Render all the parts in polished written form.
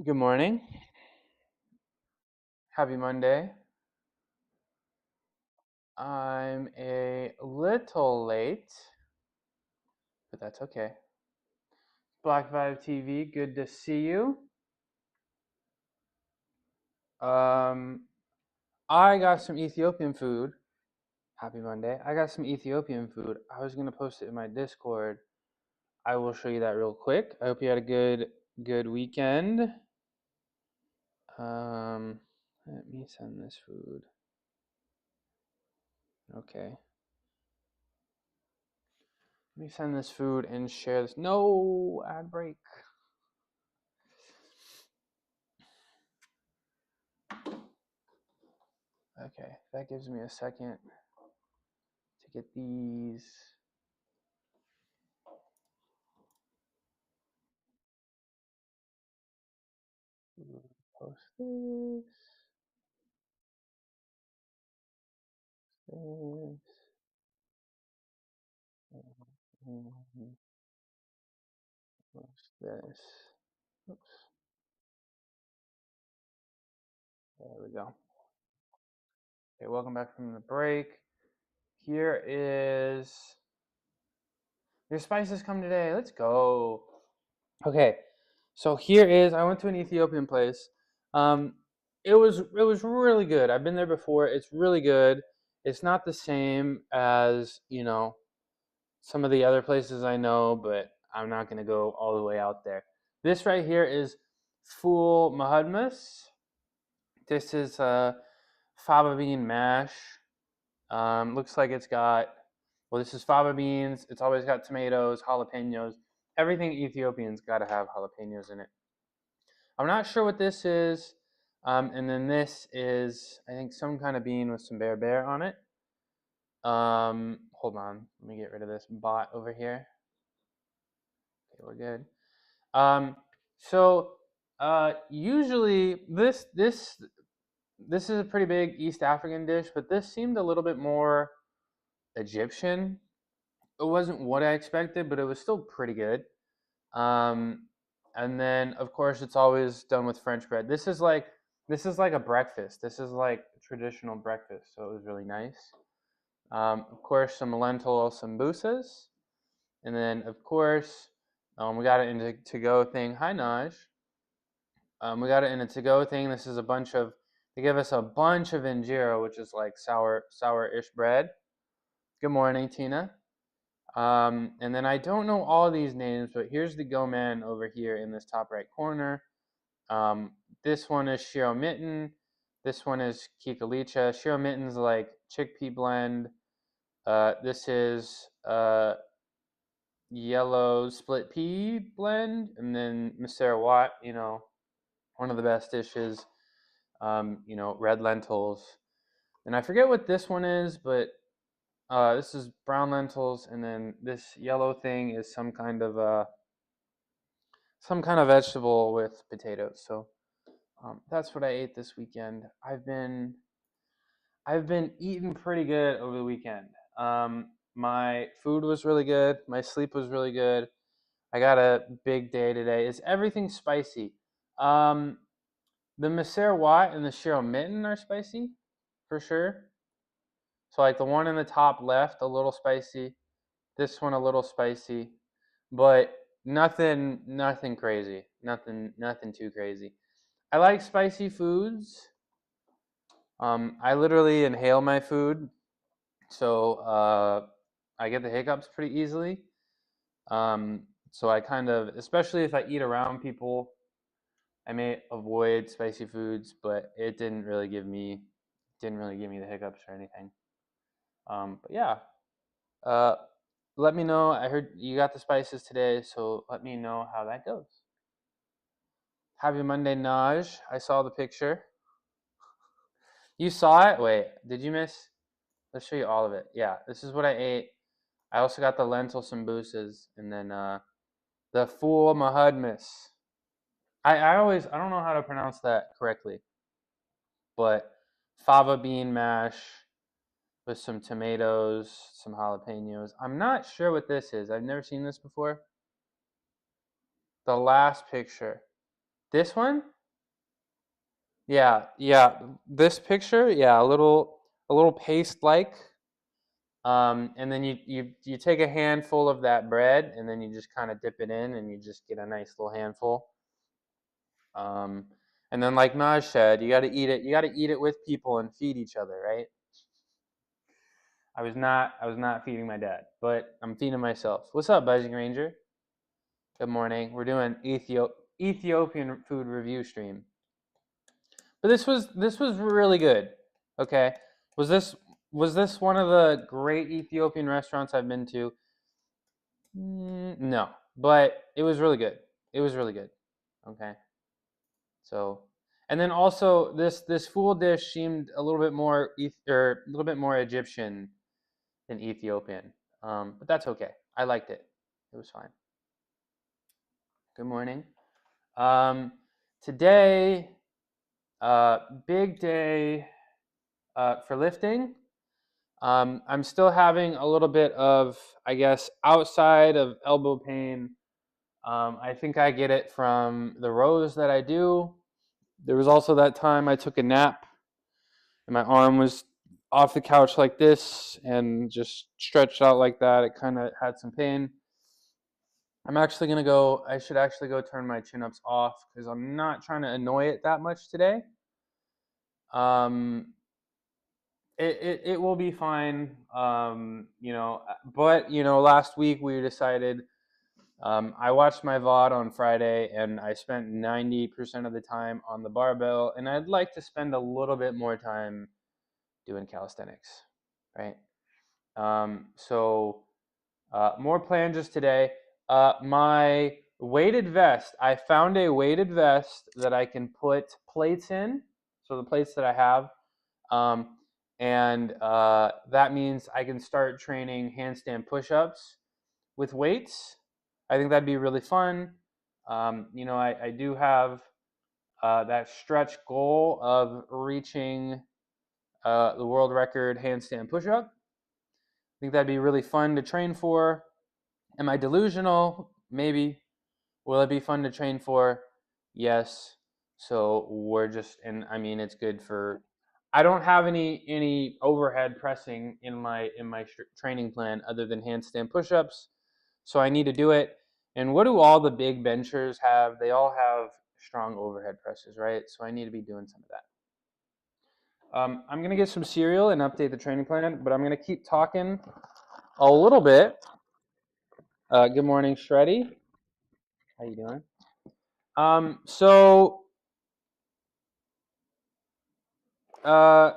Good morning. Happy Monday. I'm a little late, but that's okay. Black Vibe TV, good to see you. I got some Ethiopian food. Happy Monday. I got some Ethiopian food. I was gonna post it in my Discord. I will show you that real quick. I hope you had a good weekend. Let me send this food. Okay. Let me send this food and share this. No ad break. Okay, that gives me a second to get these. Post this. Post this. Oops. There we go. Okay, welcome back from the break. Here is your spices come today. Let's go. Okay, so here is I went to an Ethiopian place. It was really good. I've been there before. It's really good. It's not the same as some of the other places I know, but I'm not gonna go all the way out there. This right here is full mahadmas. This is fava bean mash. Looks like it's got, well, this is fava beans. It's always got tomatoes, jalapenos. Everything Ethiopian's got to have jalapenos in it. I'm not sure what this is. And then this is, I think, some kind of bean with some bear on it. Hold on. Let me get rid of this bot over here. Okay, we're good. Usually this is a pretty big East African dish, but this seemed a little bit more Egyptian. It wasn't what I expected, but it was still pretty good. And then of course it's always done with French bread. This is like a breakfast. This is like traditional breakfast, so it was really nice. Of course, some lentil sambusas, and then of course we got it into to-go thing. Hi Naj. We got it in a to-go thing. This is they give us a bunch of injera, which is like sour-ish bread. Good morning, Tina. And then I don't know all these names, but here's the Go Man over here in this top right corner. This one is Shiro Mitten. This one is Kikalicha. Shiro Mitten's like chickpea blend. This is yellow split pea blend. And then Mr. Watt, one of the best dishes, red lentils. And I forget what this one is, but this is brown lentils, and then this yellow thing is some kind of vegetable with potatoes. So that's what I ate this weekend. I've been eating pretty good over the weekend. My food was really good. My sleep was really good. I got a big day today. Is everything spicy? The Monsieur Watt and the Shiro Mitten are spicy, for sure. So like the one in the top left, a little spicy. This one a little spicy, but nothing crazy. Nothing too crazy. I like spicy foods. I literally inhale my food, so I get the hiccups pretty easily. So I kind of, especially if I eat around people, I may avoid spicy foods, but it didn't really give me the hiccups or anything. But yeah, uh, let me know. I heard you got the spices today, so let me know how that goes. Happy Monday, Naj. I saw the picture. You saw it? Wait, did you miss? Let's show you all of it. Yeah, this is what I ate. I also got the lentil sambusas, and then the full mahudmas. I don't know how to pronounce that correctly, but fava bean mash with some tomatoes, some jalapenos. I'm not sure what this is. I've never seen this before. The last picture. This one? Yeah. This picture, yeah, a little paste like. And then you take a handful of that bread, and then you just kind of dip it in, and you just get a nice little handful. And then, like Naj said, you got to eat it. You got to eat it with people and feed each other, right? I was not feeding my dad, but I'm feeding myself. What's up, Buzzing Ranger? Good morning. We're doing Ethiopian food review stream. But this was really good. Okay. Was this one of the great Ethiopian restaurants I've been to? No, but it was really good. It was really good. Okay. So, and then also this full dish seemed a little bit more Egyptian than Ethiopian. But that's okay. I liked it. It was fine. Good morning. Today, big day for lifting. I'm still having a little bit of, I guess, outside of elbow pain. I think I get it from the rows that I do. There was also that time I took a nap and my arm was off the couch like this and just stretched out like that. It kind of had some pain. I should actually go turn my chin-ups off because I'm not trying to annoy it that much today. It will be fine. But last week we decided, I watched my VOD on Friday and I spent 90% of the time on the barbell, and I'd like to spend a little bit more time doing calisthenics, right? So more planches today. My weighted vest, I found a weighted vest that I can put plates in, so the plates that I have, and that means I can start training handstand push-ups with weights. I think that'd be really fun. I do have that stretch goal of reaching the world record handstand push-up. I think that'd be really fun to train for. Am I delusional? Maybe. Will it be fun to train for? Yes. So we're just, and I mean, it's good for. I don't have any overhead pressing in my training plan other than handstand push-ups, so I need to do it. And what do all the big benchers have? They all have strong overhead presses, right? So I need to be doing some of that. I'm gonna get some cereal and update the training plan, but I'm gonna keep talking a little bit. Good morning, Shreddy. How you doing? So, I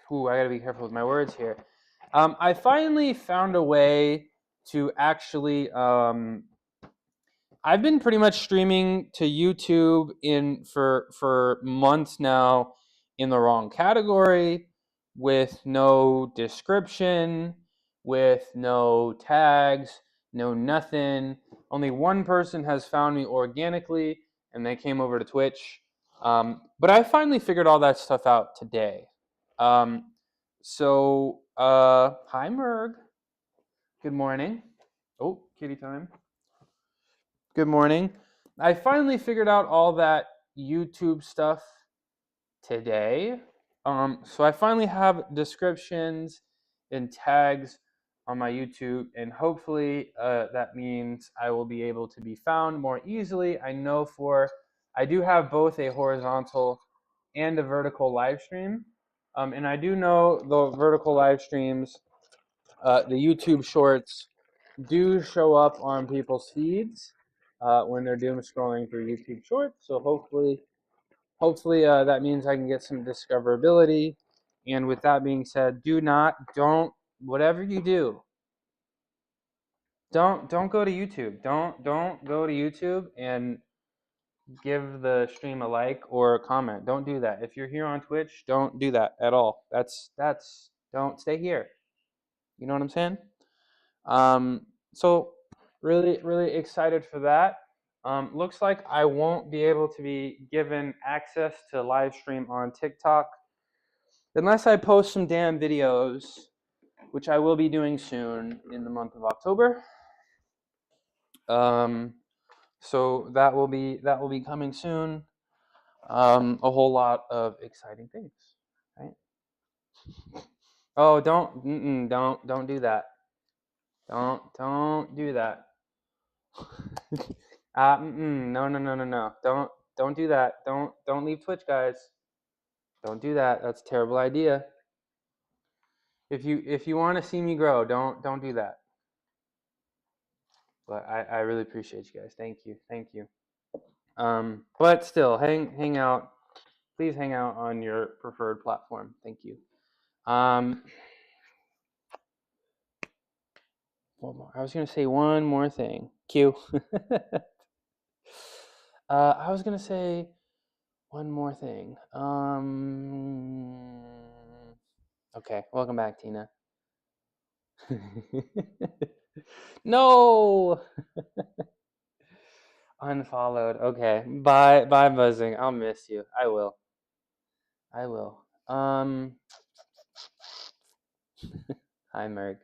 gotta be careful with my words here. I finally found a way to actually, I've been pretty much streaming to YouTube for months now in the wrong category, with no description, with no tags, no nothing. Only one person has found me organically, and they came over to Twitch. But I finally figured all that stuff out today. Hi Merg. Good morning. Oh, kitty time. Good morning. I finally figured out all that YouTube stuff today. So I finally have descriptions and tags on my YouTube, and hopefully that means I will be able to be found more easily. I do have both a horizontal and a vertical live stream, and I do know the vertical live streams, the YouTube shorts, do show up on people's feeds when they're doom scrolling through YouTube shorts. So hopefully that means I can get some discoverability. And with that being said, don't whatever you do, don't go to YouTube. Don't go to YouTube and give the stream a like or a comment. Don't do that. If you're here on Twitch, don't do that at all. Don't stay here. You know what I'm saying? So really excited for that. Looks like I won't be able to be given access to live stream on TikTok unless I post some damn videos, which I will be doing soon in the month of October. So that will be coming soon. A whole lot of exciting things, right? Oh, don't do that. Don't do that. No. Don't do that. Don't leave Twitch, guys. Don't do that. That's a terrible idea. If you want to see me grow, don't do that. But I really appreciate you guys. Thank you. But still, hang out. Please hang out on your preferred platform. Thank you. I was gonna say one more thing. Q. I was gonna say one more thing. Okay, welcome back, Tina. No! Unfollowed. Okay. Bye, buzzing. I'll miss you. I will. Hi, Merg.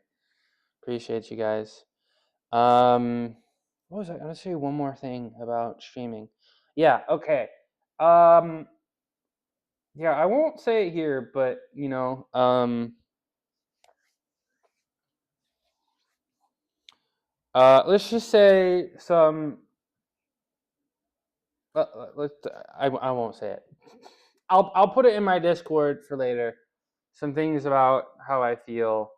Appreciate you guys. What was I gonna say? One more thing about streaming. Yeah. Okay. Yeah, I won't say it here, but let's just say some. I won't say it. I'll put it in my Discord for later. Some things about how I feel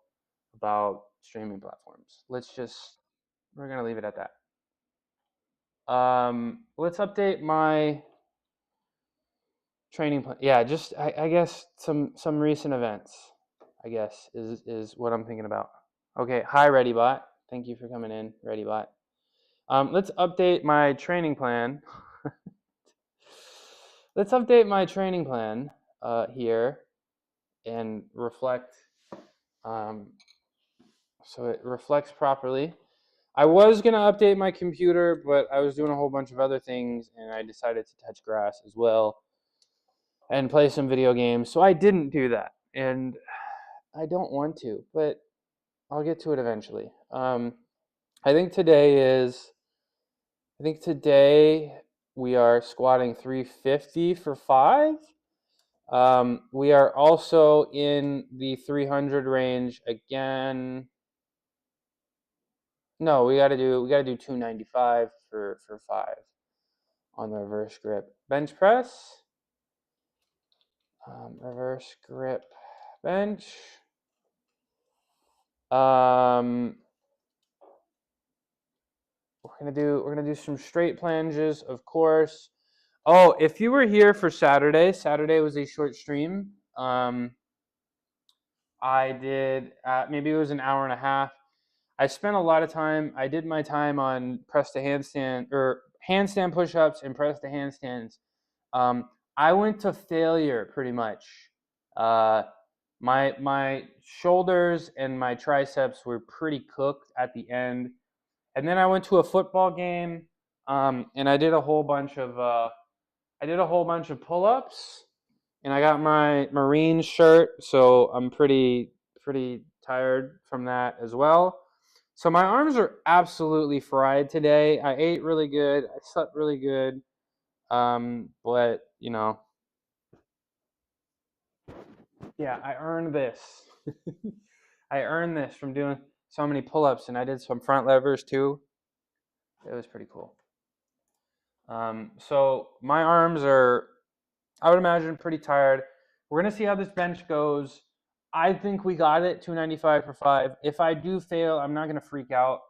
about streaming platforms. We're gonna leave it at that. Let's update my training plan. Yeah, just I guess some recent events. I guess is what I'm thinking about. Okay, hi ReadyBot. Thank you for coming in, ReadyBot. Let's update my training plan. Let's update my training plan here and reflect, so it reflects properly. I was going to update my computer, but I was doing a whole bunch of other things, and I decided to touch grass as well and play some video games, so I didn't do that, and I don't want to, but I'll get to it eventually. I think today we are squatting 350 for 5. We are also in the 300 range again. No, we gotta do 295 for 5 on the reverse grip bench press. Reverse grip bench. We're gonna do some straight planches, of course. Oh, if you were here for Saturday was a short stream. I did maybe it was an hour and a half. I spent a lot of time. I did my time on press to handstand or handstand push-ups and press to handstands. I went to failure pretty much. My shoulders and my triceps were pretty cooked at the end, and then I went to a football game, and I did a whole bunch of pull-ups, and I got my Marine shirt, so I'm pretty tired from that as well. So my arms are absolutely fried today. I ate really good. I slept really good. But yeah, I earned this. I earned this from doing so many pull-ups, and I did some front levers too. It was pretty cool. So my arms are, I would imagine, pretty tired. We're gonna see how this bench goes. I think we got it, 295 for 5. If I do fail, I'm not gonna freak out.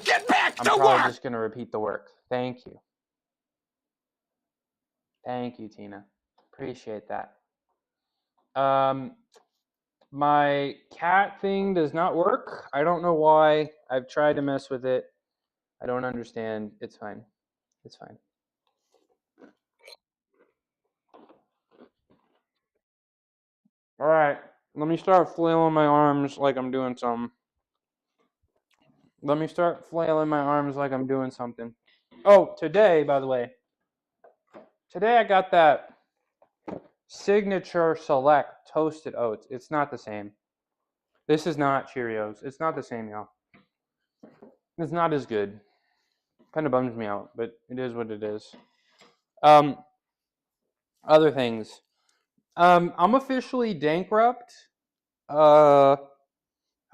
Get back to I'm probably work! just gonna repeat the work. Thank you. Thank you, Tina. Appreciate that. My cat thing does not work. I don't know why. I've tried to mess with it. I don't understand. It's fine. It's fine. All right. Let me start flailing my arms like I'm doing something. Let me start flailing my arms like I'm doing something. Oh, today, by the way, today I got that Signature Select Toasted Oats. It's not the same. This is not Cheerios. It's not the same, y'all. It's not as good. Kind of bums me out, but it is what it is. Other things. I'm officially bankrupt. I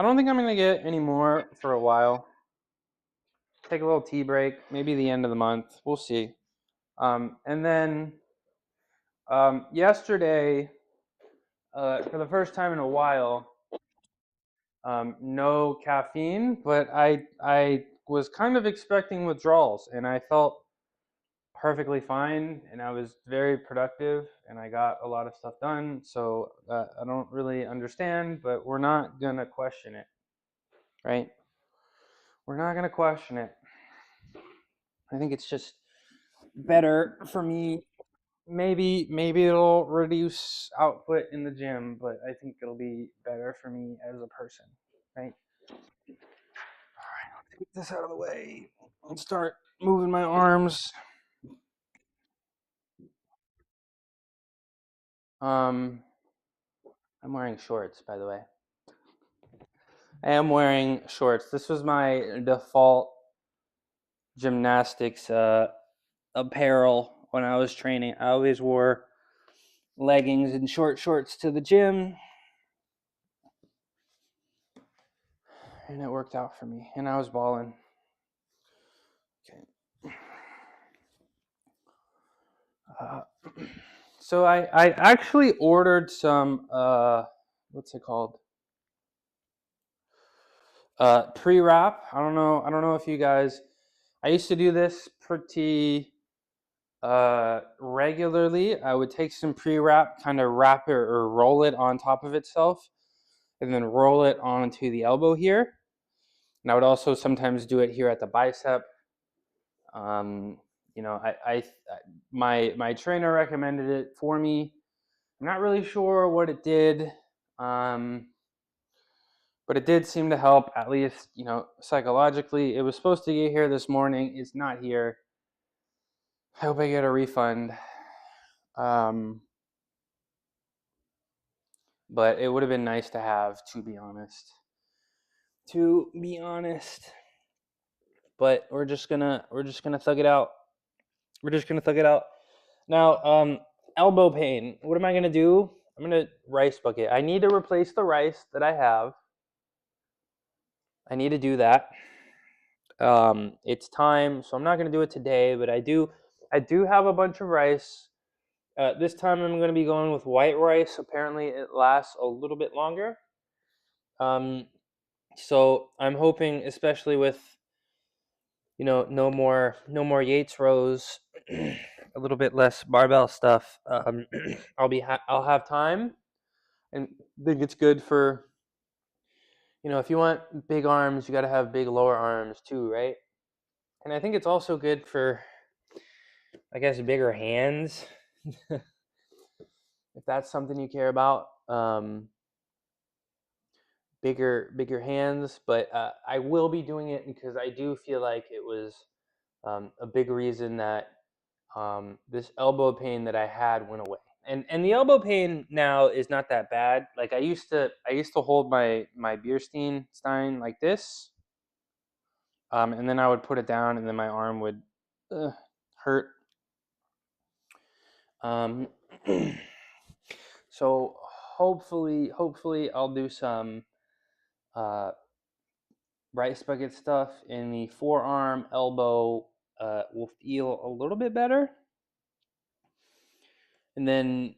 don't think I'm gonna get any more for a while. Take a little tea break, maybe the end of the month. We'll see. And then yesterday, for the first time in a while, no caffeine, but I was kind of expecting withdrawals, and I felt perfectly fine, and I was very productive, and I got a lot of stuff done. So I don't really understand, but we're not gonna question it, right? We're not gonna question it. I think it's just better for me. Maybe it'll reduce output in the gym, but I think it'll be better for me as a person, right? All right, I'll take this out of the way and start moving my arms. I'm wearing shorts, by the way. I am wearing shorts. This was my default gymnastics apparel when I was training. I always wore leggings and short shorts to the gym, and it worked out for me, and I was balling. Okay. So I actually ordered some what's it called? Prehab. I don't know if you guys. I used to do this pretty regularly. I would take some Prehab, kind of wrap it or roll it on top of itself, and then roll it onto the elbow here. And I would also sometimes do it here at the bicep. My trainer recommended it for me. I'm not really sure what it did, but it did seem to help, at least, psychologically. It was supposed to get here this morning. It's not here. I hope I get a refund. But it would have been nice to have, to be honest. But we're just gonna thug it out. Now, elbow pain. What am I gonna do? I'm gonna rice bucket. I need to replace the rice that I have. I need to do that. It's time, so I'm not gonna do it today, but I do have a bunch of rice. This time I'm gonna be going with white rice. Apparently it lasts a little bit longer. So I'm hoping, especially with no more Yates rows, a little bit less barbell stuff. I'll have time, and I think it's good for if you want big arms, you got to have big lower arms too, right? And I think it's also good for, I guess, bigger hands, if that's something you care about. Bigger hands, but I will be doing it because I do feel like it was a big reason that this elbow pain that I had went away. And the elbow pain now is not that bad. Like I used to hold my beer stein like this, And then I would put it down, and then my arm would hurt. So hopefully I'll do some rice bucket stuff in the forearm, elbow. Will feel a little bit better, and then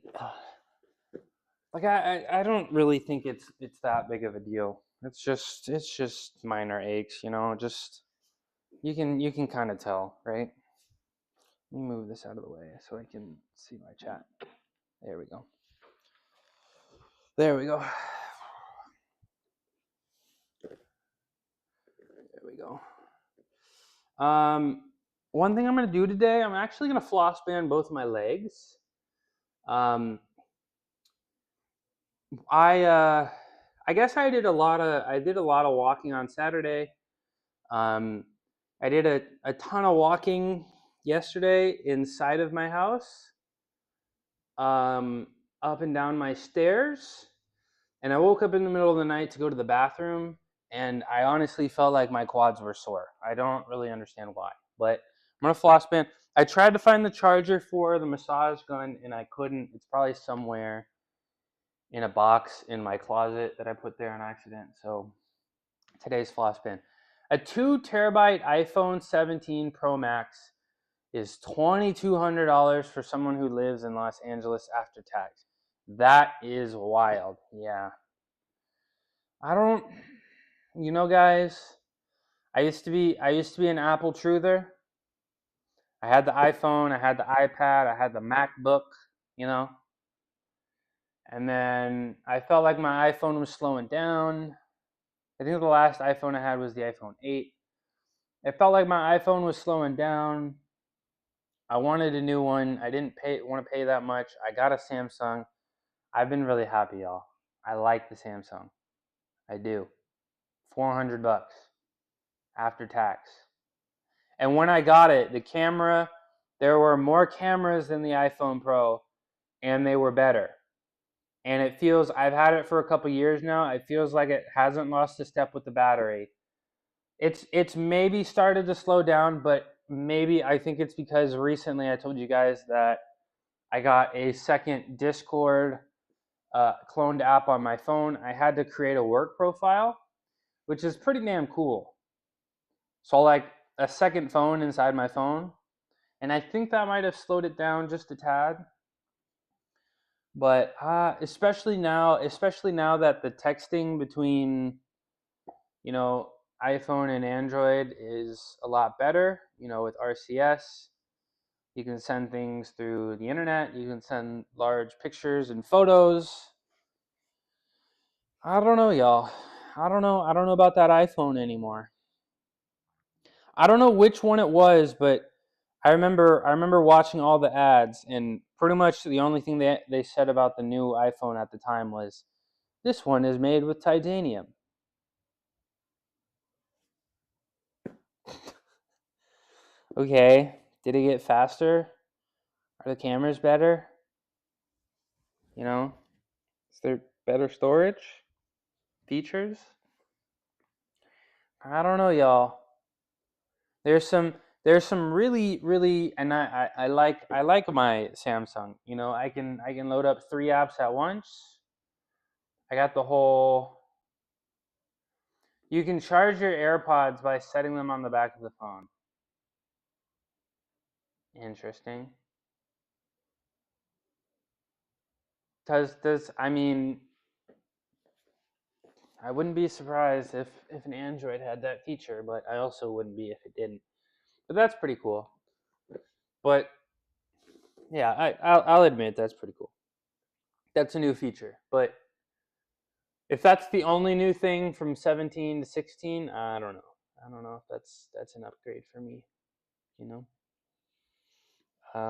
like I don't really think it's that big of a deal. It's just minor aches, you know. Just you can kind of tell, right? Let me move this out of the way so I can see my chat. There we go. There we go. There we go. One thing I'm going to do today, I'm actually going to floss band both my legs. I guess I did a lot of walking on Saturday. I did a ton of walking yesterday inside of my house, up and down my stairs, and I woke up in the middle of the night to go to the bathroom, and I honestly felt like my quads were sore. I don't really understand why, but I'm gonna floss band. I tried to find the charger for the massage gun, and I couldn't. It's probably somewhere in a box in my closet that I put there on accident. So today's floss band. A 2 terabyte iPhone 17 Pro Max is $2,200 for someone who lives in Los Angeles after tax. That is wild. Yeah. I don't, guys, I used to be an Apple truther. I had the iPhone, I had the iPad, I had the MacBook, you know. And then I felt like my iPhone was slowing down. I think the last iPhone I had was the iPhone 8. It felt like my iPhone was slowing down. I wanted a new one. I didn't want to pay that much. I got a Samsung. I've been really happy, y'all. I like the Samsung. I do. $400 after tax. And when I got it, the camera, there were more cameras than the iPhone Pro, and they were better. And it feels, I've had it for a couple years now. It feels like it hasn't lost a step with the battery. It's maybe started to slow down, but maybe I think it's because recently I told you guys that I got a second Discord cloned app on my phone. I had to create a work profile, which is pretty damn cool. So like a second phone inside my phone, and I think that might have slowed it down just a tad. But especially now that the texting between iPhone and Android is a lot better. With RCS, you can send things through the internet. You can send large pictures and photos. I don't know, y'all. I don't know about that iPhone anymore. I don't know which one it was, but I remember watching all the ads, and pretty much the only thing they said about the new iPhone at the time was, this one is made with titanium. Okay, did it get faster? Are the cameras better? Is there better storage features? I don't know, y'all. There's some really, and I like my Samsung. I can load up 3 apps at once. I got the whole. You can charge your AirPods by setting them on the back of the phone. Interesting. I mean, I wouldn't be surprised if an Android had that feature, but I also wouldn't be if it didn't. But that's pretty cool. But yeah, I'll admit that's pretty cool. That's a new feature. But if that's the only new thing from 17 to 16, I don't know. I don't know if that's an upgrade for me. I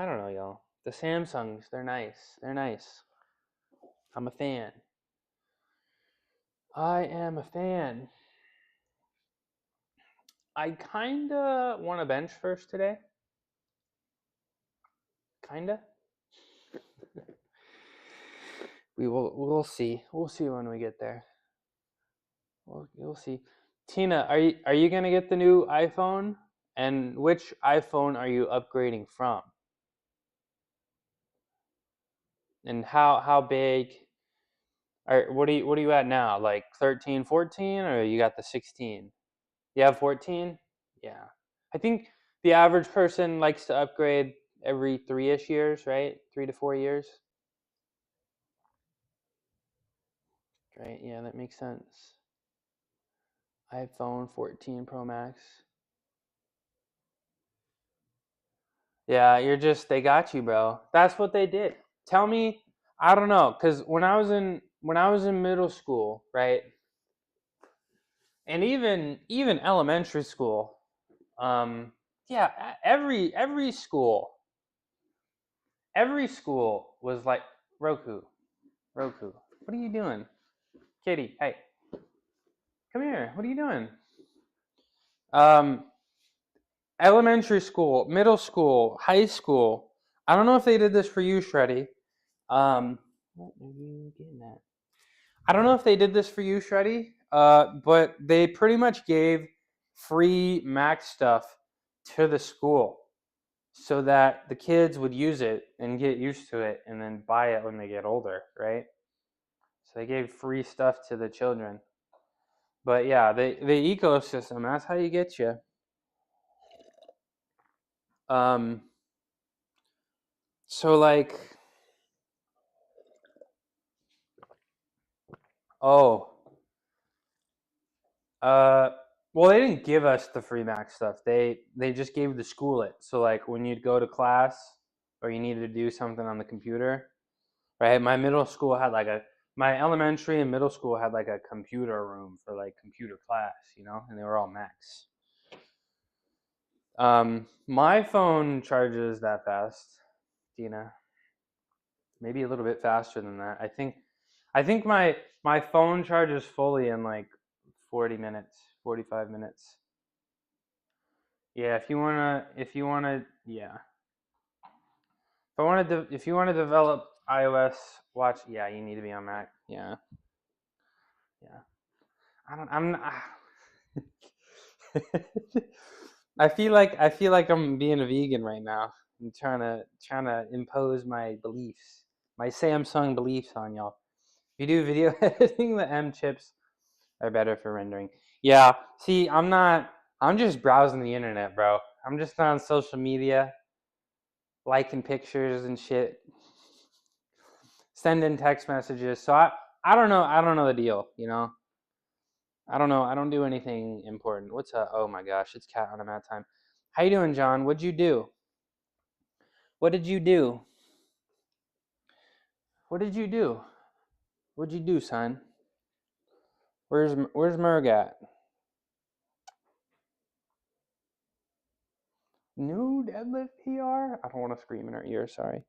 don't know, y'all. The Samsungs, they're nice. They're nice. I'm a fan. I am a fan. I kinda want to bench first today. Kinda. We'll see. We'll see when we get there. We'll see. Tina, are you gonna get the new iPhone? And which iPhone are you upgrading from? And how big? Or what are you at now? Like 13, 14, or you got the 16? You have 14? Yeah. I think the average person likes to upgrade every 3-ish years, right? 3 to 4 years. Right? Yeah, that makes sense. iPhone 14 Pro Max. Yeah, they got you, bro. That's what they did. Tell me, I don't know, cuz when I was in middle school, right? And even elementary school, yeah, every school was like Roku. What are you doing? Kitty, hey. Come here. What are you doing? Um, Elementary school, middle school, high school. I don't know if they did this for you, Shreddy. What are you getting at? I don't know if they did this for you, Shreddy. But they pretty much gave free Mac stuff to the school so that the kids would use it and get used to it and then buy it when they get older, right? So they gave free stuff to the children. But yeah, the ecosystem, that's how you get you. So like, oh, uh, well, they didn't give us the free Mac stuff. They just gave the school it. So like when you'd go to class or you needed to do something on the computer, right? My elementary and middle school had like a computer room for like computer class, and they were all Macs. My phone charges that fast, Dina. Maybe a little bit faster than that. I think my phone charges fully in like 40 minutes, 45 minutes. Yeah, if you wanna, yeah. If you wanna develop iOS, watch. Yeah, you need to be on Mac. Yeah, yeah. I'm not. I feel like I'm being a vegan right now. I'm trying to impose my beliefs, my Samsung beliefs on y'all. If you do video editing, the M chips are better for rendering. Yeah. See, I'm just browsing the internet, bro. I'm just on social media, liking pictures and shit, sending text messages. So I don't know. I don't know the deal. I don't know. I don't do anything important. What's up? Oh my gosh, it's cat on a mad time. How you doing, John? What'd you do? What did you do? What did you do? What'd you do, son? Where's Merg at? New deadlift PR? I don't want to scream in her ear. Sorry.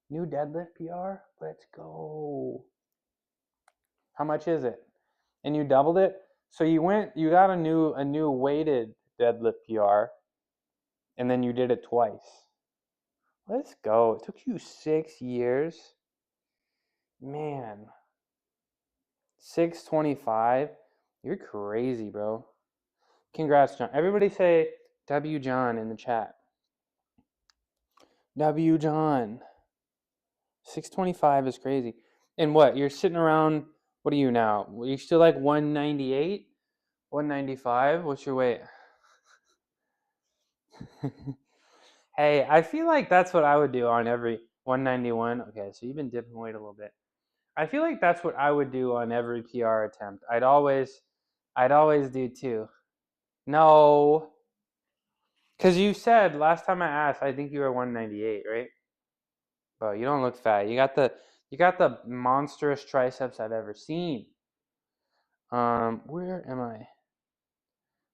New deadlift PR? Let's go. How much is it? And you doubled it? So you got a new weighted deadlift PR, and then you did it twice. Let's go. It took you 6 years. Man. 625. You're crazy, bro. Congrats, John. Everybody say W John in the chat. W John. 625 is crazy. And what? You're sitting around, what are you now? Are you still like 198? 195? What's your weight? Hey, I feel like that's what I would do on every 191. Okay, so you've been dipping weight a little bit. I feel like that's what I would do on every PR attempt. I'd always do 2. No. Because you said last time I asked, I think you were 198, right? Bro, you don't look fat. You got the monstrous triceps I've ever seen. Where am I?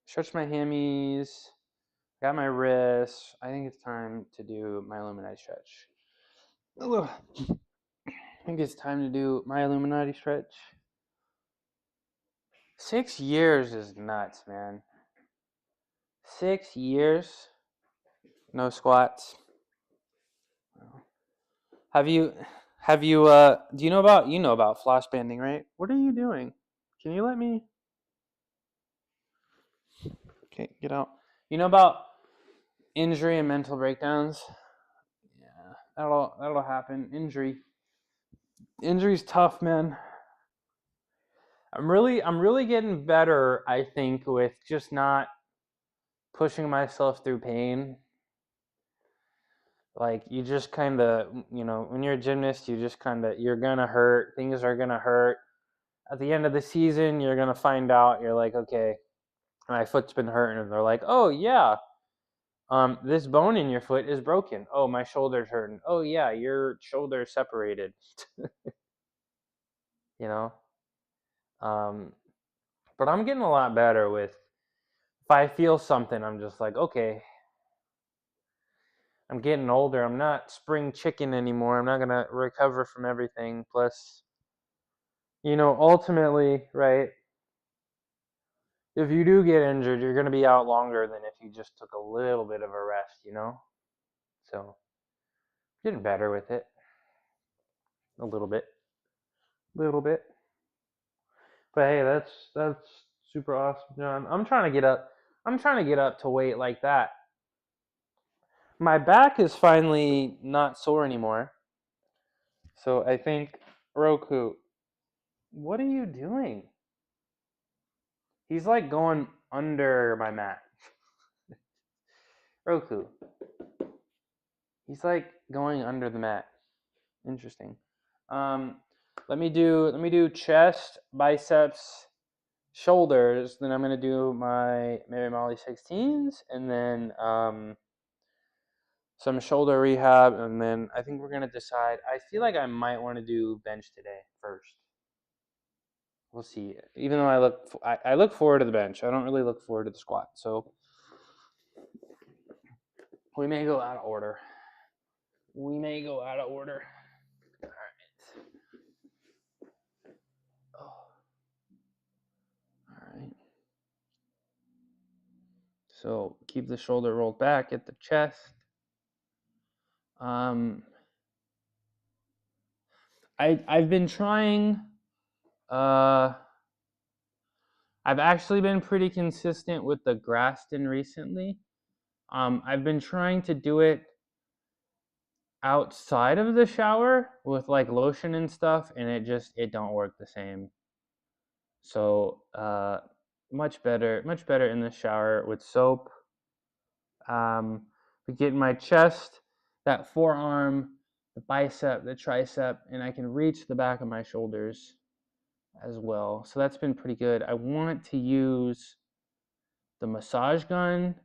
Stretch my hammies. Got my wrists. I think it's time to do my Illuminati stretch. Ugh. I think it's time to do my Illuminati stretch. 6 years is nuts, man. 6 years, no squats. Do you know about floss banding, right? What are you doing? Can you let me? Okay, get out. You know about injury and mental breakdowns? Yeah, that'll happen. Injury's tough, man. I'm really getting better, I think, with just not pushing myself through pain. Like, you just kind of, when you're a gymnast, you're gonna hurt. Things are gonna hurt. At the end of the season, you're gonna find out. You're like, okay, my foot's been hurting, and they're like, oh yeah, this bone in your foot is broken. Oh, my shoulder's hurting. Oh yeah, your shoulder's separated. you know. But I'm getting a lot better with. If I feel something, I'm just like, okay. I'm getting older. I'm not spring chicken anymore. I'm not gonna recover from everything. Plus, ultimately, right? If you do get injured, you're gonna be out longer than if you just took a little bit of a rest. So getting better with it. A little bit. But hey, that's super awesome, John. I'm trying to get up to weight like that. My back is finally not sore anymore. So I think, Roku, what are you doing? He's like going under my mat. Roku. He's like going under the mat. Interesting. Let me do chest, biceps, shoulders. Then I'm gonna do my Mary Molly 16s, and then some shoulder rehab, and then I think we're gonna decide. I feel like I might want to do bench today first. We'll see. Even though I look forward to the bench, I don't really look forward to the squat. So we may go out of order. All right. Oh. All right. So keep the shoulder rolled back at the chest. I've been trying. I've actually been pretty consistent with the Graston recently. I've been trying to do it outside of the shower with like lotion and stuff, and it don't work the same. So much better in the shower with soap. But getting my chest, that forearm, the bicep, the tricep, and I can reach the back of my shoulders as well. So that's been pretty good. I want to use the massage gun.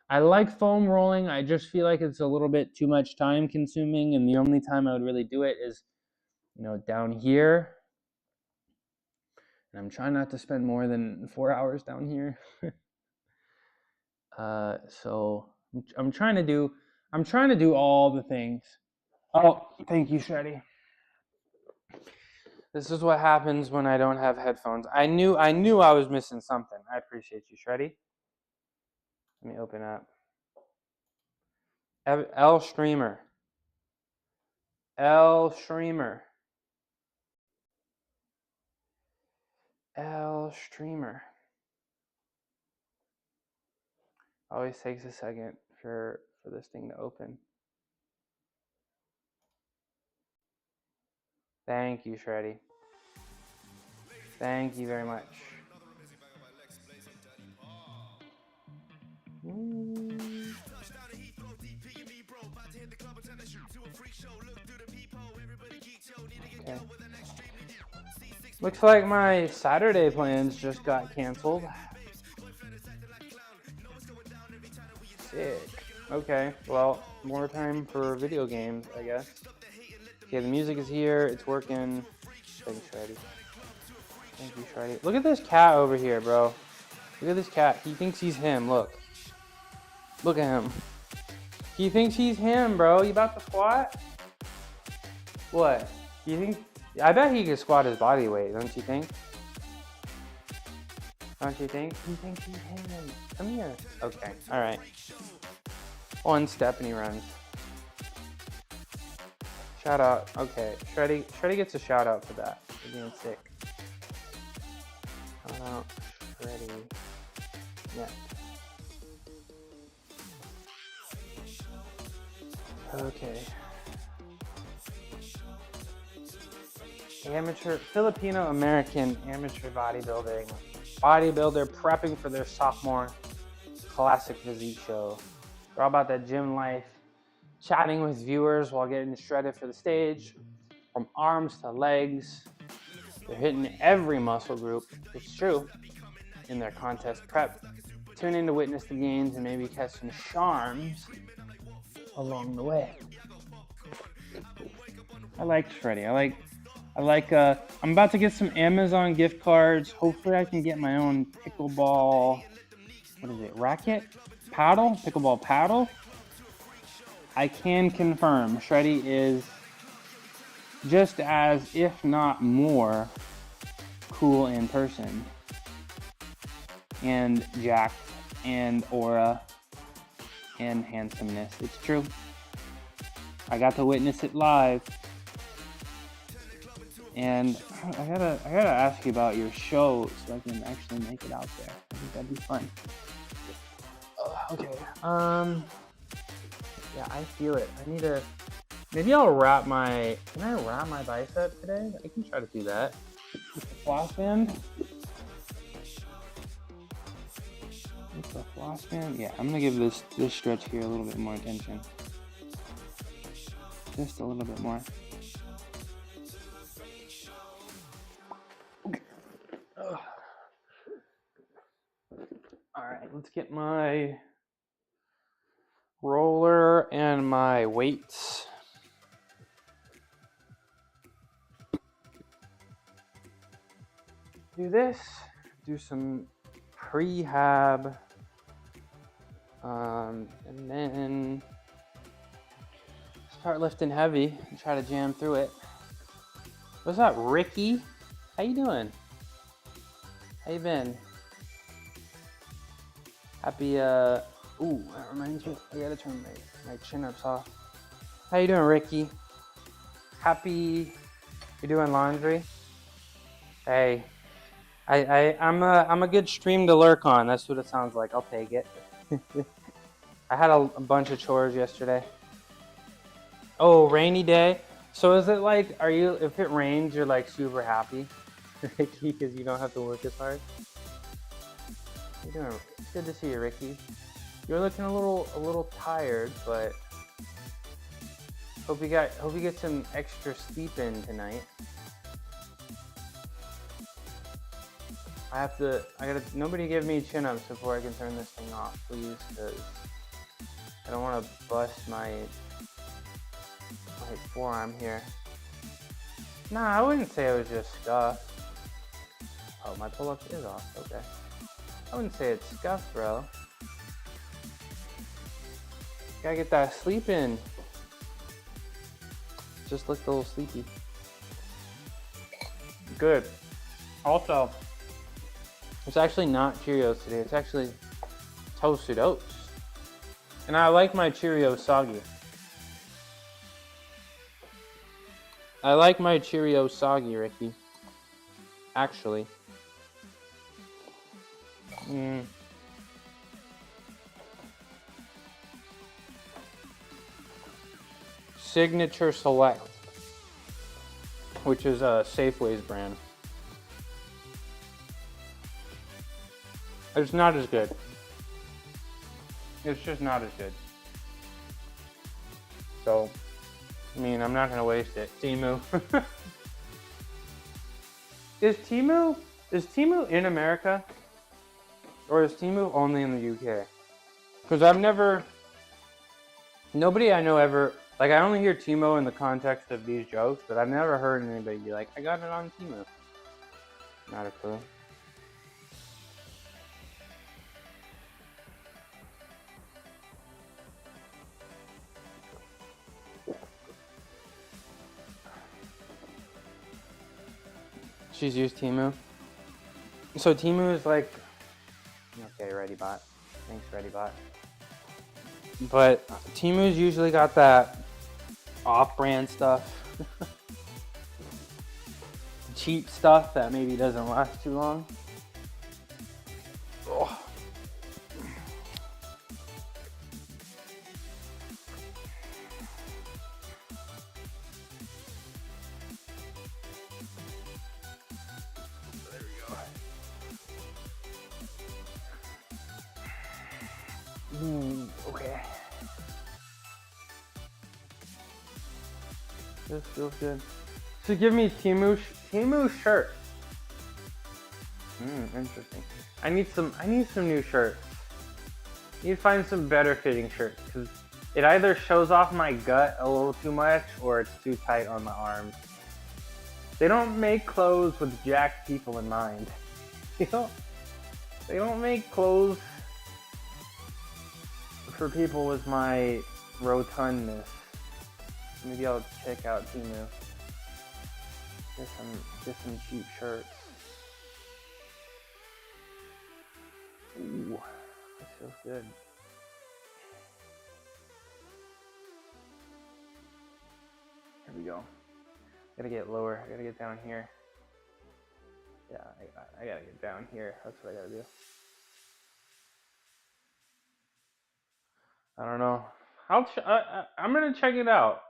I like foam rolling. I just feel like it's a little bit too much time consuming, and the only time I would really do it is, down here. And I'm trying not to spend more than 4 hours down here. So I'm trying to do all the things. Oh, thank you, Shreddy. This is what happens when I don't have headphones. I knew I was missing something. I appreciate you, Shreddy. Let me open up. L Streamer. L Streamer. Always takes a second for this thing to open. Thank you, Shreddy. Thank you very much. Okay. Looks like my Saturday plans just got canceled. Sick. Okay, well, more time for video games, I guess. Okay, the music is here. It's working. Thanks, Shreddy. Thank you, Shreddy. Look at this cat over here, bro. Look at this cat. He thinks he's him. Look. Look at him. He thinks he's him, bro. You about to squat? What? You think? I bet he could squat his body weight, don't you think? Don't you think? He thinks he's him. Come here. Okay. All right. One step and he runs. Shout out. Okay. Shreddy gets a shout out for that. For being sick. Shout out Shreddy. Yeah. Okay. Filipino-American amateur bodybuilder prepping for their sophomore classic physique show. They're all about that gym life, chatting with viewers while getting shredded for the stage, from arms to legs. They're hitting every muscle group, it's true, in their contest prep. Tune in to witness the gains and maybe catch some charms along the way. I like shredding. I'm about to get some Amazon gift cards. Hopefully I can get my own pickleball, racket? Paddle? Pickleball paddle? I can confirm Shreddy is just as, if not more, cool in person. And jacked, and aura, and handsomeness. It's true. I got to witness it live. And I gotta ask you about your show so I can actually make it out there. I think that'd be fun. Okay. Yeah, I feel it. Maybe I'll wrap my. Can I wrap my bicep today? I can try to do that. With the floss band. With the floss band. Yeah, I'm gonna give this stretch here a little bit more attention. Just a little bit more. All right, let's get my roller and my weights. Do this, do some prehab, and then start lifting heavy and try to jam through it. What's up, Ricky? How you doing? How you been? Happy, ooh, that reminds me, I gotta turn my chin-ups off. How you doing, Ricky? Happy, you doing laundry? Hey, I'm a good stream to lurk on. That's what it sounds like. I'll take it. I had a bunch of chores yesterday. Oh, rainy day. So is it like, if it rains, you're like super happy, Ricky, because you don't have to work as hard? How you doing? It's good to see you, Ricky. You're looking a little tired, but hope you get some extra sleep in tonight. Nobody give me chin-ups before I can turn this thing off, please, because I don't want to bust my forearm here. Nah, I wouldn't say it was just scuffed. Oh, my pull-up is off, okay. I wouldn't say it's scuffed, bro. Gotta get that sleep in. Just looked a little sleepy. Good. Also, it's actually not Cheerios today. It's actually toasted oats. And I like my Cheerios soggy. I like my Cheerios soggy, Ricky. Actually. Signature Select, which is a Safeway's brand. It's not as good. It's just not as good. So, I mean, I'm not gonna waste it. Temu. Is Temu in America? Or is Temu only in the UK? Because nobody I know ever, like, I only hear Temu in the context of these jokes, but I've never heard anybody be like, I got it on Temu. Not a clue. She's used Temu. So Temu is like, okay, ReadyBot. Thanks, ReadyBot. But Temu's usually got that off-brand stuff. Cheap stuff that maybe doesn't last too long. Oh. Okay. This feels good. So give me Temu shirt. Interesting. I need some new shirts. Need to find some better fitting shirts because it either shows off my gut a little too much or it's too tight on my arms. They don't make clothes with jacked people in mind. They don't make clothes for people with my rotundness. Maybe I'll check out Temu. Get some cheap shirts. Ooh, this feels good. Here we go. Gotta get lower. I gotta get down here. Yeah, I gotta get down here. That's what I gotta do. I don't know. I'm gonna check it out.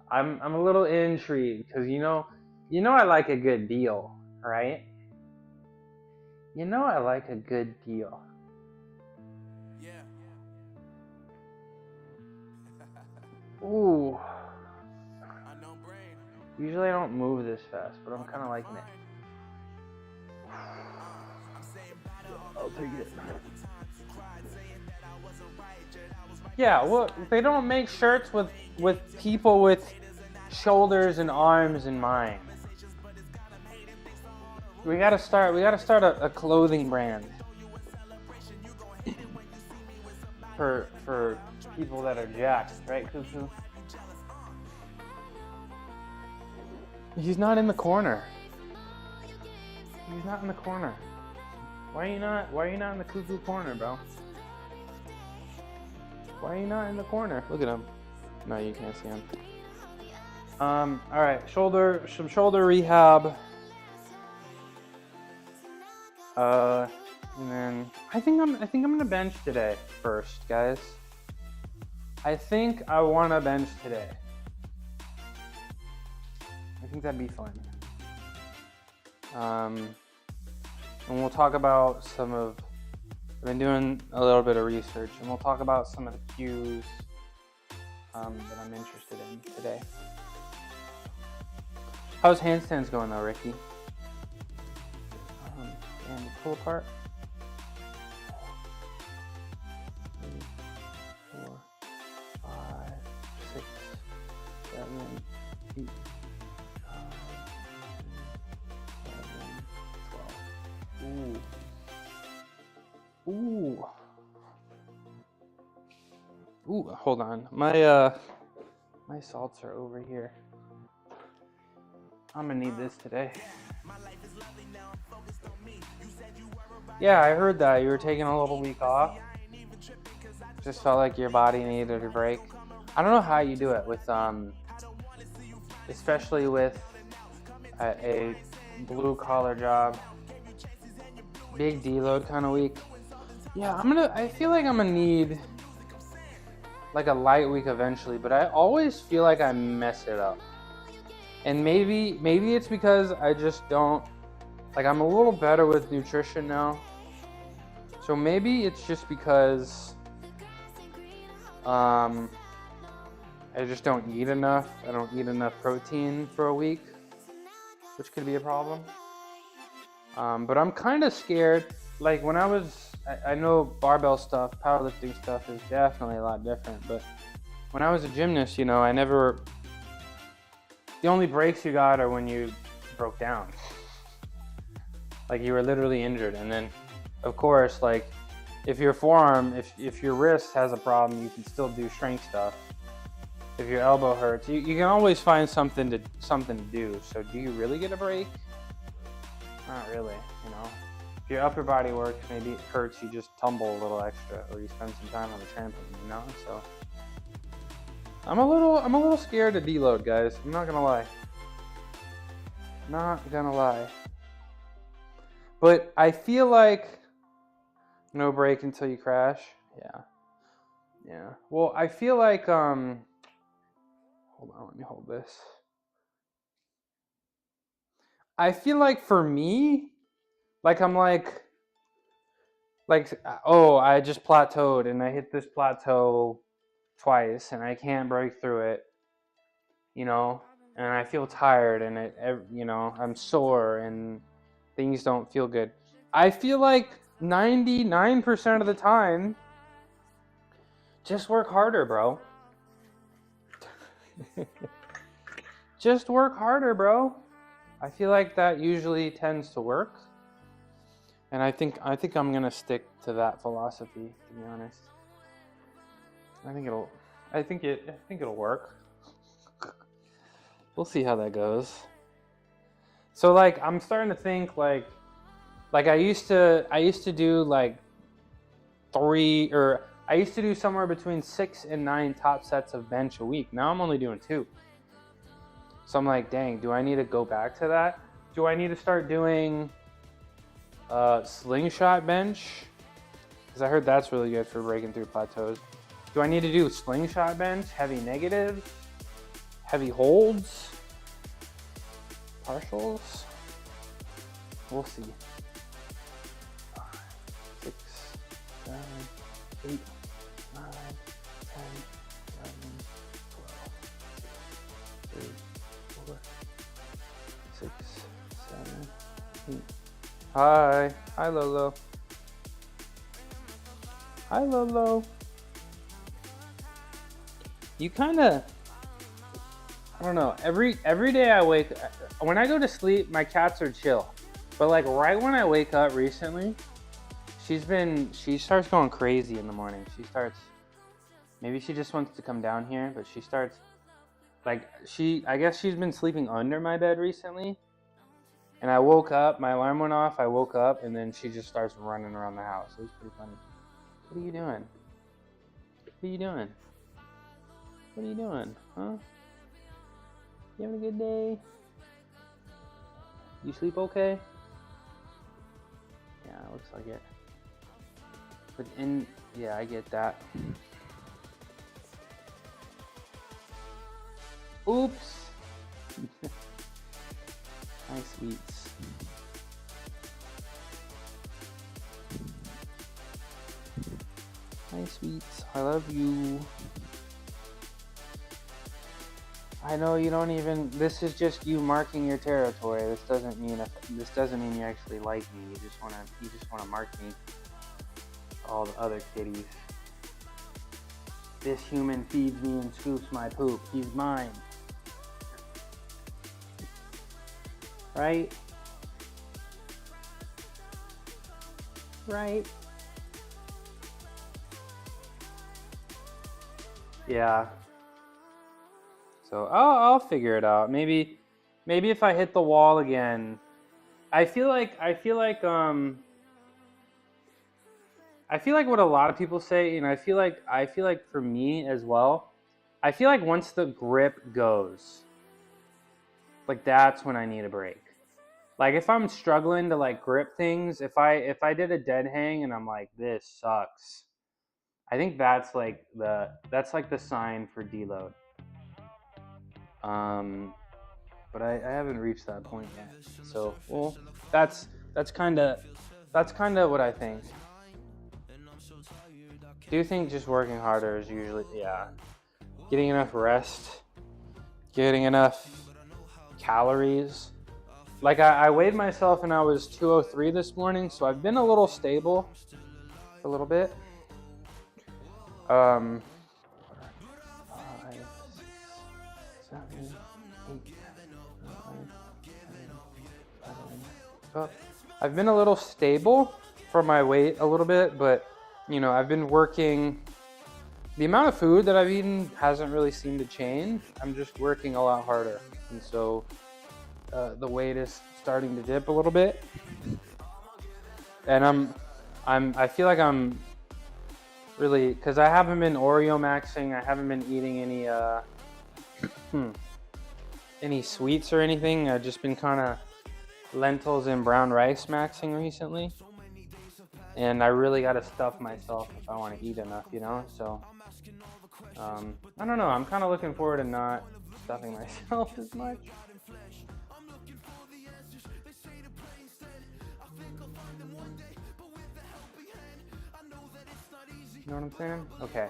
I'm a little intrigued because you know I like a good deal, right? You know I like a good deal. Yeah. Ooh. Usually I don't move this fast, but I'm kind of liking it. I'll take it. Yeah, well, they don't make shirts with people with shoulders and arms in mind. We gotta start a clothing brand for people that are jacked, right? Because he's not in the corner. He's not in the corner. Why are you not in the cuckoo corner, bro? Why are you not in the corner? Look at him. No, you can't see him. All right, some shoulder rehab. And then I think I'm gonna bench today first, guys. I think I want to bench today. I think that'd be fun. And we'll talk about I've been doing a little bit of research, and we'll talk about some of the cues that I'm interested in today. How's handstands going though, Ricky? And pull apart. 3, 4, 5, 6, 7, 8, 9, 10, 12. Ooh, hold on. My salts are over here. I'm gonna need this today. Yeah, I heard that you were taking a little week off. Just felt like your body needed a break. I don't know how you do it with especially with a blue collar job, big deload kind of week. Yeah, I feel like I'm gonna need like a light week eventually, but I always feel like I mess it up. And maybe it's because I just don't, like, I'm a little better with nutrition now. So maybe it's just because I just don't eat enough. I don't eat enough protein for a week, which could be a problem. But I'm kind of scared. Like when I know barbell stuff, powerlifting stuff is definitely a lot different. But when I was a gymnast, the only breaks you got are when you broke down. Like you were literally injured. And then, of course, like if your forearm, if your wrist has a problem, you can still do strength stuff. If your elbow hurts, you can always find something to do. So do you really get a break? Not really, If your upper body works, maybe it hurts, you just tumble a little extra, or you spend some time on the trampoline, So I'm a little scared to deload, guys. I'm not gonna lie. But I feel like no break until you crash. Yeah. Well, I feel like hold on, let me hold this. I feel like for me, like I'm like like, oh, I just plateaued and I hit this plateau twice and I can't break through it, you know, and I feel tired and I'm sore and things don't feel good. I feel like 99% of the time, just work harder, bro. Just work harder, bro. I feel like that usually tends to work. And I think I'm gonna stick to that philosophy, to be honest. I think it'll work. We'll see how that goes. So like I'm starting to think like I used to do like I used to do somewhere between 6 and 9 top sets of bench a week. Now I'm only doing 2. So I'm like, dang, do I need to go back to that? Do I need to start doing slingshot bench? Because I heard that's really good for breaking through plateaus. Do I need to do slingshot bench, heavy negative, heavy holds, partials? We'll see. 5, 6, 7, 8, 9, 10, 11, 12, 13, 4, 6, 7, 8. Hi Lolo. Hi Lolo. You kind of, I don't know. Every day I when I go to sleep, my cats are chill. But like right when I wake up recently, she starts going crazy in the morning. Maybe she just wants to come down here, but she starts, like I guess she's been sleeping under my bed recently. And I woke up, my alarm went off, I woke up, and then she just starts running around the house. It was pretty funny. What are you doing? What are you doing? What are you doing? Huh? You having a good day? You sleep okay? Yeah, it looks like it. But yeah, I get that. Oops. Hi, sweets. Hi, sweets. I love you. I know you don't even. This is just you marking your territory. This doesn't mean you actually like me. You just wanna mark me. All the other kitties. This human feeds me and scoops my poop. He's mine. Right? Right? Yeah. So I'll figure it out. Maybe if I hit the wall again, I feel like what a lot of people say, and I feel like for me as well, I feel like once the grip goes, like that's when I need a break. Like if I'm struggling to like grip things, if I did a dead hang and I'm like, this sucks, I think that's like the sign for deload. But I haven't reached that point yet. So well, that's kind of what I think. Do you think just working harder is usually, yeah, getting enough rest, getting enough calories? Like I weighed myself and I was 203 this morning, so I've been a little stable for a little bit. 5, 6, 7, 8, 9, 10, 11, 12. I've been a little stable for my weight a little bit, but you know, I've been working. The amount of food that I've eaten hasn't really seemed to change. I'm just working a lot harder, and so the weight is starting to dip a little bit. And I feel like I'm really, because I haven't been Oreo maxing. I haven't been eating any sweets or anything. I've just been kind of lentils and brown rice maxing recently. And I really got to stuff myself if I want to eat enough, you know? So, I don't know. I'm kind of looking forward to not stuffing myself as much. You know what I'm saying? Okay.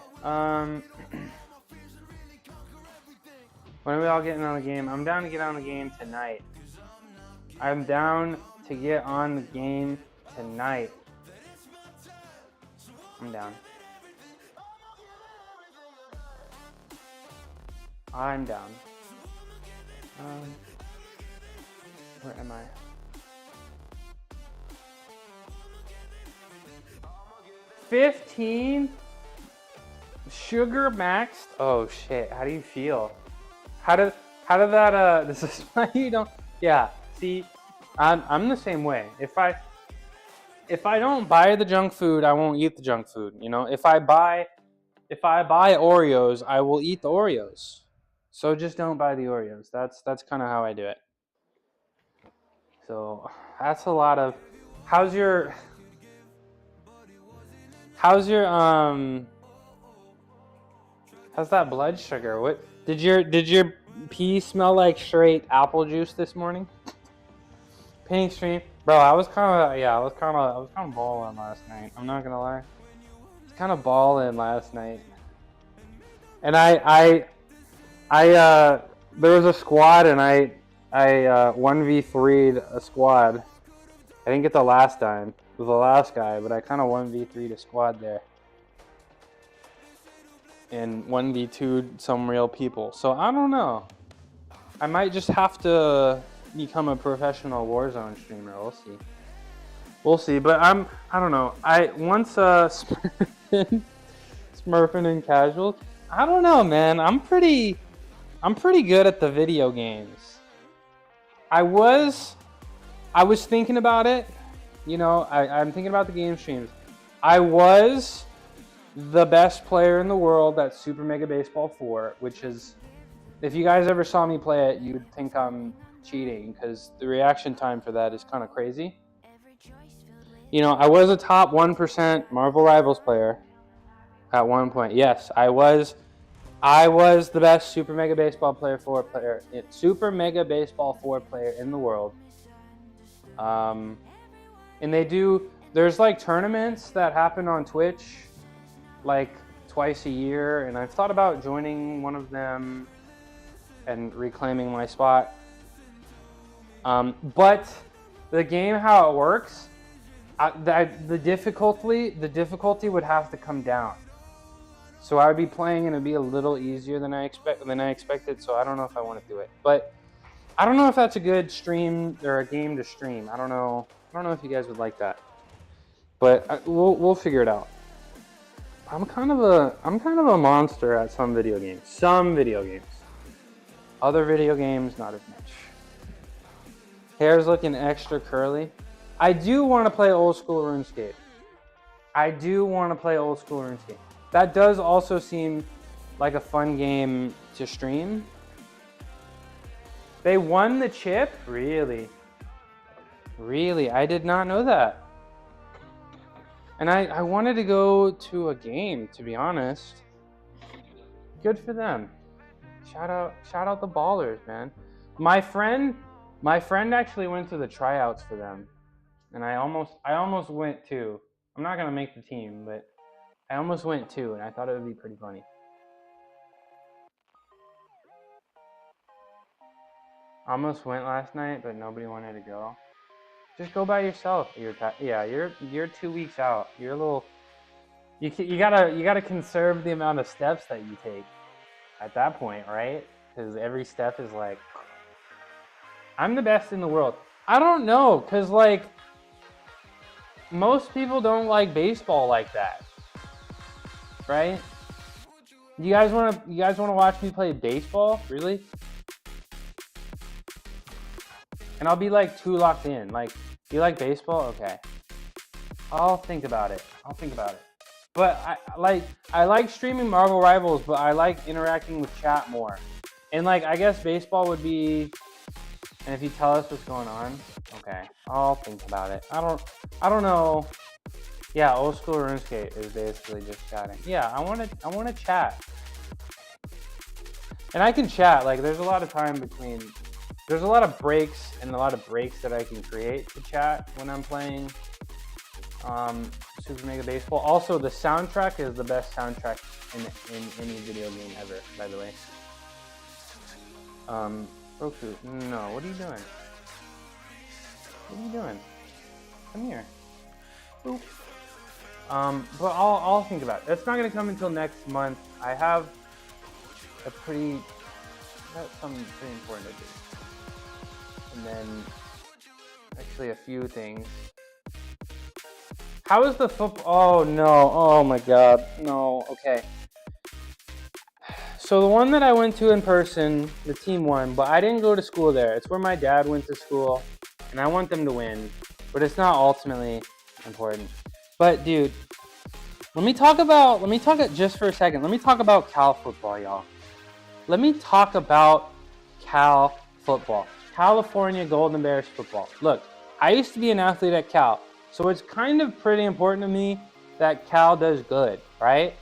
When are we all getting on the game? I'm down to get on the game tonight. I'm down to get on the game tonight. I'm down. I'm down. Where am I? $15? Sugar maxed? Oh shit, how do you feel? How did that this is why you don't, yeah, see, I'm the same way. If I don't buy the junk food, I won't eat the junk food, you know? If I buy Oreos, I will eat the Oreos. So just don't buy the Oreos. That's kind of how I do it. So that's a lot of, how's your how's that blood sugar? What did your pee smell like? Straight apple juice this morning? Pink stream, bro. I was kind of balling last night. I'm not gonna lie, I was kind of balling last night. And I there was a squad, and I 1v3'd a squad. I didn't get the last time with the last guy, but I kind of 1v3'd a squad there. And 1v2'd some real people. So I don't know. I might just have to become a professional Warzone streamer. We'll see. We'll see. But I don't know. Once smurfing and casuals. I don't know, man. I'm pretty good at the video games. I was thinking about it. You know, I'm thinking about the game streams. I was the best player in the world at Super Mega Baseball 4, which is, if you guys ever saw me play it, you'd think I'm cheating, because the reaction time for that is kind of crazy. You know, I was a top 1% Marvel Rivals player at one point. Yes, I was the best Super Mega Baseball Super Mega Baseball 4 player in the world. And there's like tournaments that happen on Twitch like twice a year, and I've thought about joining one of them and reclaiming my spot. But the game, how it works, the difficulty would have to come down. So I would be playing, and it'd be a little easier than I expected. So I don't know if I want to do it, but I don't know if that's a good stream or a game to stream. I don't know if you guys would like that, but we'll figure it out. I'm kind of a monster at some video games. Other video games, not as much. Hair's looking extra curly. I do want to play old school RuneScape. That does also seem like a fun game to stream. They won the chip? Really? I did not know that. And I wanted to go to a game, to be honest. Good for them. Shout out the ballers, man. My friend actually went to the tryouts for them, and I almost went too. I'm not gonna make the team, but I almost went too, and I thought it would be pretty funny. Almost went last night, but nobody wanted to go. Just go by yourself. You're 2 weeks out. You're a little. You gotta conserve the amount of steps that you take at that point, right? Because every step is like, I'm the best in the world. I don't know, cause like most people don't like baseball like that, right? You guys wanna watch me play baseball? Really? And I'll be like too locked in. Like, you like baseball? Okay. I'll think about it. But I like streaming Marvel Rivals, but I like interacting with chat more. And like, I guess baseball would be, and if you tell us what's going on, okay, I'll think about it. I don't know. Yeah, old school RuneScape is basically just chatting. Yeah, I want to chat. And I can chat. Like, there's a lot of time between. There's a lot of breaks that I can create to chat when I'm playing Super Mega Baseball. Also, the soundtrack is the best soundtrack in any video game ever, by the way. Roku, no, what are you doing? What are you doing? Come here. Boop. But I'll think about it. It's not gonna come until next month. I have something pretty important to do. And then, actually a few things. How is the football? Oh no, oh my God, no, okay. So the one that I went to in person, the team won, but I didn't go to school there. It's where my dad went to school, and I want them to win, but it's not ultimately important. But dude, let me talk just for a second. Let me talk about Cal football, y'all. Let me talk about Cal football. California Golden Bears football. Look, I used to be an athlete at Cal, so it's kind of pretty important to me that Cal does good, right?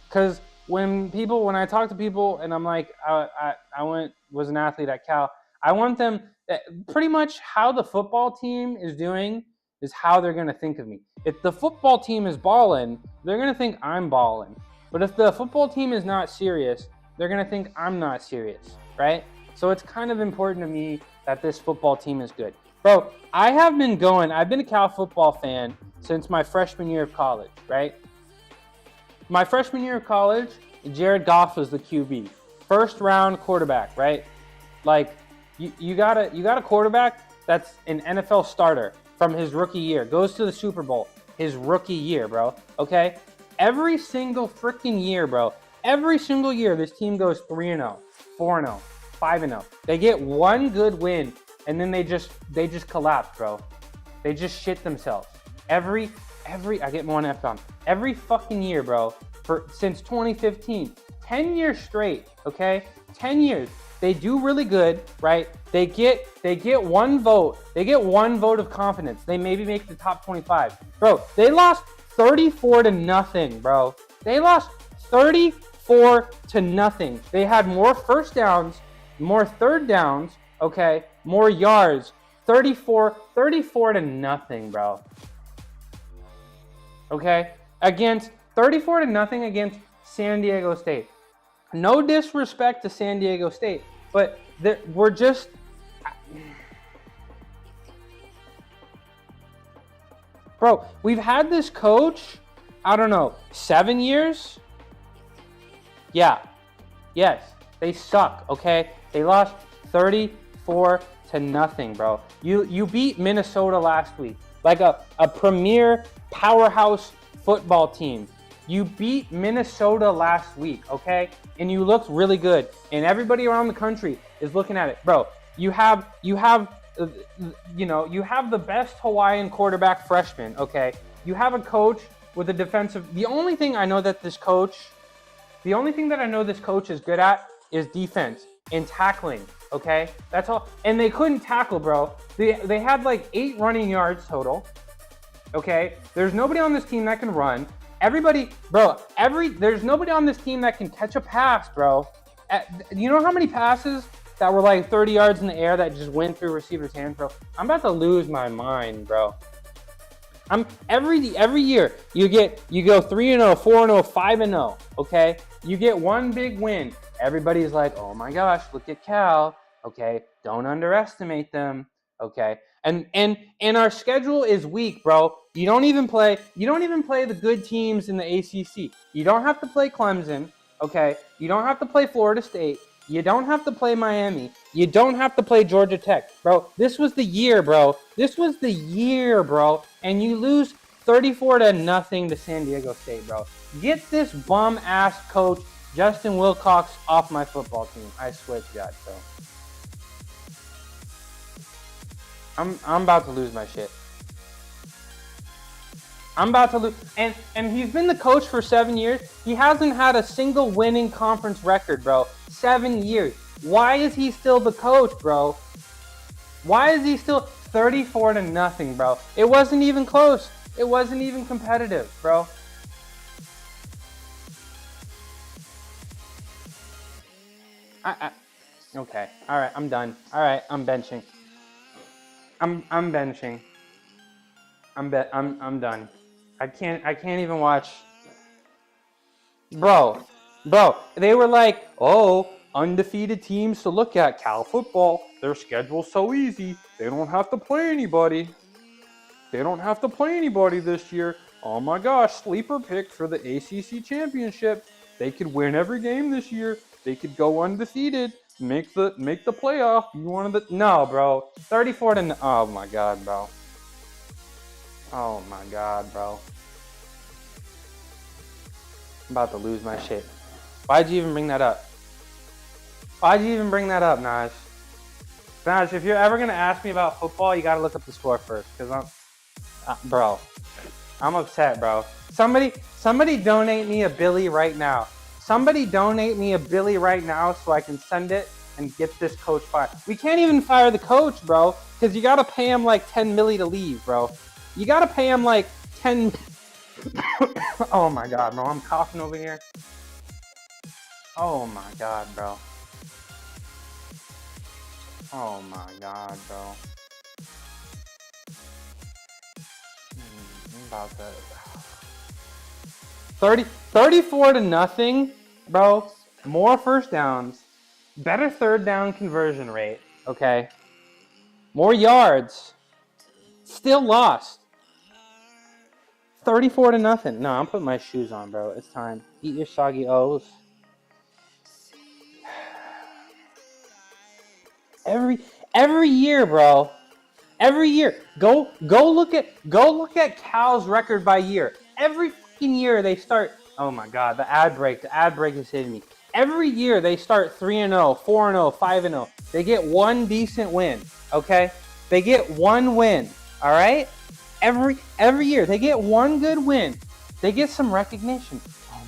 Because when I talk to people and I'm like, was an athlete at Cal, I want them, pretty much how the football team is doing is how they're going to think of me. If the football team is balling, they're going to think I'm balling. But if the football team is not serious, they're going to think I'm not serious, right? So it's kind of important to me that this football team is good. Bro, I've been a Cal football fan since my freshman year of college, right? My freshman year of college, Jared Goff was the QB. First round quarterback, right? Like, you got a quarterback that's an NFL starter from his rookie year, goes to the Super Bowl his rookie year, bro, okay? Every single freaking year, bro, every single year, this team goes 3-0, 4-0, 5-0. They get one good win, and then they just collapse, bro. They just shit themselves. I get one F-bomb. Every fucking year, bro, since 2015, 10 years straight, okay? 10 years. They do really good, right? They get one vote. They get one vote of confidence. They maybe make the top 25. Bro, they lost 34-0, bro. They lost 34-0. They had more first downs, more third downs, okay? More yards. 34-0, bro. Okay? Against 34-0 against San Diego State. No disrespect to San Diego State, but we're just... Bro, we've had this coach, I don't know, 7 years? Yeah. Yes. They suck, okay? They lost 34-0, bro. You beat Minnesota last week, like a premier powerhouse football team. You beat Minnesota last week, okay? And you looked really good. And everybody around the country is looking at it. Bro, you have the best Hawaiian quarterback freshman, okay? You have a coach with a defensive... The only thing I know that this coach is good at is defense and tackling, okay? That's all. And they couldn't tackle, bro. They had like 8 running yards total, okay? There's nobody on this team that can run. There's nobody on this team that can catch a pass, bro. You know how many passes that were like 30 yards in the air that just went through receiver's hands, bro? I'm about to lose my mind, bro. Every year you go 3-0, 4-0, 5-0, okay? You get one big win. Everybody's like, oh my gosh, look at Cal, okay? Don't underestimate them, okay? And our schedule is weak, bro. You don't even play the good teams in the ACC. You don't have to play Clemson, okay? You don't have to play Florida State. You don't have to play Miami. You don't have to play Georgia Tech. Bro, this was the year, bro. And you lose 34-0 to San Diego State, bro. Get this bum-ass coach, Justin Wilcox, off my football team. I swear to God, bro. I'm about to lose my shit. I'm about to lose. And he's been the coach for 7 years. He hasn't had a single winning conference record, bro. 7 years. Why is he still the coach, bro? Why is he still 34-0, bro? It wasn't even close. It wasn't even competitive, bro. Okay. All right, I'm done. All right, I'm benching. I'm benching. I'm done. I can't even watch. Bro, they were like, oh, undefeated teams to look at. Cal football, their schedule's so easy. They don't have to play anybody. They don't have to play anybody this year. Oh my gosh, sleeper pick for the ACC championship. They could win every game this year. They could go undefeated, make the playoff. You wanted the no, bro. 34 to oh my god, bro. Oh my god, bro. I'm about to lose my shit. Why'd you even bring that up? Why'd you even bring that up, Naj? Naj, if you're ever gonna ask me about football, you gotta look up the score first, cause bro, I'm upset, bro. Somebody donate me a Billy right now. Somebody donate me a Billy right now so I can send it and get this coach fired. We can't even fire the coach, bro, because you gotta pay him like 10 milli to leave, bro. You gotta pay him like 10. Oh my god, bro, I'm coughing over here. Oh my god, bro. Oh my god, bro. I'm about to 34 to nothing, bro. More first downs, better third down conversion rate, okay? More yards. Still lost. 34 to nothing. No, I'm putting my shoes on, bro. It's time. Eat your soggy O's. Every year, bro. Every year. Go look at Cal's record by year. Every fucking year they start. Oh my god, the ad break is hitting me. Every year they start 3-0, 4-0, 5-0. They get one decent win, okay? They get one win, all right? Every year they get one good win. They get some recognition. Oh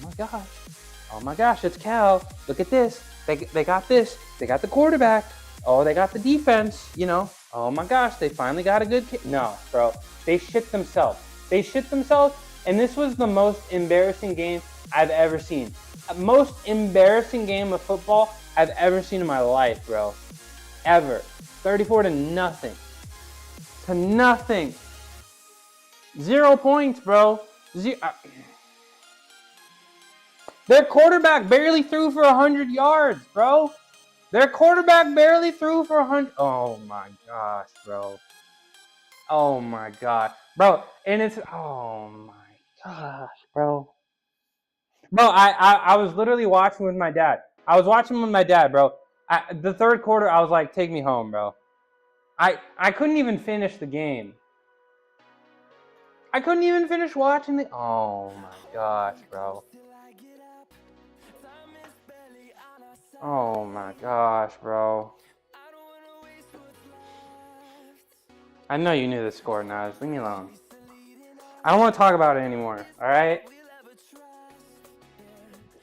my gosh, it's Cal. Look at this. They got this. They got the quarterback. Oh, they got the defense, you know. Oh my gosh, they finally got a good kid. No, bro. They shit themselves. And this was the most embarrassing game I've ever seen. Most embarrassing game of football I've ever seen in my life, bro. Ever. 34 to nothing. 0 points, bro. Their quarterback barely threw for 100 yards, bro. Their quarterback barely threw for 100. Oh my gosh, bro. Oh my god, bro. And it's oh my gosh, bro. Bro, I was literally watching with my dad. Bro. The third quarter, I was like, take me home, bro. I couldn't even finish the game. I couldn't even finish watching the. Oh my gosh, bro. Oh my gosh, bro. I know you knew the score, Naz. Leave me alone. I don't want to talk about it anymore, alright?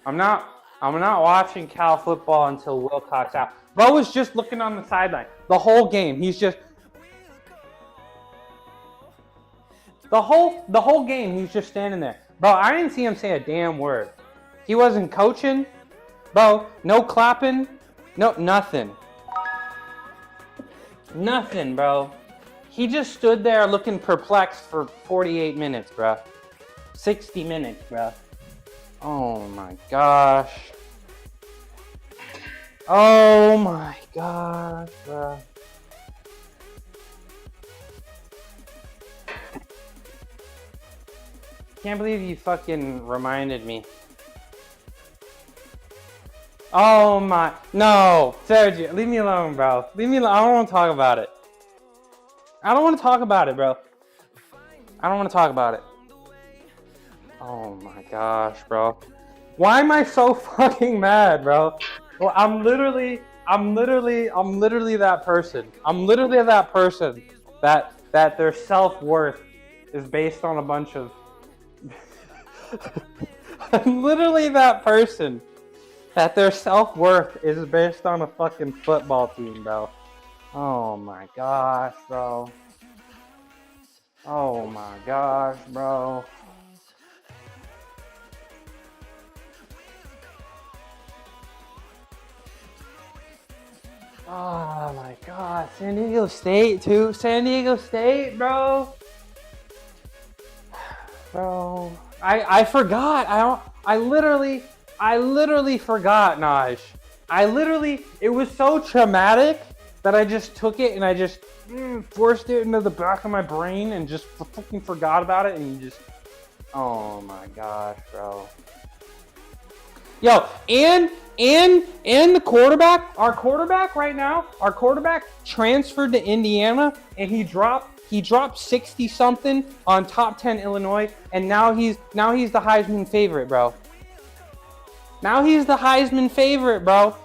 I'm not watching Cal football until Wilcox out. Bro was just looking on the sideline. The whole game. He's just the whole game he's just standing there. Bro, I didn't see him say a damn word. He wasn't coaching. Bro, no clapping. No, nothing. Nothing, bro. He just stood there looking perplexed for 48 minutes, bro. 60 minutes, bro. Oh my gosh. Oh my gosh, bro. Can't believe you fucking reminded me. Oh my, no, Sergio, leave me alone, bro. Leave me alone. I don't want to talk about it. I don't want to talk about it, bro. I don't want to talk about it. Oh my gosh, bro. Why am I so fucking mad, bro? Well, I'm literally that person. I'm literally that person that their self-worth is based on a bunch of. I'm literally that person that their self-worth is based on a fucking football team, bro. Oh my gosh, bro. Oh my gosh, bro. Oh my god, San Diego State too. San Diego State, bro. Bro, I forgot. I literally forgot, Naj. It was so traumatic that I just took it and I just forced it into the back of my brain and just fucking forgot about it and just, oh my gosh, bro. Yo, and the quarterback, our quarterback right now, transferred to Indiana and he dropped 60 something on top 10 Illinois, and now he's the Heisman favorite, bro. Now he's the Heisman favorite, bro.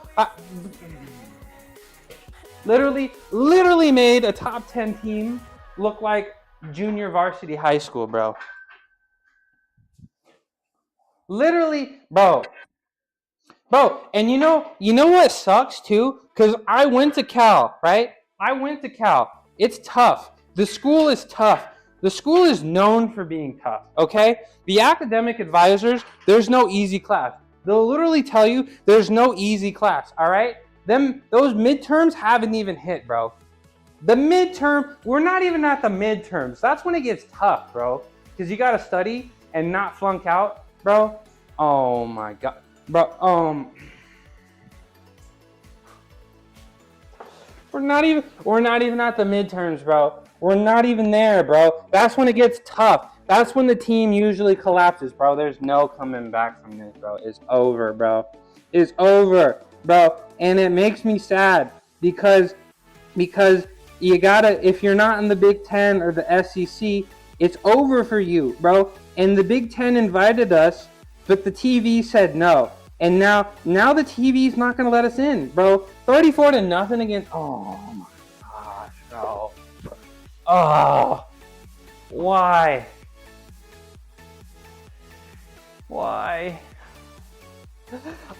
Literally made a top 10 team look like junior varsity high school, bro. Literally, bro. Bro, and you know what sucks too? Because I went to Cal, right? It's tough. The school is tough. The school is known for being tough, okay? The academic advisors, there's no easy class. They'll literally tell you there's no easy class, all right? Those midterms haven't even hit, bro. We're not even at the midterms. That's when it gets tough, bro. Because you got to study and not flunk out, bro. Oh my God. Bro, we're not even at the midterms, bro. We're not even there, bro. That's when it gets tough. That's when the team usually collapses, bro. There's no coming back from this, bro. It's over, bro. It's over, bro. And it makes me sad because you gotta, if you're not in the Big Ten or the SEC, it's over for you, bro. And the Big Ten invited us, but the TV said no. And now the TV's not gonna let us in, bro. 34-0 against. Oh my gosh, bro. Oh, why? Why?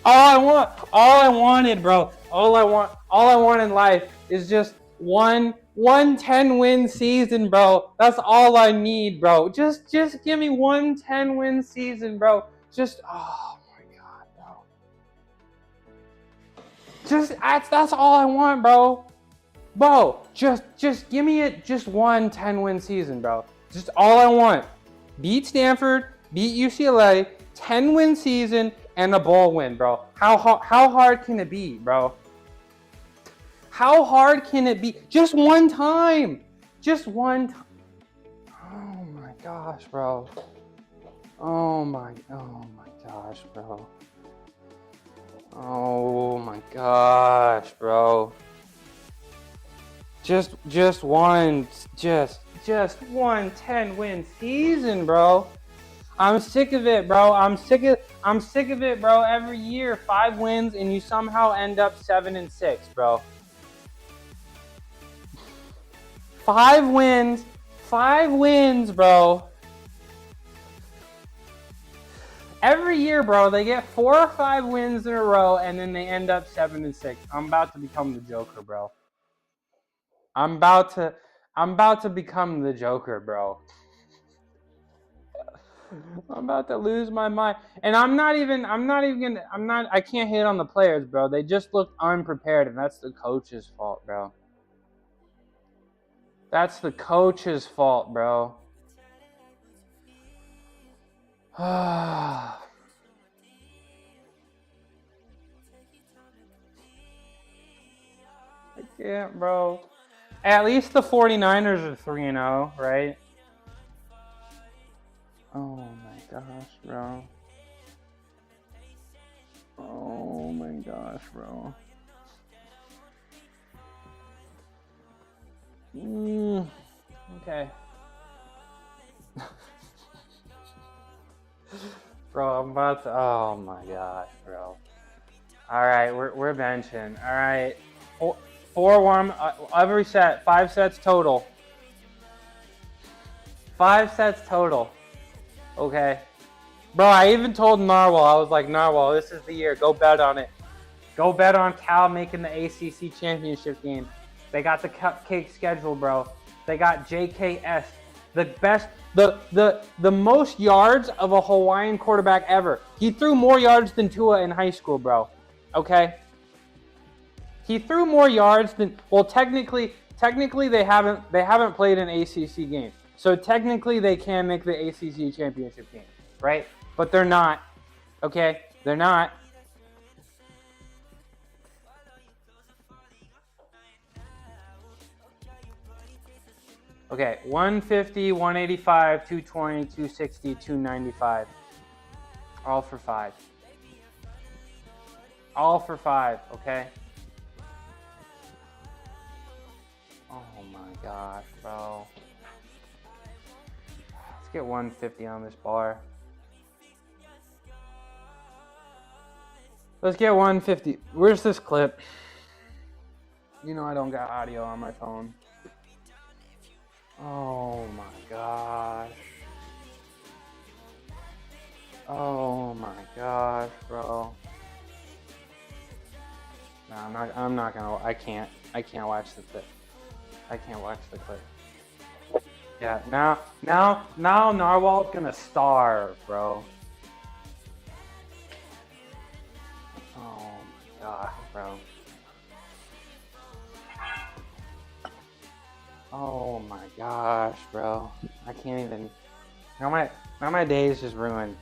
All I wanted, bro. All I want in life is just one 10-win season, bro. That's all I need, bro. Just give me one 10-win season, bro. Just, oh my God, bro. That's all I want, bro. Bro, just give me it. Just one 10-win season, bro. Just all I want. Beat Stanford, beat UCLA, 10-win season, and a bowl win, bro. How hard can it be, bro? How hard can it be? Just one time. Just one time. Oh my gosh, bro. Oh my gosh, bro. Oh my gosh, bro. Just one 10-win season, bro. I'm sick of it, bro. I'm sick of it, bro. Every year, 5 wins, and you somehow end up 7-6, bro. 5 wins, bro. Every year, bro, they get 4 or 5 wins in a row, and then they end up 7-6. I'm about to become the Joker, bro. I'm about to become the Joker, bro. I'm about to lose my mind. And I can't hate on the players, bro. They just look unprepared, and that's the coach's fault, bro. That's the coach's fault, bro. I can't, bro. At least the 49ers are 3-0, right? Oh my gosh, bro. Oh my gosh, bro. Okay. Bro, I'm about to. Oh my gosh, bro. All right, we're benching. All right, four warm. Every set, 5 sets total. 5 sets total. Okay. Bro, I even told Narwhal, I was like, Narwhal, this is the year. Go bet on it. Go bet on Cal making the ACC championship game. They got the cupcake schedule, bro. They got JKS, the best, the most yards of a Hawaiian quarterback ever. He threw more yards than Tua in high school, bro. Okay? He threw more yards than, well, technically they haven't played an ACC game. So technically they can make the ACC championship team, right? But they're not, okay? They're not. Okay, 150, 185, 220, 260, 295. All for 5. All for 5, okay? Oh my gosh, bro. Let's get 150 on this bar. Let's get 150. Where's this clip? You know I don't got audio on my phone. Oh my gosh. Oh my gosh, bro. No, I'm not gonna, I can't watch the clip. I can't watch the clip. Yeah, now Narwhal's gonna starve, bro. Oh my gosh, bro. Oh my gosh, bro. I can't even. Now my day is just ruined.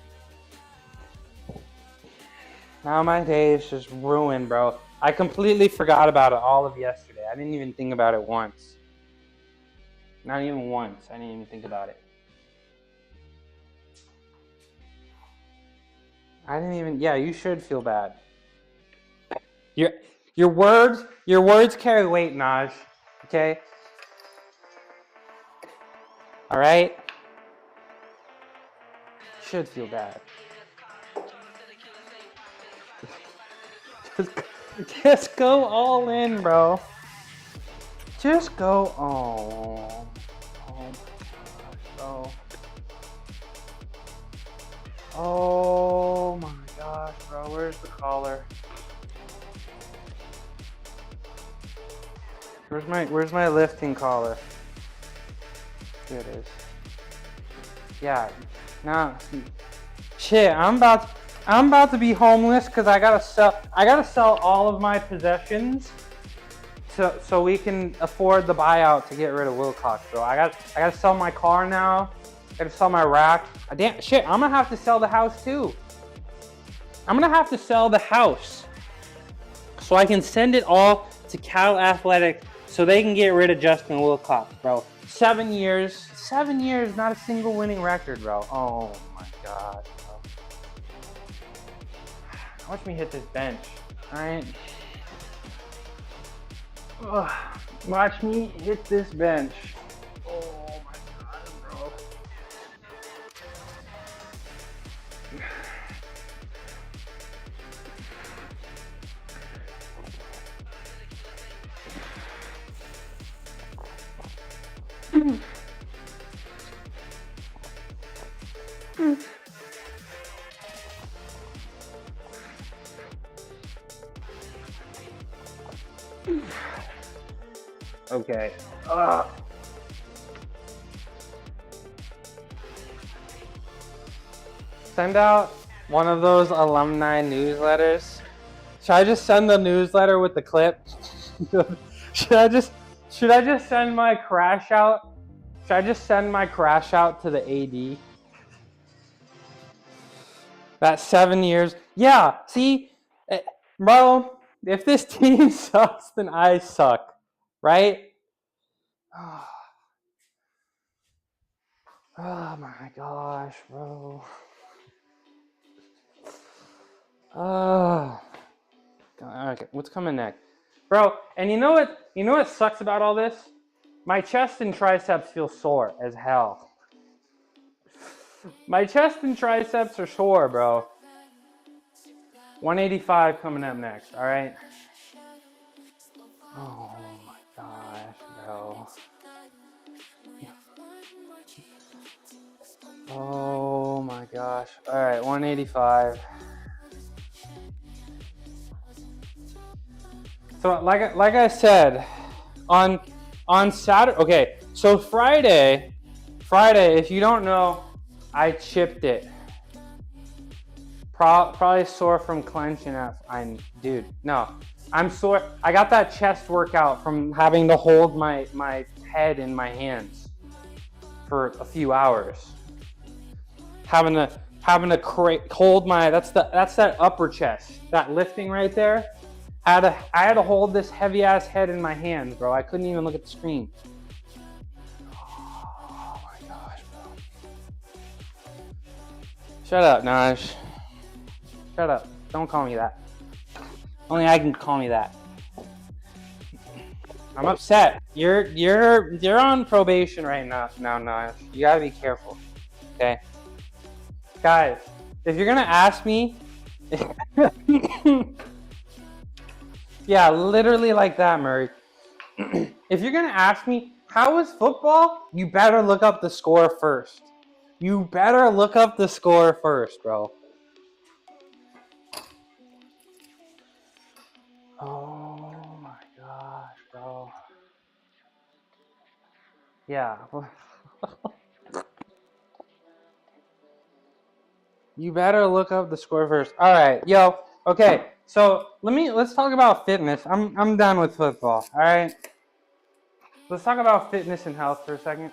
Now my day is just ruined, bro. I completely forgot about it all of yesterday. I didn't even think about it once. Not even once. I didn't even think about it. I didn't even. Yeah, you should feel bad. Your words carry weight, Naj. Okay. All right. You should feel bad. Just go all in, bro. Just go. Oh my gosh, bro. Oh my gosh, bro. Where's the collar? Where's my lifting collar? Here it is. Yeah. Now, shit. I'm about to be homeless because I gotta sell all of my possessions so we can afford the buyout to get rid of Wilcox, bro. I gotta sell my car now. I gotta sell my rack. Damn shit, I'm gonna have to sell the house too. I'm gonna have to sell the house so I can send it all to Cal Athletic so they can get rid of Justin Wilcox, bro. 7 years, not a single winning record, bro. Oh my gosh, bro. Watch me hit this bench, all right? Ugh. Watch me hit this bench. Oh my god, bro. Okay. Send out one of those alumni newsletters. Should I just send the newsletter with the clip? Should I just send my crash out? Should I just send my crash out to the AD? That 7 years. Yeah, see, bro, if this team sucks, then I suck, right? Oh my gosh, bro. Okay, what's coming next? Bro, and you know what sucks about all this? My chest and triceps feel sore as hell. My chest and triceps are sore, bro. 185 coming up next, all right? Oh my gosh, bro. Oh my gosh. All right, 185. So like I said, on Saturday, okay, so Friday, if you don't know, I chipped it. Probably sore from clenching dude, no. I'm sore. I got that chest workout from having to hold my head in my hands for a few hours. Having to hold my, that's that upper chest, that lifting right there. I had to hold this heavy ass head in my hands, bro. I couldn't even look at the screen. Oh my gosh, bro. Shut up, Naj. Shut up. Don't call me that. Only I can call me that. I'm upset. You're on probation right now, Naj. You gotta be careful. Okay? Guys, if you're gonna ask me, yeah, literally like that, Murray. If you're gonna ask me, how was football? You better look up the score first. You better look up the score first, bro. Oh my gosh, bro. Yeah. You better look up the score first. All right, yo. Okay, so let's talk about fitness. I'm done with football. All right. Let's talk about fitness and health for a second.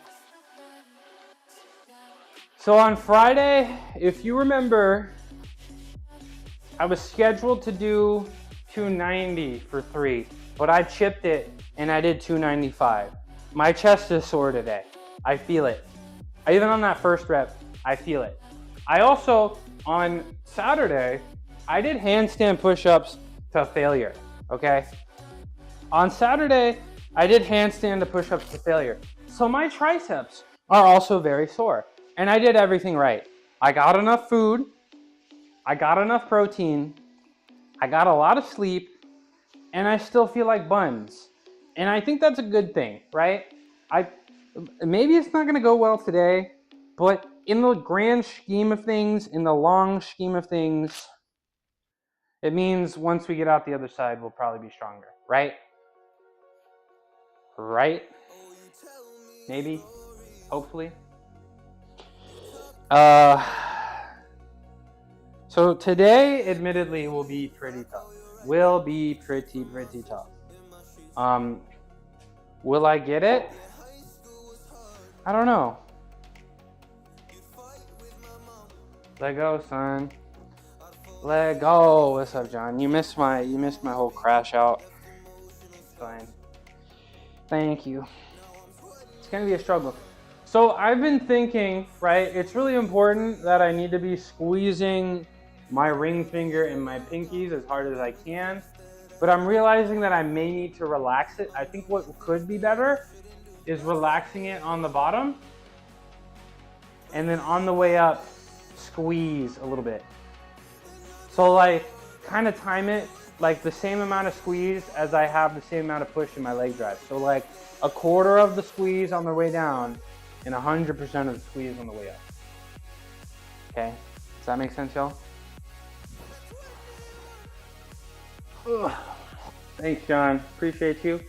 So on Friday, if you remember, I was scheduled to do 290 for 3, but I chipped it and I did 295. My chest is sore today. I feel it. Even on that first rep, I feel it. I also, on Saturday, I did handstand push-ups to failure, okay? On Saturday, I did handstand to push-ups to failure. So my triceps are also very sore. And I did everything right. I got enough food. I got enough protein. I got a lot of sleep. And I still feel like buns. And I think that's a good thing, right? Maybe it's not gonna go well today, but in the grand scheme of things, in the long scheme of things, it means once we get out the other side, we'll probably be stronger, right? Right? Maybe, hopefully. So today, admittedly, will be pretty tough. Will be pretty tough. Will I get it? I don't know. Let go, son. Let go. What's up, John? You missed my whole crash out. It's fine. Thank you. It's gonna be a struggle. So I've been thinking, right? It's really important that I need to be squeezing my ring finger and my pinkies as hard as I can. But I'm realizing that I may need to relax it. I think what could be better is relaxing it on the bottom. And then on the way up, squeeze a little bit. So like kind of time it like the same amount of squeeze as I have the same amount of push in my leg drive. So like a quarter of the squeeze on the way down and 100% of the squeeze on the way up. Okay, does that make sense, y'all? Thanks, John. Appreciate you.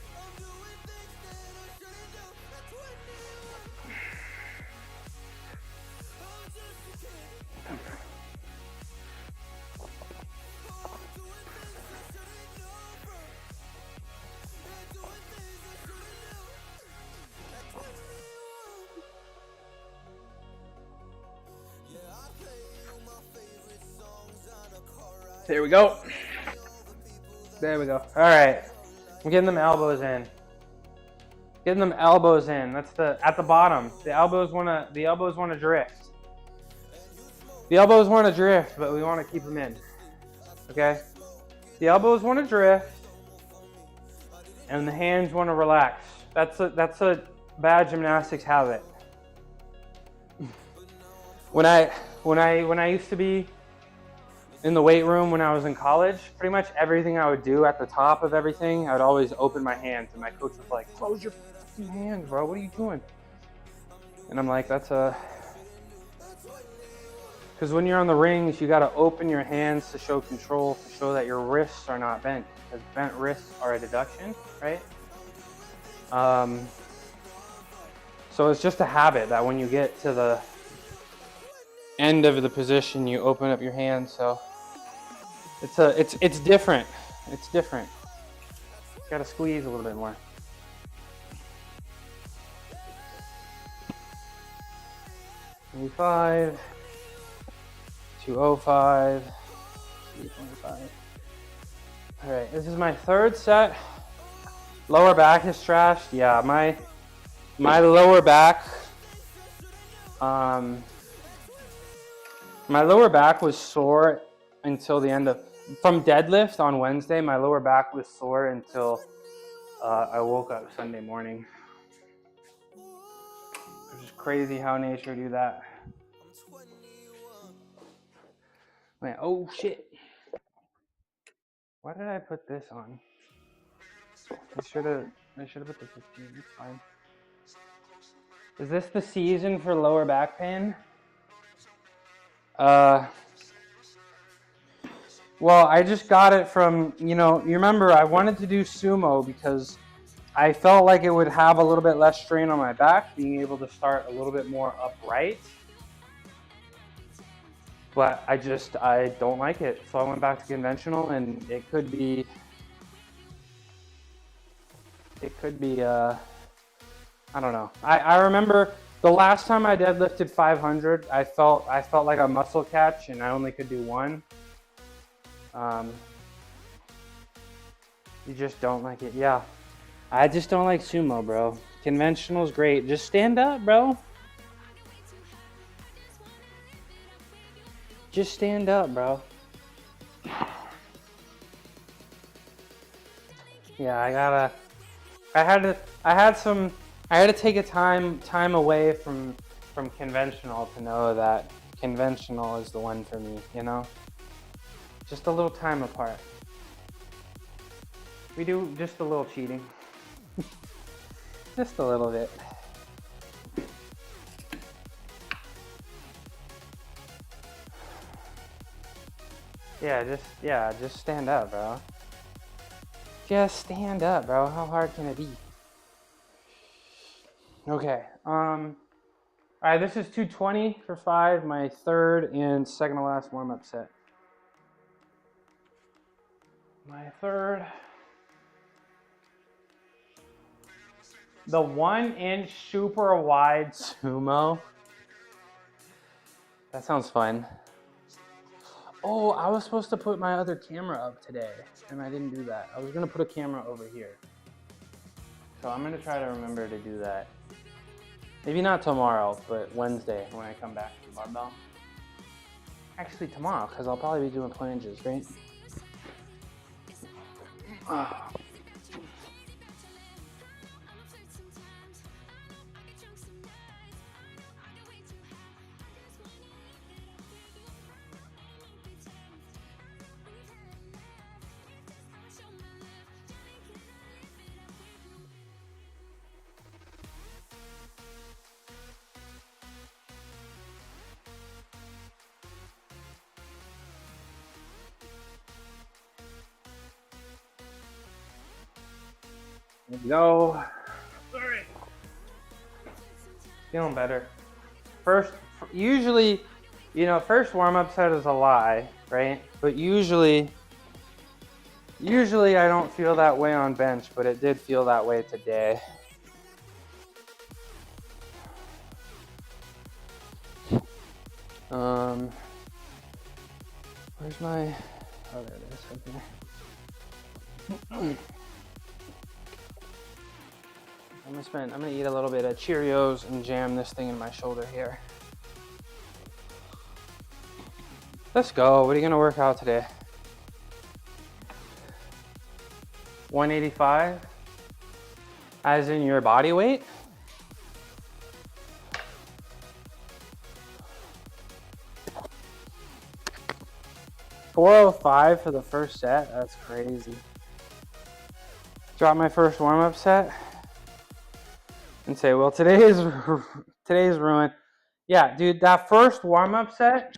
There we go. There we go. All right. I'm getting them elbows in. Getting them elbows in. That's at the bottom. The elbows wanna drift. The elbows wanna drift, but we wanna keep them in. Okay? The elbows wanna drift, and the hands wanna relax. That's a bad gymnastics habit. When I used to be in the weight room when I was in college, pretty much everything I would do at the top of everything, I would always open my hands, and my coach was like, "Close your fucking hands, bro. What are you doing?" And I'm like, because when you're on the rings, you got to open your hands to show control, to show that your wrists are not bent, because bent wrists are a deduction, right? So it's just a habit that when you get to the end of the position, you open up your hands. So it's different. It's different. Got to squeeze a little bit more. 295, 205, 325. All right, this is my third set. Lower back is trashed. Yeah, my lower back, my lower back was sore until the end of, from deadlift on Wednesday, my lower back was sore until I woke up Sunday morning. It's just crazy how nature do that. Man, oh shit. Why did I put this on? I should have put the 15, it's fine. Is this the season for lower back pain? Well, I just got it from, you remember I wanted to do sumo because I felt like it would have a little bit less strain on my back, being able to start a little bit more upright. But I don't like it. So I went back to conventional, and it could be, I don't know. I remember the last time I deadlifted 500, I felt like a muscle catch, and I only could do one. You just don't like it. Yeah. I just don't like sumo, bro. Conventional's great. Just stand up, bro. Just stand up, bro. Yeah, I had to take a time away from conventional to know that conventional is the one for me, Just a little time apart. We do just a little cheating. Just a little bit. Just stand up, bro. Just stand up, bro. How hard can it be? Okay. All right, this is 220 for 5, my third and second to last warm-up set. My third. The 1-inch super wide sumo. That sounds fun. Oh, I was supposed to put my other camera up today, and I didn't do that. I was gonna put a camera over here. So I'm gonna try to remember to do that. Maybe not tomorrow, but Wednesday when I come back from barbell. Actually tomorrow, because I'll probably be doing planches, right? There we go. All right. Feeling better. Usually, first warm-up set is a lie, right? But usually I don't feel that way on bench, but it did feel that way today. Where's my, oh, there it is, okay. I'm gonna eat a little bit of Cheerios and jam this thing in my shoulder here. Let's go. What are you gonna work out today? 185? As in your body weight? $405 for the first set? That's crazy. Drop my first warm-up set and say, well, today's ruined. Yeah, dude, that first warm-up set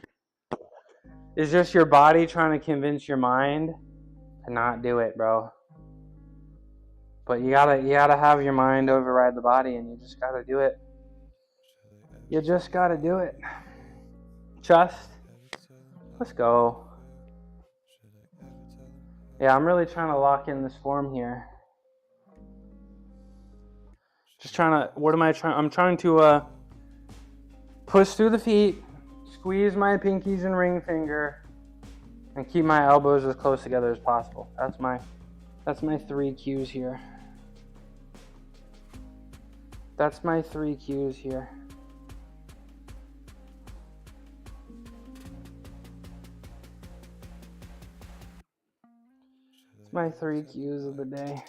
is just your body trying to convince your mind to not do it, bro. But you gotta have your mind override the body, and you just gotta do it. You just gotta do it. Trust. Let's go. Yeah, I'm really trying to lock in this form here. Just trying to, I'm trying to push through the feet, squeeze my pinkies and ring finger, and keep my elbows as close together as possible. That's my 3 cues here. That's my 3 cues here. It's my 3 cues of the day.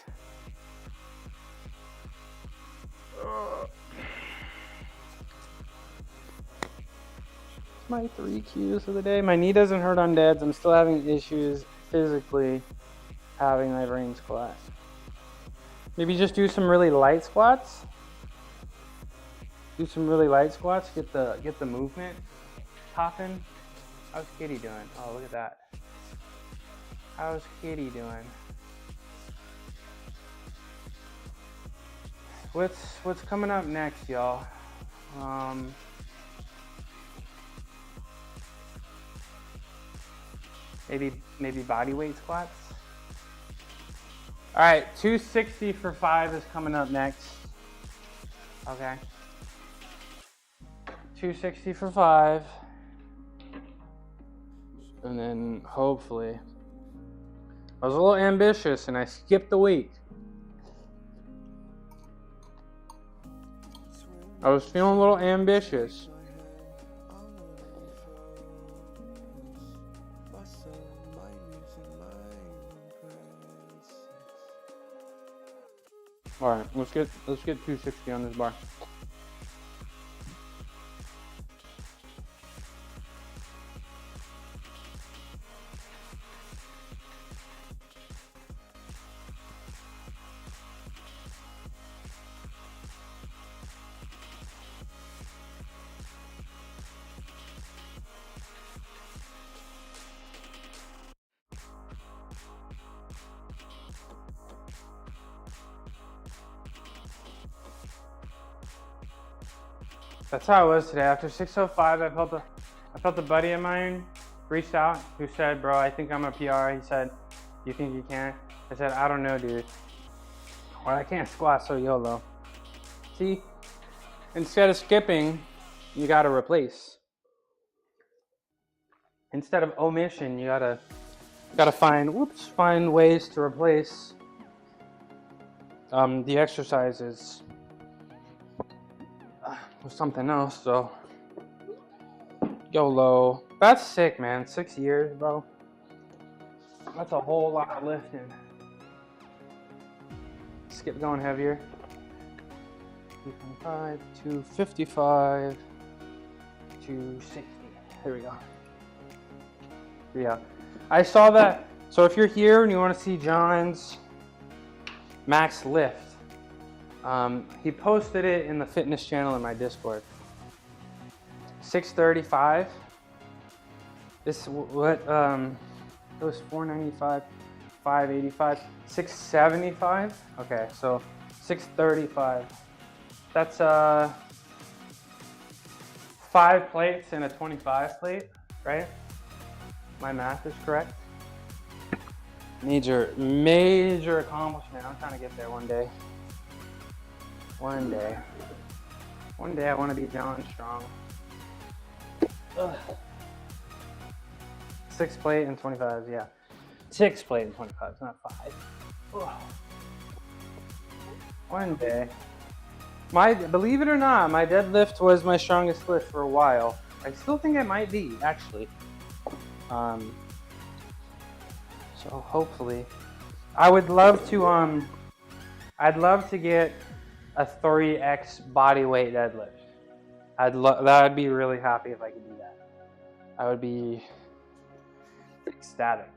My 3 cues of the day. My knee doesn't hurt on deads. I'm still having issues physically having my brain squats. Maybe just do some really light squats. Do some really light squats. Get the movement popping. How's Kitty doing? Oh, look at that. How's Kitty doing? What's coming up next, y'all? Maybe body weight squats. All right, 260 for 5 is coming up next. Okay. 260 for 5. And then hopefully, I was a little ambitious and I skipped a week. I was feeling a little ambitious. All right, let's get 260 on this bar. That's how it was today. After 605, I felt a buddy of mine reached out who said, "Bro, I think I'm a PR." He said, "You think you can?" I said, "I don't know, dude. Well, I can't squat, so YOLO." See, instead of skipping, you gotta replace. Instead of omission, you gotta find ways to replace the exercises with something else. So YOLO. That's sick, man. 6 years, bro. That's a whole lot of lifting. Skip going heavier. 225, 255, 260. There we go. Yeah. I saw that. So if you're here and you want to see John's max lift, he posted it in the fitness channel in my Discord. 635. This what it was 495, 585, 675. Okay, so 635. That's 5 plates and a 25 plate, right? My math is correct. Major accomplishment. I'm trying to get there one day. One day I want to be John Strong. Ugh. 6 plate and 25s, yeah. 6 plate and 25s, not 5. Ugh. One day. Believe it or not, my deadlift was my strongest lift for a while. I still think it might be, actually. So hopefully, I would love to. I'd love to get a 3x body weight deadlift. I'd be really happy if I could do that. I would be ecstatic.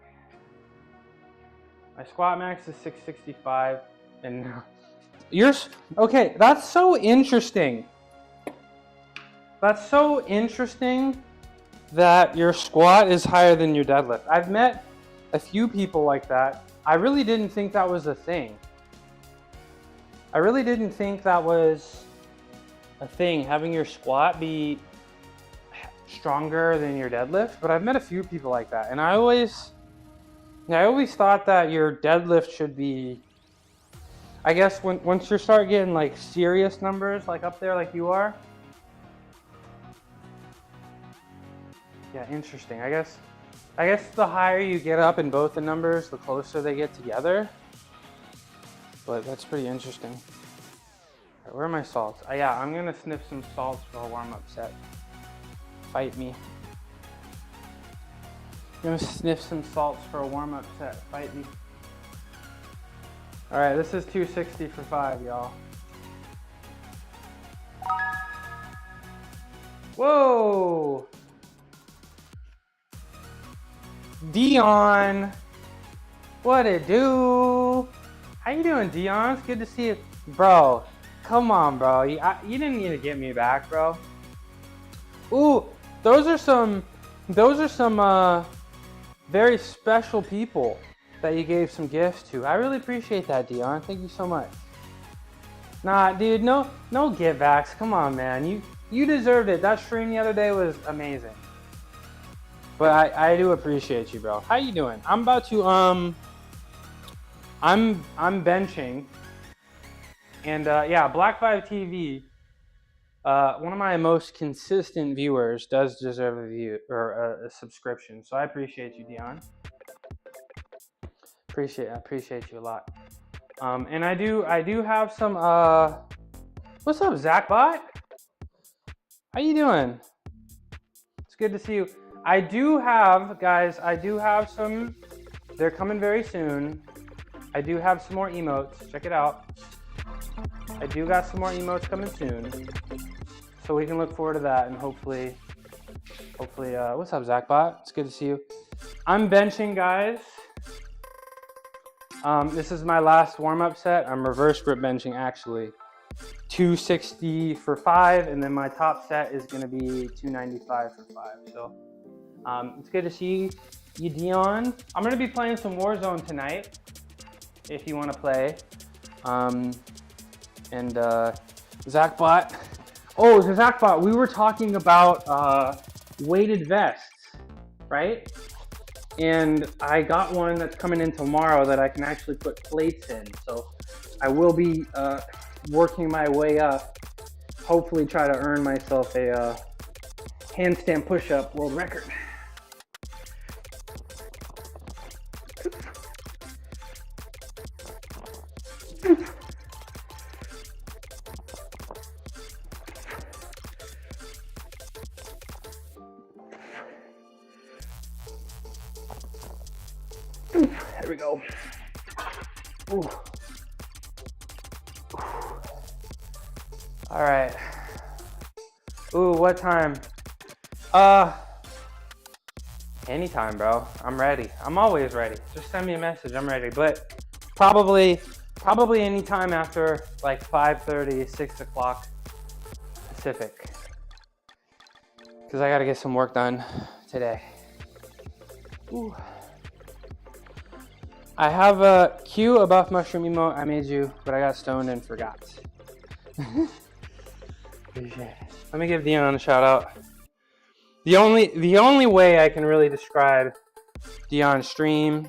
My squat max is 665, and yours. Okay, that's so interesting. That's so interesting that your squat is higher than your deadlift. I've met a few people like that. I really didn't think that was a thing. I really didn't think that was a thing, having your squat be stronger than your deadlift, but I've met a few people like that. And I always thought that your deadlift should be, I guess once you start getting like serious numbers, like up there like you are, Yeah, interesting. I guess the higher you get up in both the numbers, the closer they get together. But that's pretty interesting. Right, where are my salts? Yeah, I'm gonna sniff some salts for a warm-up set. Fight me. I'm gonna sniff some salts for a warm-up set. Fight me. All right, this is 260 for 5, y'all. Whoa! Dion, what it do? How you doing, Dion? It's good to see you, bro. Come on, bro. You didn't need to get me back, bro. Ooh, those are some very special people that you gave some gifts to. I really appreciate that, Dion. Thank you so much. Nah, dude, no give backs. Come on, man. You deserved it. That stream the other day was amazing. But I do appreciate you, bro. How you doing? I'm about to I'm benching, and yeah, Black 5 TV. One of my most consistent viewers does deserve a view or a subscription. So I appreciate you, Dion. I appreciate you a lot. And I do have some. What's up, Zachbot? How you doing? It's good to see you. I do have, guys. I do have some. They're coming very soon. I do have some more emotes. Check it out. I do got some more emotes coming soon, so we can look forward to that, and hopefully, what's up, Zachbot? It's good to see you. I'm benching, guys. This is my last warm-up set. I'm reverse grip benching, actually. 260 for 5, and then my top set is going to be 295 for 5. So it's good to see you, Dion. I'm going to be playing some Warzone tonight, if you want to play. And Zachbot. Oh, so Zachbot, we were talking about weighted vests, right? And I got one that's coming in tomorrow that I can actually put plates in. So I will be working my way up, hopefully try to earn myself a handstand push-up world record. There we go. Ooh. All right. Ooh, what time? Anytime, bro. I'm ready. I'm always ready. Just send me a message. I'm ready. But probably anytime after like 5:30, 6 o'clock Pacific. Because I got to get some work done today. Ooh. I have a Q, a buff mushroom emote I made you, but I got stoned and forgot. Let me give Dion a shout out. The only way I can really describe Dion's stream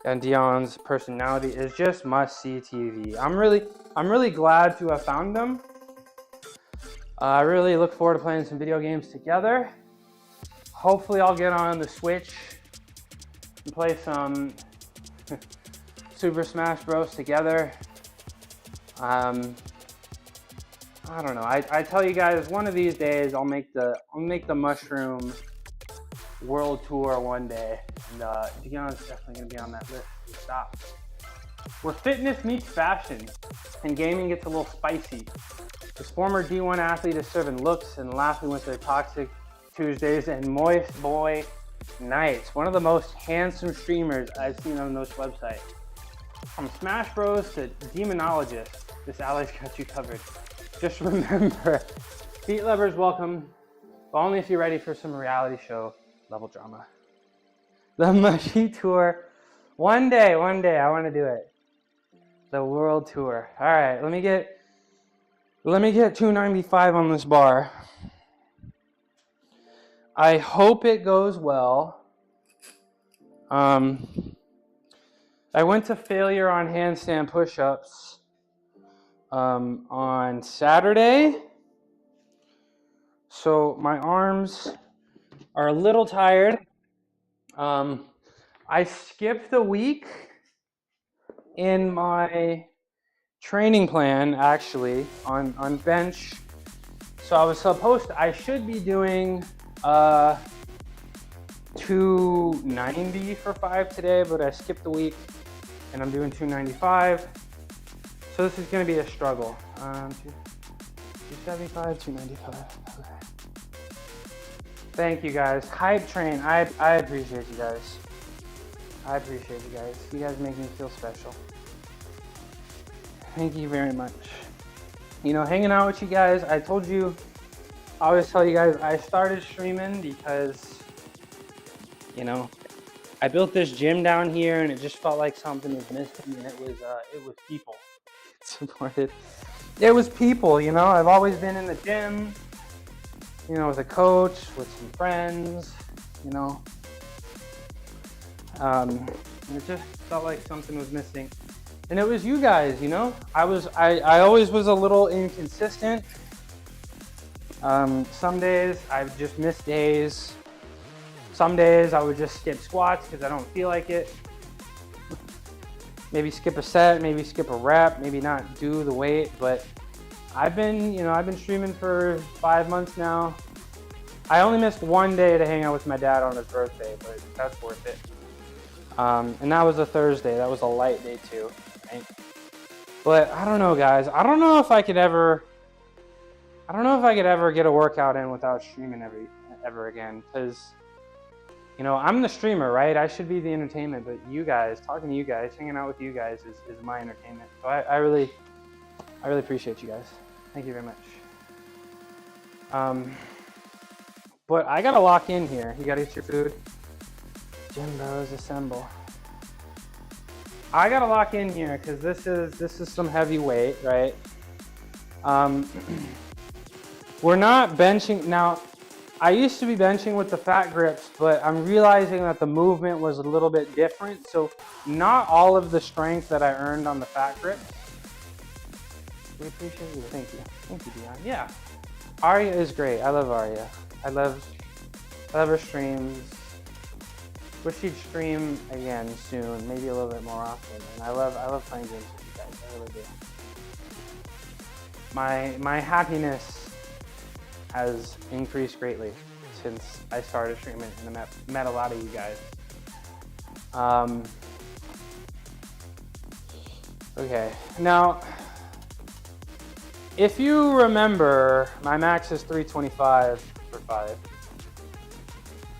and Dion's personality is just must-see TV. I'm really glad to have found them. I really look forward to playing some video games together. Hopefully I'll get on the Switch and play some Super Smash Bros. Together. I don't know. I tell you guys, one of these days I'll make the mushroom world tour one day, and Dion's definitely gonna be on that list. Stop. Where fitness meets fashion, and gaming gets a little spicy. This former D1 athlete is serving looks and laughing with their toxic Tuesdays and moist boy nights. One of the most handsome streamers I've seen on those websites. From Smash Bros to demonologist, this alley's got you covered. Just remember, feet lovers welcome, but only if you're ready for some reality show level drama. The Mushy Tour. One day, I want to do it. The world tour. All right, let me get 295 on this bar. I hope it goes well. I went to failure on handstand push-ups on Saturday. So my arms are a little tired. I skipped a week in my training plan actually on bench. So I should be doing 290 for 5 today, but I skipped a week and I'm doing 295. So this is gonna be a struggle. 275, 295, okay. Thank you guys. Hype train, I appreciate you guys. I appreciate you guys. You guys make me feel special. Thank you very much. You know, hanging out with you guys, I told you, I always tell you guys, I started streaming because, you know, I built this gym down here and it just felt like something was missing, and it was people. Supported. It was people, you know, I've always been in the gym, you know, as a coach, with some friends, you know. It just felt like something was missing. And it was you guys, you know. I always was a little inconsistent. Some days I've just missed days. Some days I would just skip squats because I don't feel like it. Maybe skip a set, maybe skip a rep, maybe not do the weight, but I've been streaming for 5 months now. I only missed one day to hang out with my dad on his birthday, but that's worth it. And that was a Thursday. That was a light day too, right? But I don't know, guys. I don't know if I could ever get a workout in without streaming ever again, because, you know, I'm the streamer, right? I should be the entertainment, but you guys, talking to you guys, hanging out with you guys is my entertainment. So I really appreciate you guys. Thank you very much. But I gotta lock in here. You gotta get your food. Gym bros assemble. I gotta lock in here because this is some heavy weight, right? We're not benching now. I used to be benching with the fat grips, but I'm realizing that the movement was a little bit different. So not all of the strength that I earned on the fat grips. We appreciate you. Thank you. Thank you, Dion. Yeah. Arya is great. I love Arya. I love her streams. Wish she'd stream again soon, maybe a little bit more often. And I love playing games with you guys. I really do. My happiness has increased greatly since I started streaming and I met a lot of you guys. Okay, now, if you remember, my max is 325 for 5.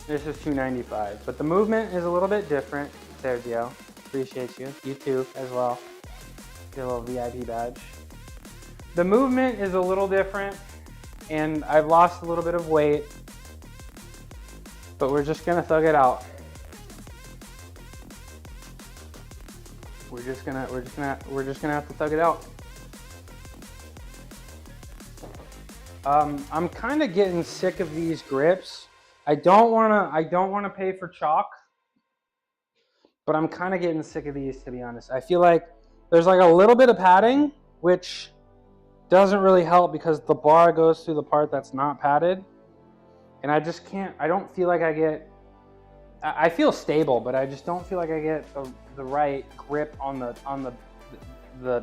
This is 295, but the movement is a little bit different. Sergio, appreciate you. You too, as well. Your little VIP badge. The movement is a little different, and I've lost a little bit of weight, but we're just gonna thug it out. We're just gonna have to thug it out. I'm kind of getting sick of these grips. I don't wanna pay for chalk, but I'm kind of getting sick of these, to be honest. I feel like there's like a little bit of padding, which doesn't really help because the bar goes through the part that's not padded, and I just can't. I don't feel like I feel stable, but I just don't feel like I get the right grip on the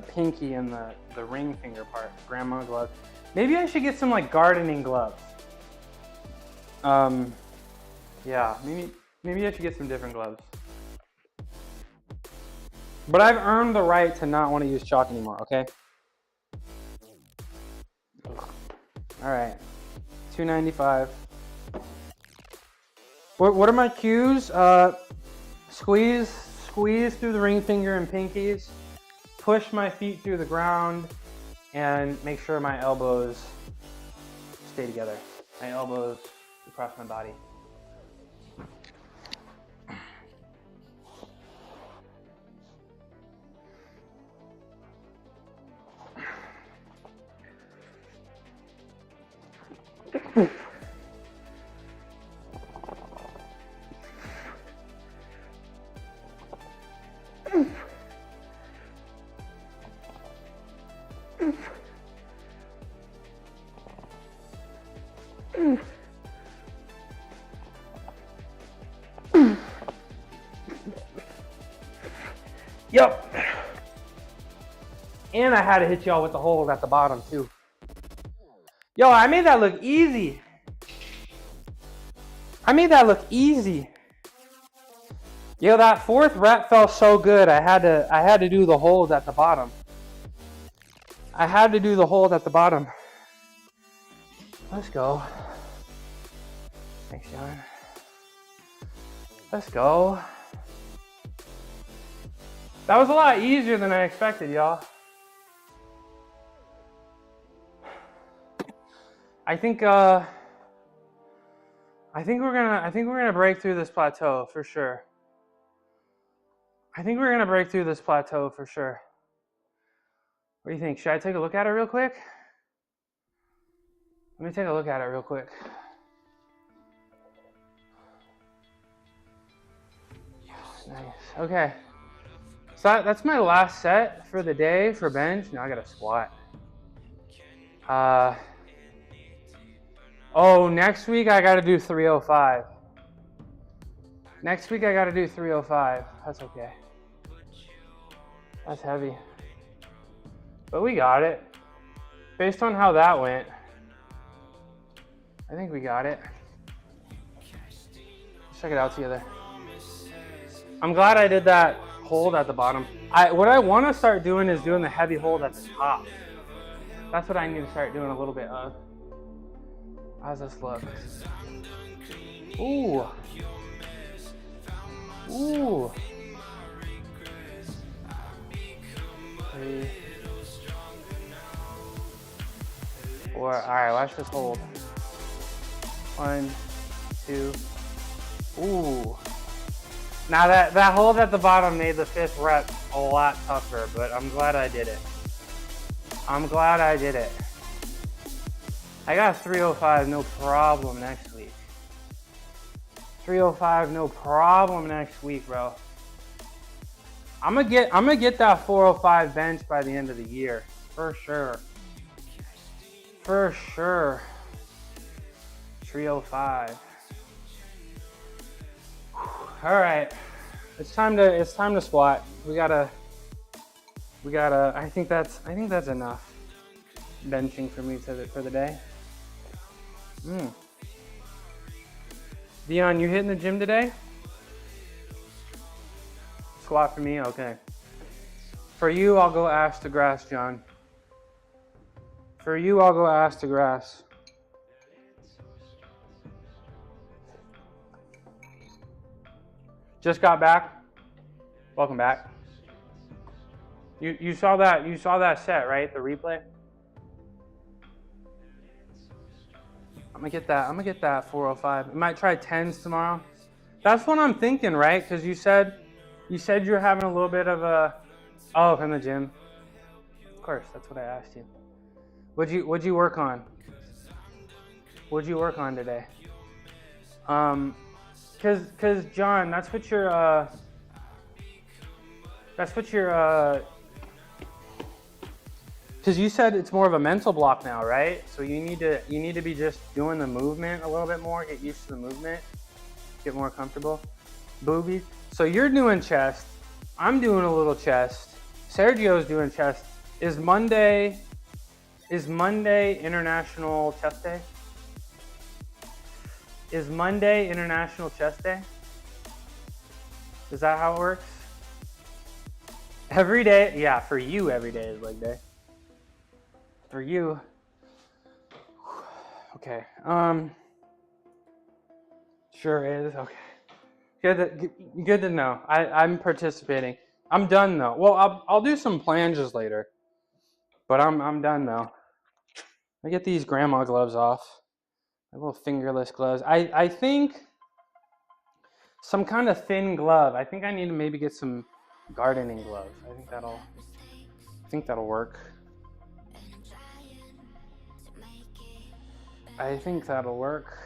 pinky and the ring finger part. Grandma gloves. Maybe I should get some like gardening gloves. Yeah, maybe I should get some different gloves. But I've earned the right to not want to use chalk anymore, okay? All right, 295. What are my cues? Squeeze through the ring finger and pinkies. Push my feet through the ground, and make sure my elbows stay together. My elbows across my body. Yep. And I had to hit y'all with the hold at the bottom too. Yo, I made that look easy. I made that look easy. Yo, that fourth rep felt so good. I had to do the hold at the bottom. I had to do the hold at the bottom. Let's go. Thanks, John. Let's go. That was a lot easier than I expected, y'all. I think we're gonna break through this plateau for sure. I think we're gonna break through this plateau for sure. What do you think? Should I take a look at it real quick? Let me take a look at it real quick. Nice. Okay. So that's my last set for the day for bench. Now I gotta squat. Oh, next week I gotta do 305. Next week I gotta do 305. That's okay. That's heavy. But we got it. Based on how that went, I think we got it. Let's check it out together. I'm glad I did that hold at the bottom. What I want to start doing is doing the heavy hold at the top. That's what I need to start doing a little bit of. How's this look? Ooh. Ooh. 3, 4. All right, watch this hold. 1, 2. Ooh. Now that hold at the bottom made the 5th rep a lot tougher, but I'm glad I did it. I'm glad I did it. I got 305, no problem next week. 305, no problem next week, bro. I'm gonna get that 405 bench by the end of the year, for sure. For sure. 305. All right, it's time to squat. We gotta. I think that's enough benching for me for the day. Dion, you hitting the gym today? Squat for me, okay. For you, I'll go ass to grass, John. For you, I'll go ass to grass. Just got back. Welcome back. You saw that set, right? The replay. I'm gonna get that 405. I might try 10s tomorrow. That's what I'm thinking, right? Because you said you're having a little bit of a from the gym. Of course, that's what I asked you. What'd you work on? What'd you work on today? Cause John, that's what you're because you said it's more of a mental block now, right? So you need to be just doing the movement a little bit more, get used to the movement, get more comfortable. Boobies. So you're doing chest, I'm doing a little chest, Sergio's doing chest. Is Monday International Chest Day? Is Monday International Chest Day? Is that how it works? Every day? Yeah, for you every day is leg day. For you. Okay. Sure is. Okay. Good to know. I'm participating. I'm done though. Well, I'll do some planches later. But I'm done though. I get these grandma gloves off. My little fingerless gloves. I think some kind of thin glove. I think I need to maybe get some gardening gloves. I think that'll work. I think that'll work.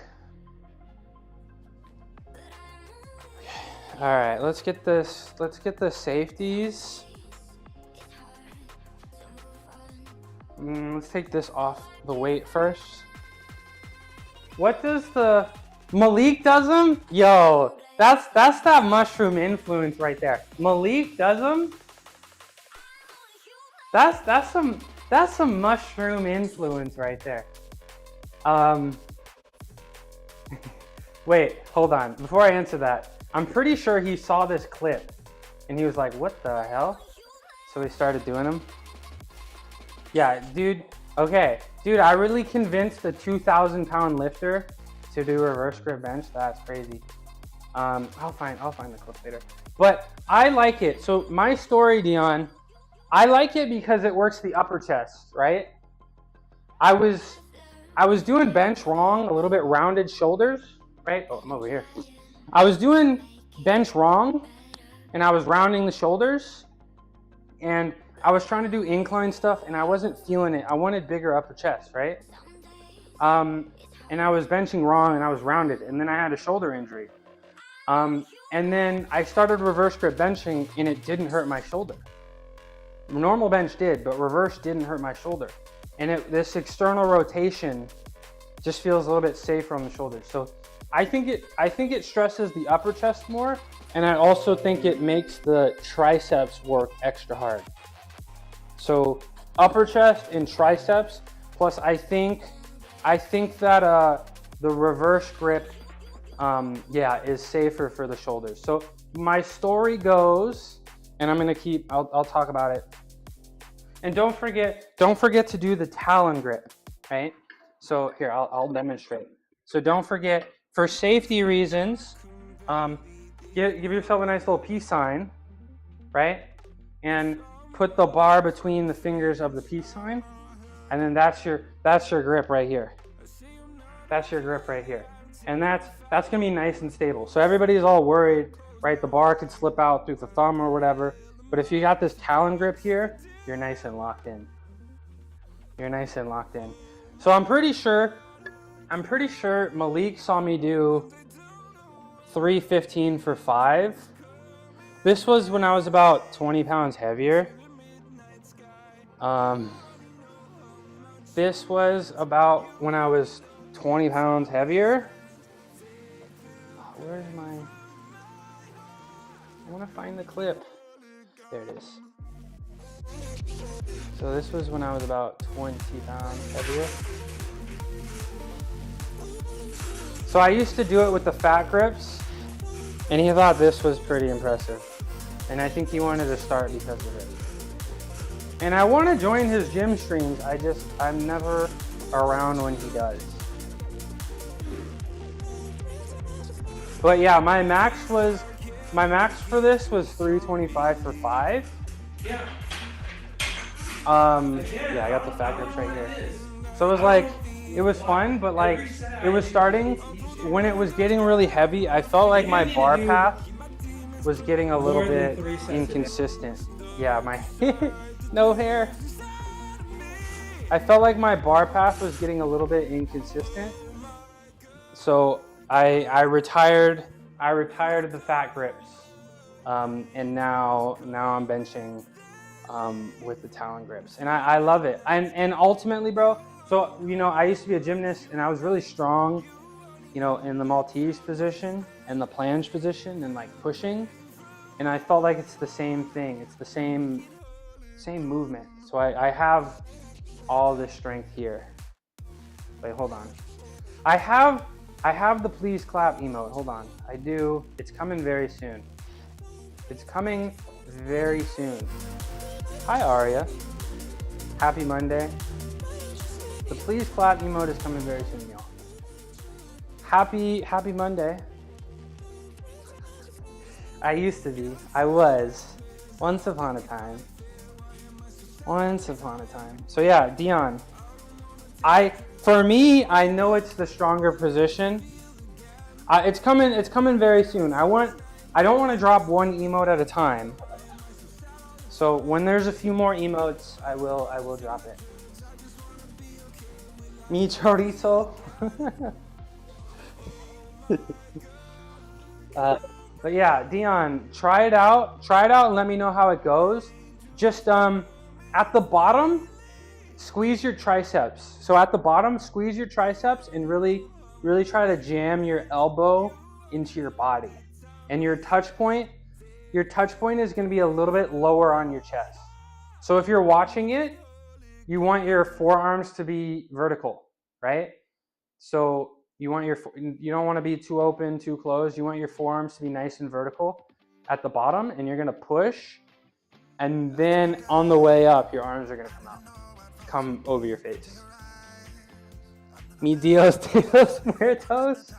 All right, let's get the safeties. Let's take this off the weight first. What does the Malik does them? Yo, that's that mushroom influence right there. Malik does them. That's some mushroom influence right there. Wait, hold on. Before I answer that, I'm pretty sure he saw this clip and he was like, what the hell? So he started doing them. Yeah, dude. Okay, dude, I really convinced a 2,000 pound lifter to do reverse grip bench. That's crazy. I'll find the clip later. But I like it. So my story, Dion, I like it because it works the upper chest, right? I was doing bench wrong, a little bit rounded shoulders, right? Oh, I'm over here. I was doing bench wrong and I was rounding the shoulders and I was trying to do incline stuff and I wasn't feeling it. I wanted bigger upper chest, right? And I was benching wrong and I was rounded and then I had a shoulder injury. And then I started reverse grip benching and it didn't hurt my shoulder. Normal bench did, but reverse didn't hurt my shoulder. And this external rotation just feels a little bit safer on the shoulders. So I think it stresses the upper chest more, and I also think it makes the triceps work extra hard. So upper chest and triceps, plus I think that the reverse grip, is safer for the shoulders. So my story goes, and I'll talk about it. And don't forget to do the talon grip, right? So here, I'll demonstrate. So don't forget, for safety reasons, give yourself a nice little peace sign, right? And put the bar between the fingers of the peace sign, and then that's your grip right here. That's your grip right here. And that's gonna be nice and stable. So everybody's all worried, right? The bar could slip out through the thumb or whatever. But if you got this talon grip here, you're nice and locked in. You're nice and locked in. So I'm pretty sure Malik saw me do 315 for 5. This was when I was about 20 pounds heavier. This was about when I was 20 pounds heavier. Where's my... I want to find the clip. There it is. So this was when I was about 20 pounds heavier. So I used to do it with the fat grips, and he thought this was pretty impressive. And I think he wanted to start because of it. And I want to join his gym streams, I'm never around when he does. But yeah, my max for this was 325 for 5. Yeah. Yeah, I got the fat grips right here. So it was like, it was fun, but like, it was starting, when it was getting really heavy, I felt like my bar path was getting a little bit inconsistent. Yeah, my, no hair. I felt like my bar path was getting a little bit inconsistent. So I retired the fat grips. And now I'm benching with the talon grips, and I love it. And ultimately, bro, so I used to be a gymnast and I was really strong, in the Maltese position and the planche position and like pushing, and I felt like it's the same thing. It's the same movement. So I have all this strength here. Wait, hold on. I have the please clap emote. Hold on. I do. It's coming very soon. It's coming very soon. Hi, Aria. Happy Monday. The please clap emote is coming very soon, y'all. Happy Monday. I used to be. I was. Once upon a time. So yeah, Dion. For me, I know it's the stronger position. It's coming very soon. I don't want to drop one emote at a time. So when there's a few more emotes, I will drop it. Mi chorizo. But yeah, Dion, try it out and let me know how it goes. Just at the bottom, squeeze your triceps. So at the bottom, squeeze your triceps and really try to jam your elbow into your body. And your touch point is going to be a little bit lower on your chest. So if you're watching it, you want your forearms to be vertical, right? So you don't want to be too open, too closed. You want your forearms to be nice and vertical at the bottom, and you're gonna push, and then on the way up, your arms are gonna come over your face. Mi Dios de los Muertos.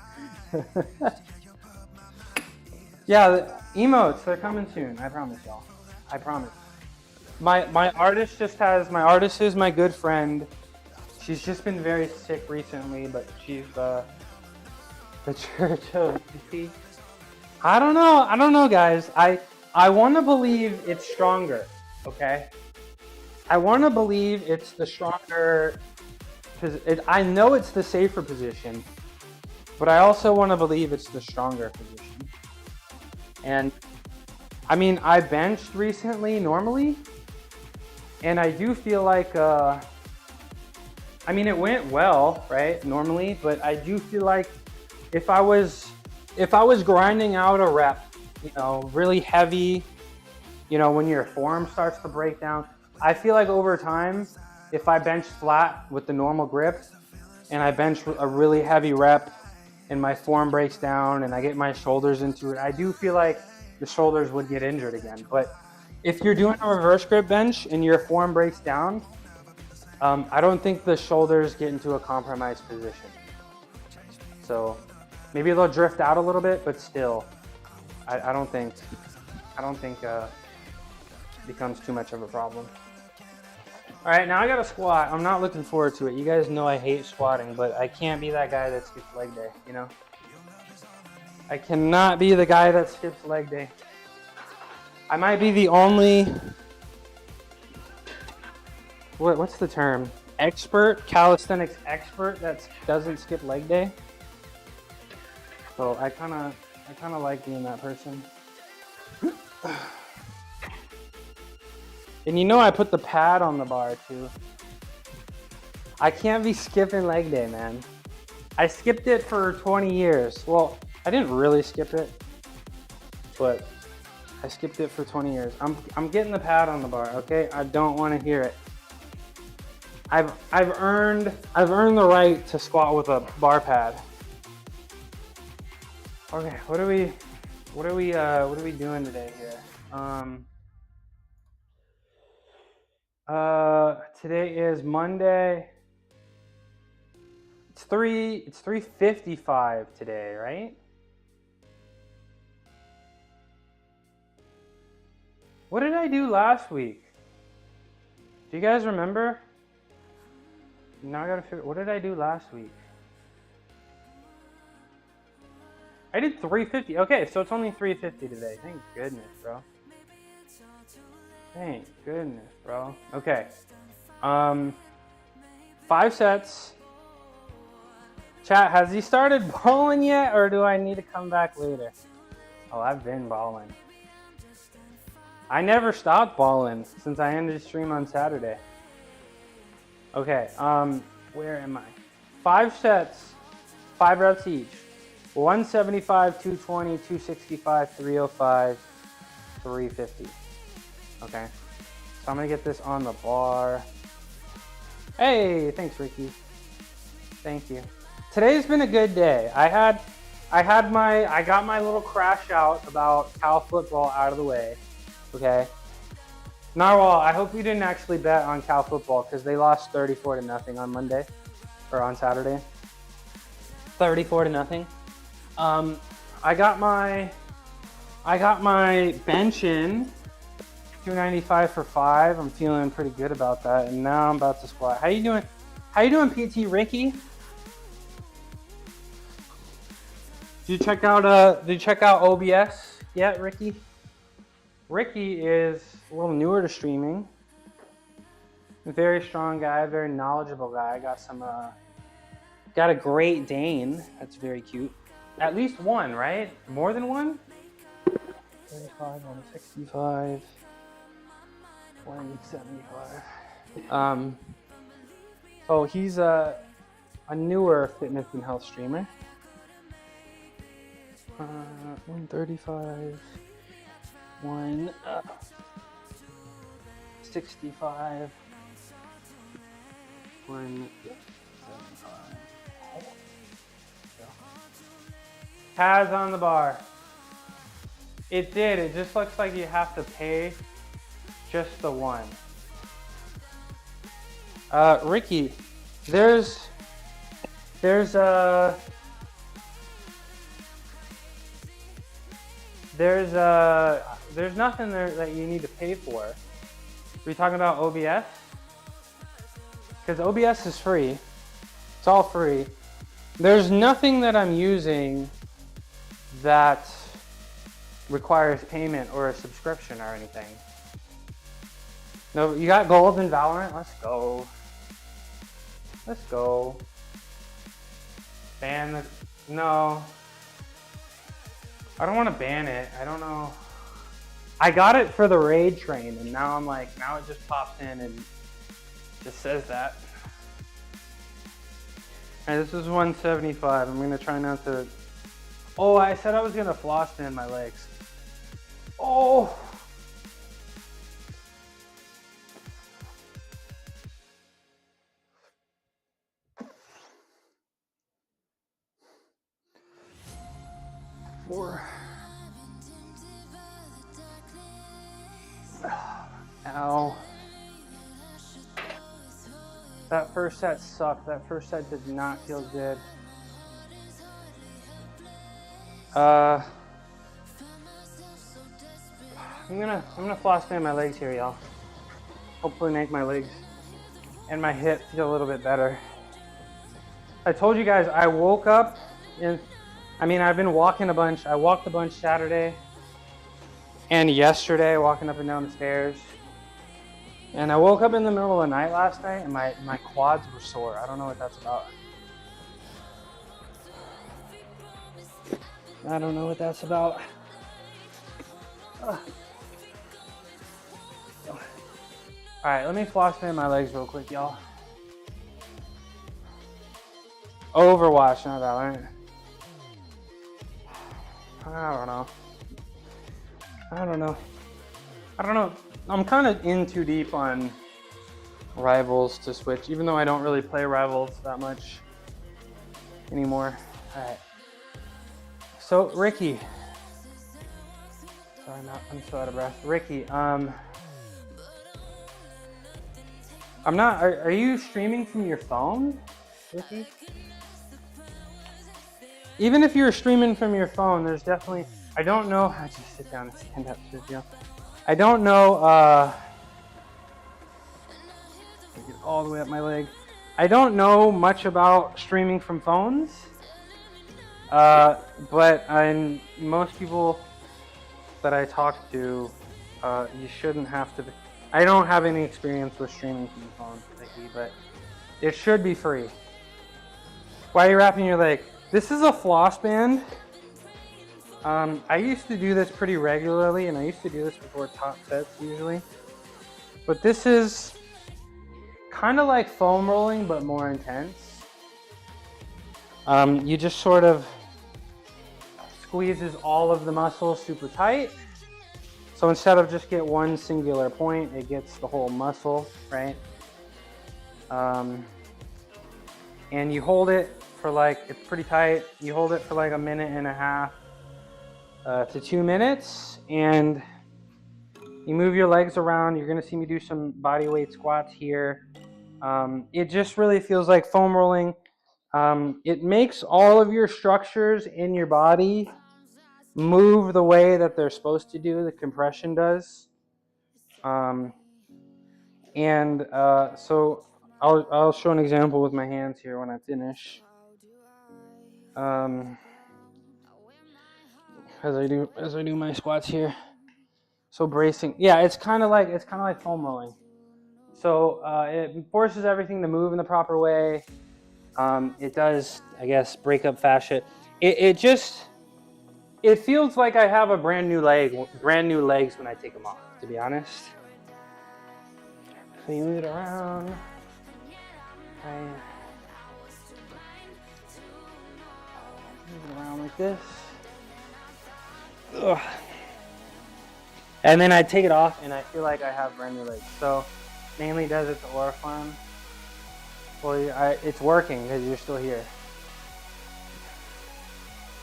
Yeah, the emotes, they're coming soon. I promise y'all. I promise. My artist is my good friend. She's just been very sick recently, but she's the Church of DC. I don't know, guys. I want to believe it's stronger. Okay. I want to believe it's the stronger. I know it's the safer position, but I also want to believe it's the stronger position. And I mean, I benched recently normally, and I do feel like, I mean, it went well, right? Normally, but I do feel like if I was grinding out a rep, you know, really heavy, you know, when your form starts to break down, I feel like over time, if I bench flat with the normal grip and I bench a really heavy rep and my form breaks down and I get my shoulders into it, I do feel like the shoulders would get injured again. But if you're doing a reverse grip bench and your form breaks down, I don't think the shoulders get into a compromised position. So maybe they'll drift out a little bit, but still, I don't think it becomes too much of a problem. All right, now I got to squat. I'm not looking forward to it. You guys know I hate squatting, but I can't be that guy that skips leg day, you know? I cannot be the guy that skips leg day. I might be the only, what's the term? Calisthenics expert that doesn't skip leg day. So I kind of like being that person. And you know I put the pad on the bar too. I can't be skipping leg day, man. I skipped it for 20 years. Well, I didn't really skip it, but I skipped it for 20 years. I'm getting the pad on the bar, okay? I don't want to hear it. I've earned the right to squat with a bar pad. Okay, what are we doing today here? Today is Monday. It's 3:55 today, right? What did I do last week? Do you guys remember? Now I gotta figure, what did I do last week? I did 350. Okay, so it's only 350 today. Thank goodness, bro. Thank goodness, bro. Okay. 5 sets. Chat, has he started balling yet, or do I need to come back later? Oh, I've been balling. I never stopped balling since I ended stream on Saturday. Okay, where am I? 5 sets, 5 reps each. 175, 220, 265, 305, 350. Okay, so I'm gonna get this on the bar. Hey, thanks, Ricky. Thank you. Today's been a good day. I got my little crash out about Cal football out of the way. Okay. Narwhal, I hope you didn't actually bet on Cal football because they lost 34-0 on Monday or on Saturday. 34-0. I got my bench in 295 for 5. I'm feeling pretty good about that, and now I'm about to squat. How you doing? How you doing, PT Ricky? Did you check out OBS yet, Ricky? Ricky is a little newer to streaming. A very strong guy, very knowledgeable guy. Got a Great Dane. That's very cute. At least one, right? More than one? 35, 165, 175. So he's a newer fitness and health streamer. 135, 165. 175. Pads on the bar. It did. It just looks like you have to pay just the one. Ricky, there's nothing there that you need to pay for. Are we talking about OBS? Because OBS is free. It's all free. There's nothing that I'm using that requires payment or a subscription or anything. No, you got gold in Valorant? Let's go. Let's go. Ban the... No. I don't want to ban it. I don't know. I got it for the raid train, and now I'm like, now it just pops in and just says that. Alright, this is 175. I'm gonna try not to... Oh, I said I was gonna floss band my legs. Oh! Four. Ow. That first set sucked. That first set did not feel good. I'm gonna floss band my legs here, y'all. Hopefully make my legs and my hip feel a little bit better. I told you guys I woke up and I've been walking a bunch. I walked a bunch Saturday and yesterday, walking up and down the stairs. And I woke up in the middle of the night last night and my quads were sore. I don't know what that's about. I don't know what that's about. All right, let me floss band my legs real quick, y'all. Overwatch, not Valorant. I don't know. I'm kind of in too deep on Rivals to switch, even though I don't really play Rivals that much anymore. All right. So Ricky, sorry, I'm so out of breath. Ricky, I'm not. Are you streaming from your phone, Ricky? Even if you're streaming from your phone, there's definitely. I don't know. I just sit down and stand up, Sergio. I don't know. Get all the way up my leg. I don't know much about streaming from phones. But most people that I talk to, you shouldn't have to. I don't have any experience with streaming from the phone, Vicky, but it should be free. Why are you wrapping your leg? This is a floss band. I used to do this pretty regularly, and I used to do this before top sets usually. But this is kind of like foam rolling, but more intense. You just sort of squeezes all of the muscles super tight. So instead of just get one singular point, it gets the whole muscle, right? And you hold it for like, it's pretty tight. You hold it for like 1.5 minutes to 2 minutes, and you move your legs around. You're gonna see me do some body weight squats here. It just really feels like foam rolling. It makes all of your structures in your body move the way that they're supposed to do, the compression does. So I'll show an example with my hands here when I finish. As I do my squats here. So bracing, yeah, it's kind of like foam rolling. So it forces everything to move in the proper way. It does, I guess, break up fascia. It feels like I have a brand new legs when I take them off, to be honest. So you move it around. Okay. Move it around like this. Ugh. And then I take it off and I feel like I have brand new legs. So mainly does it to Oriflame. Well, it's working because you're still here.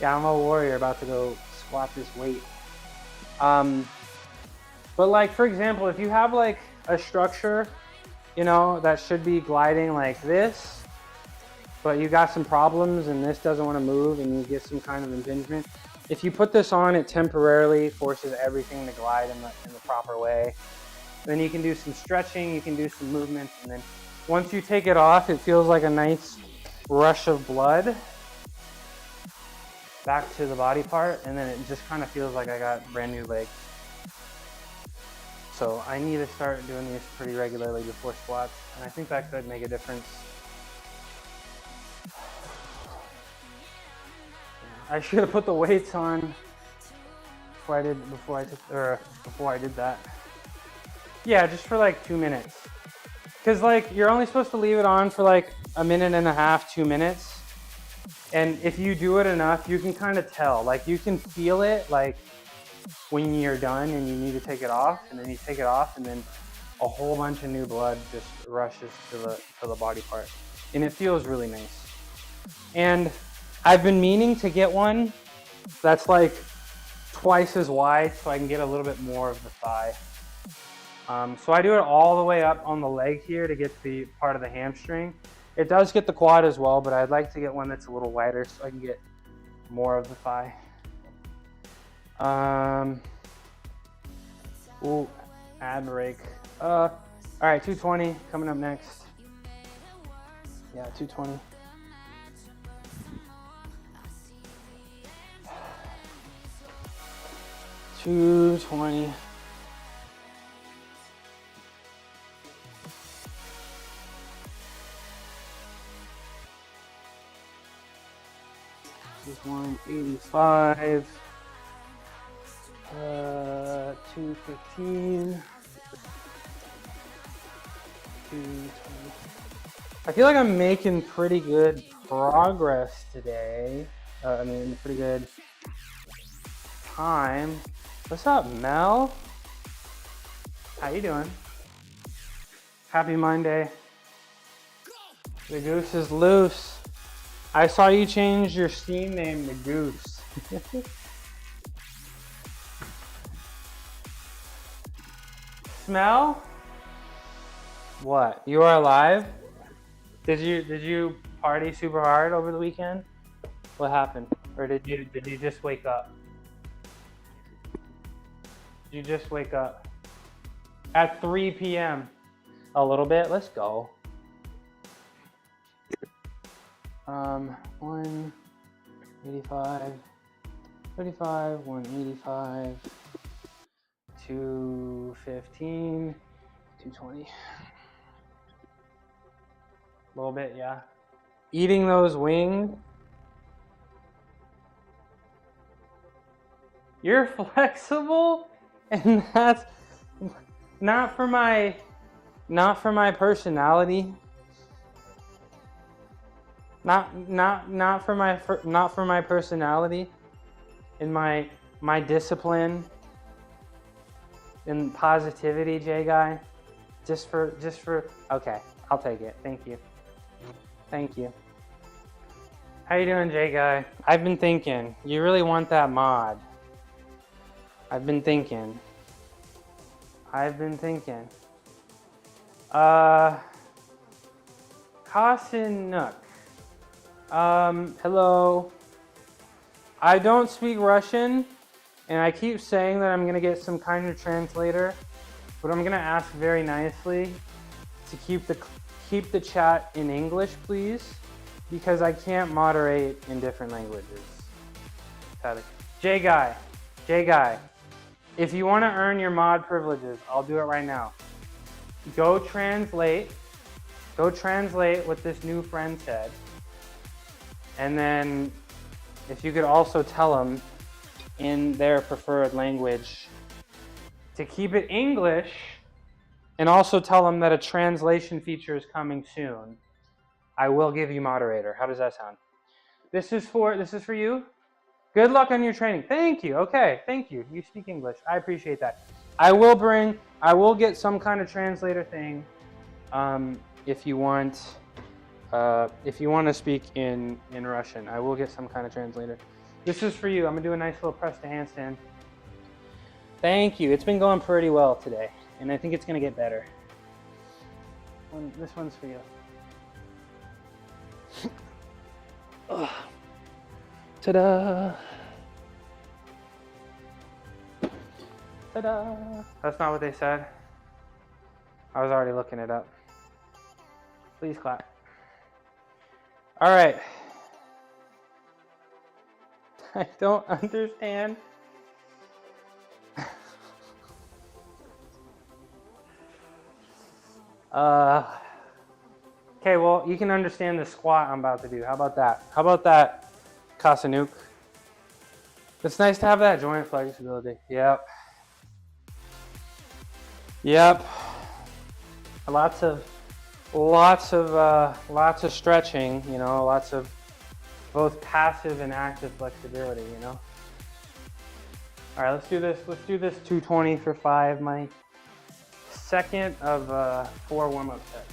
Yeah, I'm a warrior about to go squat this weight. But like, for example, if you have like a structure, you know, that should be gliding like this, but you got some problems and this doesn't want to move and you get some kind of impingement. If you put this on, it temporarily forces everything to glide in the proper way. Then you can do some stretching, you can do some movements, and then once you take it off, it feels like a nice rush of blood back to the body part, and then it just kind of feels like I got brand new legs. So I need to start doing these pretty regularly before squats, and I think that could make a difference. I should have put the weights on before I did that. Yeah, just for like 2 minutes. Cause like you're only supposed to leave it on for like a minute and a half, 2 minutes. And if you do it enough, you can kind of tell, like you can feel it like when you're done and you need to take it off, and then you take it off and then a whole bunch of new blood just rushes to the body part. And it feels really nice. And I've been meaning to get one that's like twice as wide so I can get a little bit more of the thigh. So I do it all the way up on the leg here to get the part of the hamstring. It does get the quad as well, but I'd like to get one that's a little wider so I can get more of the thigh. Ooh, ab break. All right, 220 coming up next. Yeah, 220. $220. This is 185. 215. 220. I feel like I'm making pretty good progress today. Pretty good time. What's up, Mel? How you doing? Happy Monday. The goose is loose. I saw you change your Steam name to Goose. Smell? What? You are alive? Did you party super hard over the weekend? What happened? Or did you just wake up? Did you just wake up? At 3 p.m. A little bit? Let's go. 185, 35, 185, 215, 220. A little bit, yeah. Eating those wings. You're flexible, and that's not for my personality. Not for my personality and my discipline and positivity, J guy. Just for okay, I'll take it. Thank you. How you doing, J guy? I've been thinking. You really want that mod? I've been thinking. Kasin Nook. Hello. I don't speak Russian, and I keep saying that I'm gonna get some kind of translator, but I'm gonna ask very nicely to keep the chat in English, please, because I can't moderate in different languages. J guy, if you want to earn your mod privileges, I'll do it right now. Go translate what this new friend said. And then if you could also tell them in their preferred language to keep it English, and also tell them that a translation feature is coming soon. I will give you moderator. How does that sound? This is for you. Good luck on your training. Thank you. Okay, thank you. You speak English. I appreciate that. I will get some kind of translator thing if you want to speak in Russian. I will get some kind of translator. This is for you. I'm gonna do a nice little press to handstand. Thank you. It's been going pretty well today, and I think it's gonna get better. This one's for you. Ta-da! Ta-da! That's not what they said. I was already looking it up. Please clap. All right. I don't understand. Okay, well, you can understand the squat I'm about to do. How about that? How about that, Kasanuk? It's nice to have that joint flexibility. Yep. Yep. Lots of stretching, you know, lots of both passive and active flexibility, you know. All right, let's do this. Let's do this 220 for 5, my second of 4 warm-up sets.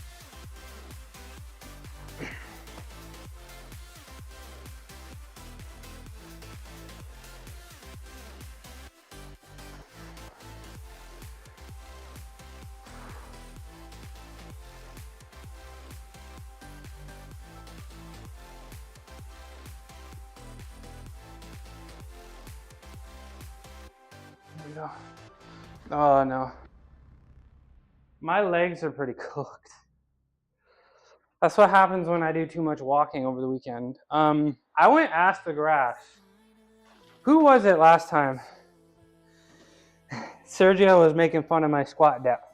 Go. Oh no, my legs are pretty cooked. That's what happens when I do too much walking over the weekend. I went ask the grass. Who was it last time? Sergio was making fun of my squat depth.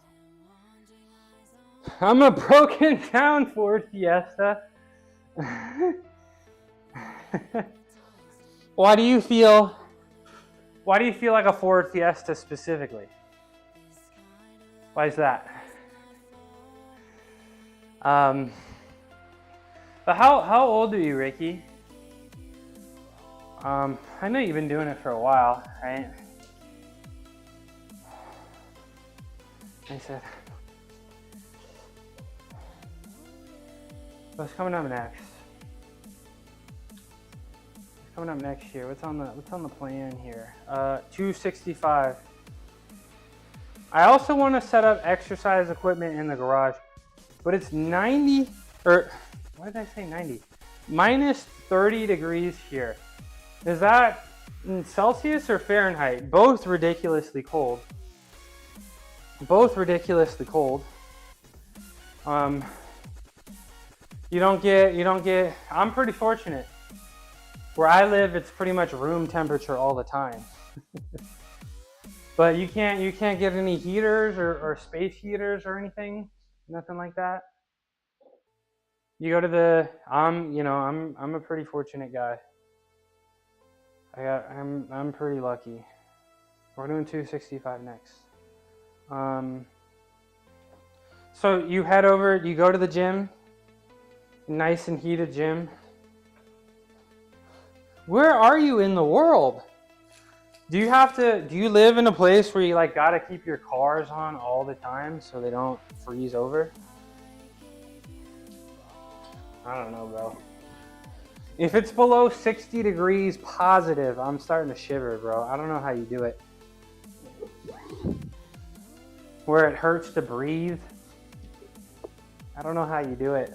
I'm a broken down Ford Fiesta. Why do you feel like a Ford Fiesta specifically? Why is that? But how old are you, Ricky? I know you've been doing it for a while, right? I said, what's coming up next? Coming up next here, what's on the plan here? 265. I also want to set up exercise equipment in the garage, but it's 90, or what did I say 90? Minus 30 degrees here. Is that in Celsius or Fahrenheit? Both ridiculously cold. Both ridiculously cold. You don't get, I'm pretty fortunate. Where I live, it's pretty much room temperature all the time. But you can't get any heaters or space heaters or anything, nothing like that. You go to the, I'm a pretty fortunate guy. I'm pretty lucky. We're doing 265 next. So you go to the gym, nice and heated gym. Where are you in the world? Do you live in a place where you gotta keep your cars on all the time so they don't freeze over? I don't know, bro. If it's below 60 degrees positive, I'm starting to shiver, bro. I don't know how you do it. Where it hurts to breathe. I don't know how you do it.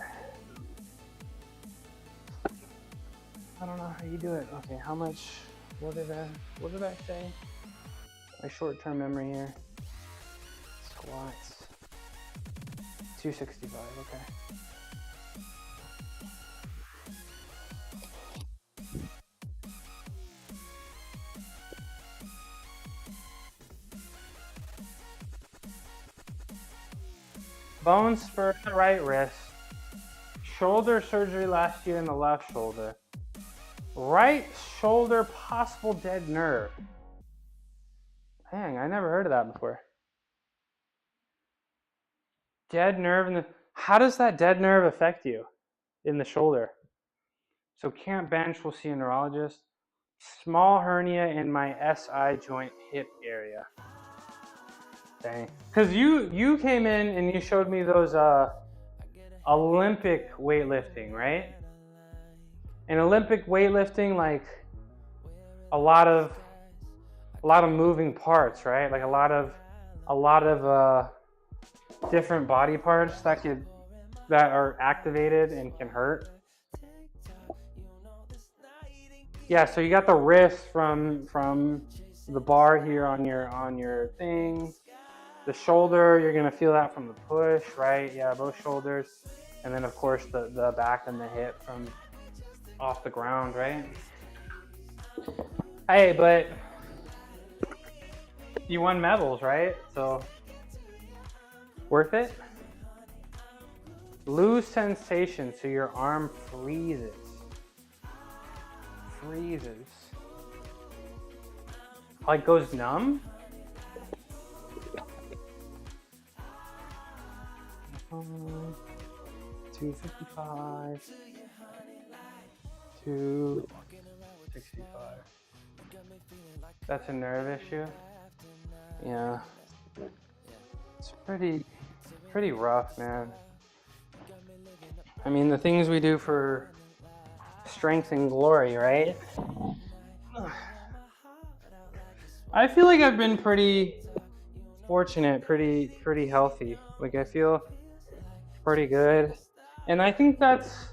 I don't know how you do it. Okay, how much? What did I say? My short-term memory here. Squats. 265. Okay. Bone spur in the right wrist. Shoulder surgery last year in the left shoulder. Right shoulder possible dead nerve. Dang, I never heard of that before. Dead nerve in the, how does that dead nerve affect you in the shoulder? So can't bench, we'll see a neurologist. Small hernia in my SI joint hip area. Dang. Because you came in and you showed me those Olympic weightlifting, right? And Olympic weightlifting, like a lot of moving parts, right? Like a lot of different body parts that are activated and can hurt. Yeah, so you got the wrist from the bar here on your thing. The shoulder, you're gonna feel that from the push, right? Yeah, both shoulders. And then of course the back and the hip from off the ground, right? Hey, but you won medals, right? So worth it? Lose sensation, so your arm freezes. Like goes numb? 255, 265. That's a nerve issue? Yeah. It's pretty rough, man. I mean, the things we do for strength and glory, right? I feel like I've been pretty fortunate, pretty healthy. Like I feel pretty good. And I think that's,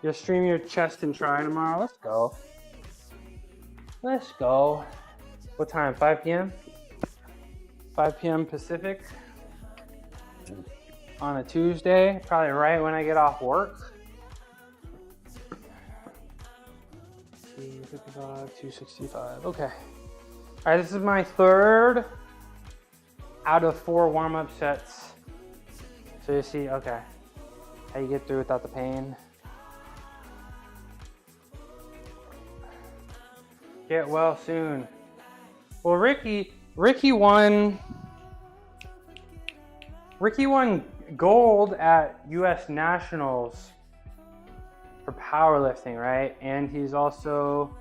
you'll stream your chest and try tomorrow. Let's go. What time? 5 p.m.? 5 p.m. Pacific on a Tuesday, probably right when I get off work. 255, 265. Okay. All right, this is my third out of 4 warm-up sets. So you see, okay, how you get through without the pain. Get well soon. Well, Ricky won gold at US Nationals for powerlifting, right? And he's also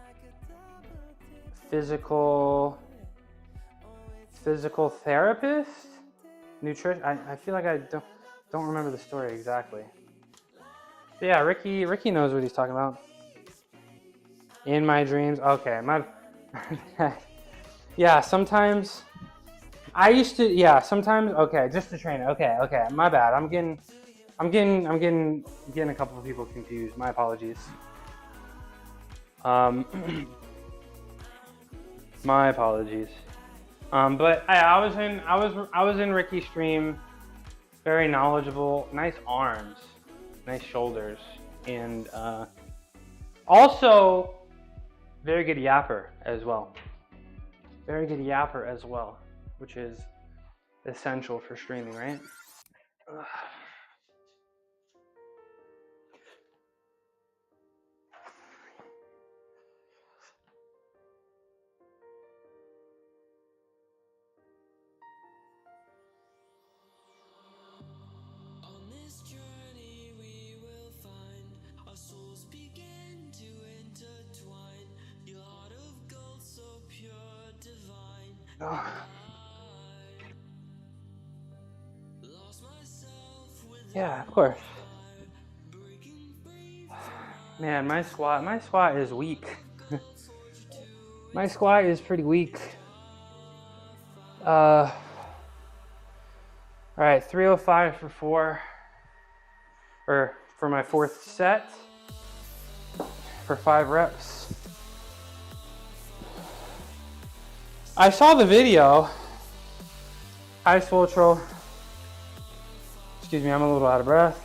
physical therapist, nutrition. I feel like I don't remember the story exactly. But yeah, Ricky knows what he's talking about. In my dreams, okay, yeah, sometimes I used to, yeah, sometimes, okay, just to train, okay, my bad. I'm getting a couple of people confused. My apologies. My apologies. But I was in Ricky's stream, very knowledgeable, nice arms, nice shoulders, and also very good yapper as well. Which is essential for streaming, right? Yeah, of course. Man, my squat is weak. My squat is pretty weak. All right, 305 for 4, or for my 4th set, for 5 reps. I saw the video. Hi, Swoltro. Excuse me, I'm a little out of breath.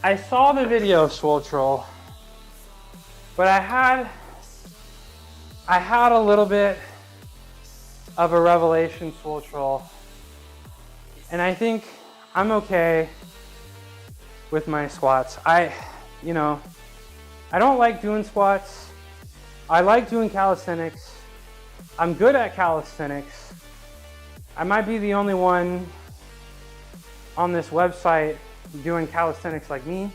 I saw the video of Swoltro, but I had a little bit of a revelation, Swoltro, and I think I'm okay with my squats. I don't like doing squats. I like doing calisthenics. I'm good at calisthenics. I might be the only one on this website doing calisthenics like me.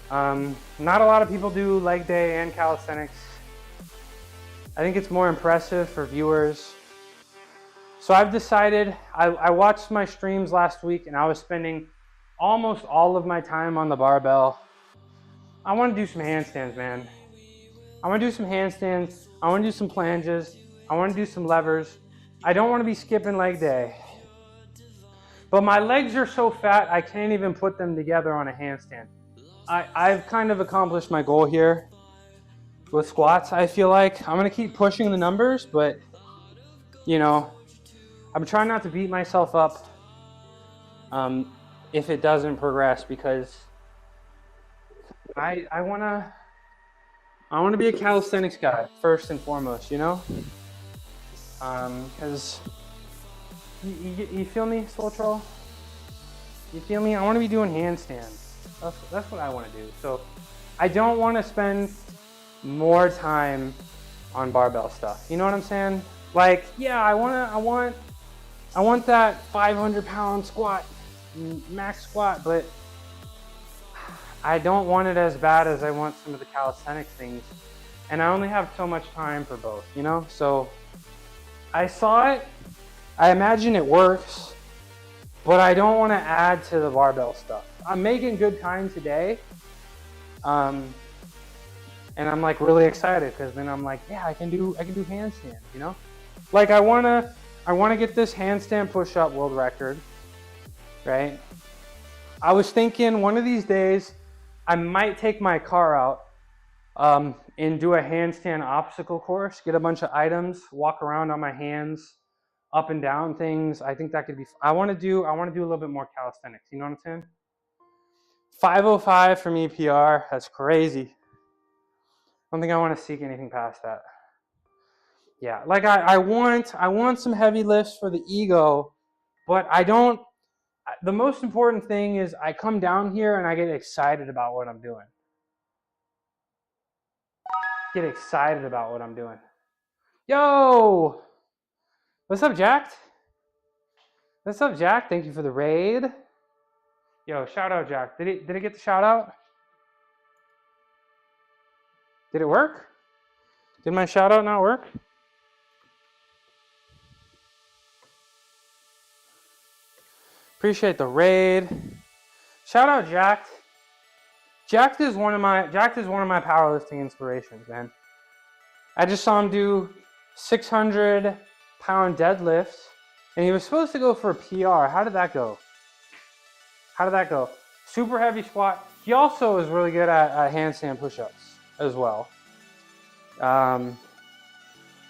Not a lot of people do leg day and calisthenics. I think it's more impressive for viewers. So I've decided, I watched my streams last week and I was spending almost all of my time on the barbell. I want to do some handstands, man. I want to do some handstands. I want to do some planches. I want to do some levers. I don't want to be skipping leg day. But my legs are so fat, I can't even put them together on a handstand. I've kind of accomplished my goal here with squats. I feel like I'm going to keep pushing the numbers, but you know, I'm trying not to beat myself up if it doesn't progress, because I want to be a calisthenics guy first and foremost, you know? Because you feel me, Soul Troll? You feel me? I want to be doing handstands. That's what I want to do. So I don't want to spend more time on barbell stuff. You know what I'm saying? Like, yeah, I want that 500-pound squat, max squat, but I don't want it as bad as I want some of the calisthenics things. And I only have so much time for both, you know? So I saw it. I imagine it works, but I don't want to add to the barbell stuff. I'm making good time today. And I'm like really excited because then I'm like, yeah, I can do handstands, you know? Like I wanna get this handstand push-up world record, right? I was thinking one of these days I might take my car out and do a handstand obstacle course, get a bunch of items, walk around on my hands, up and down things. I think that could be, I want to do a little bit more calisthenics, you know what I'm saying? 505 for me PR, that's crazy. I don't think I want to seek anything past that. Yeah, like I want some heavy lifts for the ego, but I don't, the most important thing is I come down here and I get excited about what I'm doing. Get excited about what I'm doing. Yo! What's up, Jack? What's up, Jack? Thank you for the raid. Yo, shout out, Jack. Did it get the shout out? Did it work? Did my shout out not work? Appreciate the raid. Shout out, Jack. Jack is one of my powerlifting inspirations, man. I just saw him do 600-pound deadlifts, and he was supposed to go for a PR. How did that go? Super heavy squat. He also is really good at handstand push-ups as well.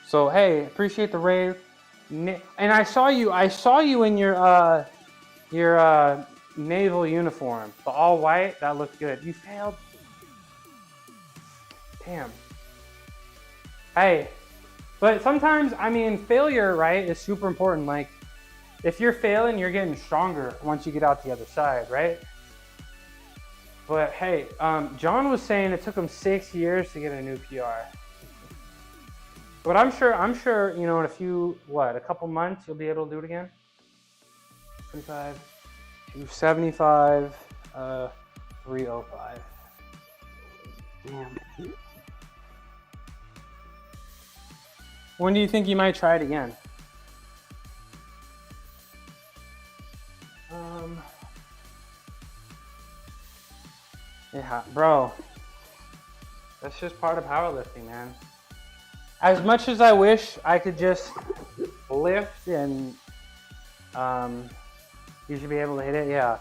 So hey, appreciate the raid. And I saw you in your naval uniform, the all white. That looked good. You failed. Damn. Hey, but sometimes, I mean, failure, right, is super important. Like, if you're failing, you're getting stronger once you get out the other side, right? But hey, John was saying it took him 6 years to get a new PR. But I'm sure, you know, in a couple months, you'll be able to do it again. 25, 275, 305. Damn. When do you think you might try it again? Yeah, bro. That's just part of powerlifting, man. As much as I wish I could just lift and you should be able to hit it, yeah.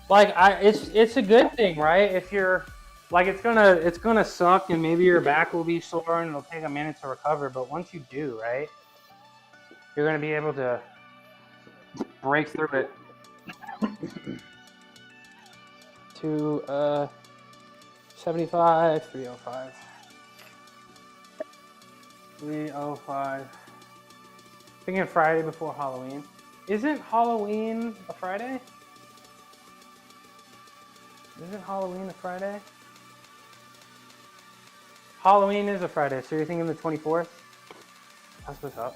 Like it's a good thing, right? If you're like it's gonna suck and maybe your back will be sore and it'll take a minute to recover, but once you do, right, you're gonna be able to break through it. 275, 305. 305. Thinking Friday before Halloween. Isn't Halloween a Friday? Isn't Halloween a Friday? Halloween is a Friday, so you're thinking the 24th? That's what's up.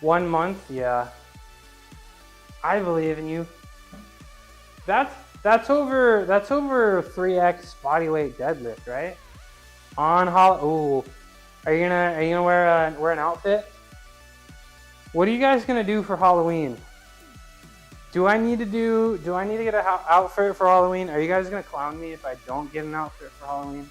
1 month, yeah. I believe in you. That's over 3x bodyweight deadlift, right? On Ooh. Are you gonna wear an outfit? What are you guys gonna do for Halloween? Do I need to get an outfit for Halloween? Are you guys gonna clown me if I don't get an outfit for Halloween?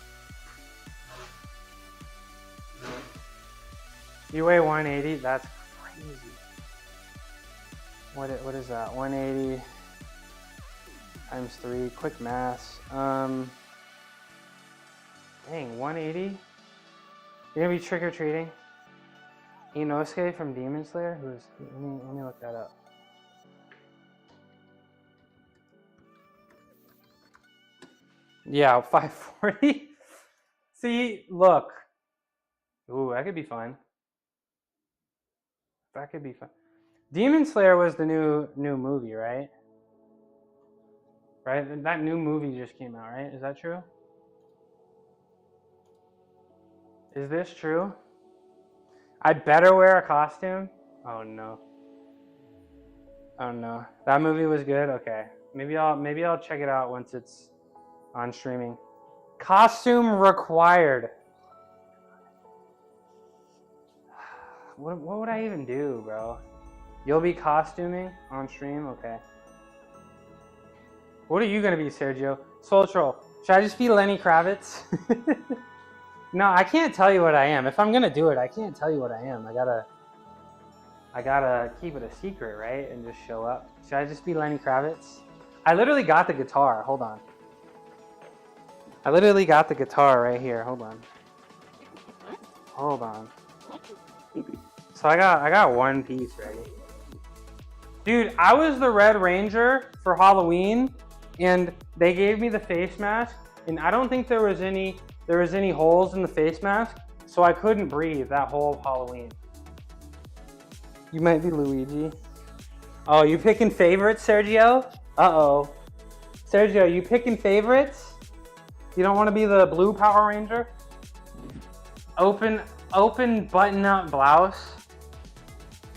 You weigh 180? That's crazy. What is that? 180 times 3. Quick math. Dang, 180? You're gonna be trick-or-treating? Inosuke from Demon Slayer? Let me look that up. Yeah, 540. See, look. Ooh, that could be fun. That could be fun. Demon Slayer was the new movie, right? Right? That new movie just came out, right? Is that true? Is this true? I better wear a costume? Oh no. Oh no. That movie was good? Okay. Maybe I'll check it out once it's on streaming. Costume required. What would I even do, bro? You'll be costuming on stream? Okay. What are you gonna be, Sergio? Soul Troll. Should I just be Lenny Kravitz? No, I can't tell you what I am. If I'm gonna do it, I can't tell you what I am. I gotta keep it a secret, right? And just show up. Should I just be Lenny Kravitz? I literally got the guitar. Hold on. I literally got the guitar right here. Hold on. Hold on. So I got one piece ready. Dude, I was the Red Ranger for Halloween, and they gave me the face mask, and I don't think there was any holes in the face mask, so I couldn't breathe that whole Halloween. You might be Luigi. Oh, you picking favorites, Sergio? Uh-oh. Sergio, you picking favorites? You don't want to be the blue Power Ranger? Open button-up blouse.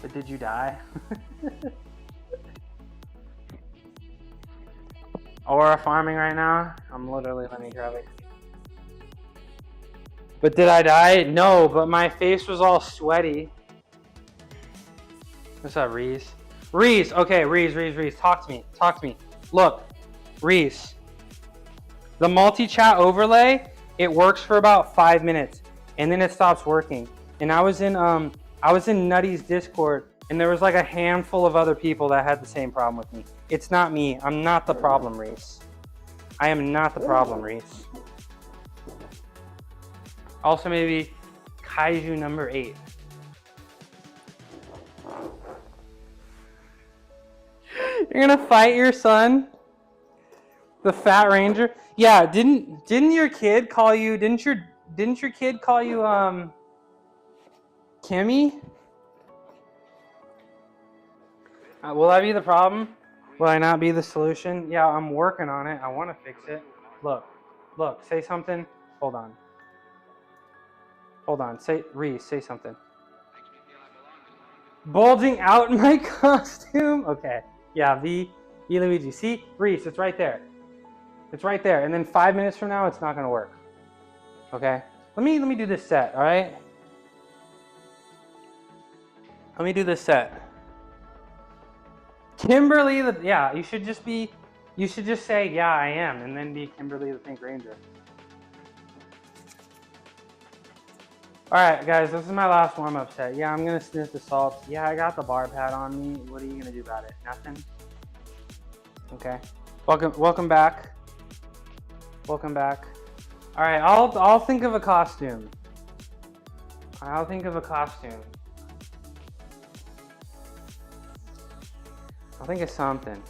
But did you die? Aura farming right now? I'm literally Lenny Kravitz. But did I die? No, but my face was all sweaty. What's up, Reese? Reese, okay, Reese, talk to me. Look, Reese, the multi-chat overlay, it works for about 5 minutes, and then it stops working. And I was in Nutty's Discord, and there was like a handful of other people that had the same problem with me. It's not me. I'm not the problem, Reese. I am not the problem, Reese. Also, maybe Kaiju number 8. You're gonna fight your son? The Fat Ranger? Yeah, didn't your kid call you, didn't your kid call you, Kimmy? Will I be the problem? Will I not be the solution? Yeah, I'm working on it. I want to fix it. Look, say something. Hold on. Reese, say something. Bulging out in my costume? Okay. Yeah, V Luigi. See? Reese, it's right there. It's right there. And then 5 minutes from now, it's not going to work. Okay? Let me do this set, all right? Let me do this set. Kimberly, yeah, you should just say, yeah, I am, and then be Kimberly the Pink Ranger. All right, guys, this is my last warm-up set. Yeah, I'm gonna sniff the salts. Yeah, I got the bar pad on me. What are you gonna do about it? Nothing? Okay. Welcome back. Welcome back. All right, I'll think of a costume. I'll think of a costume. I'll think of something.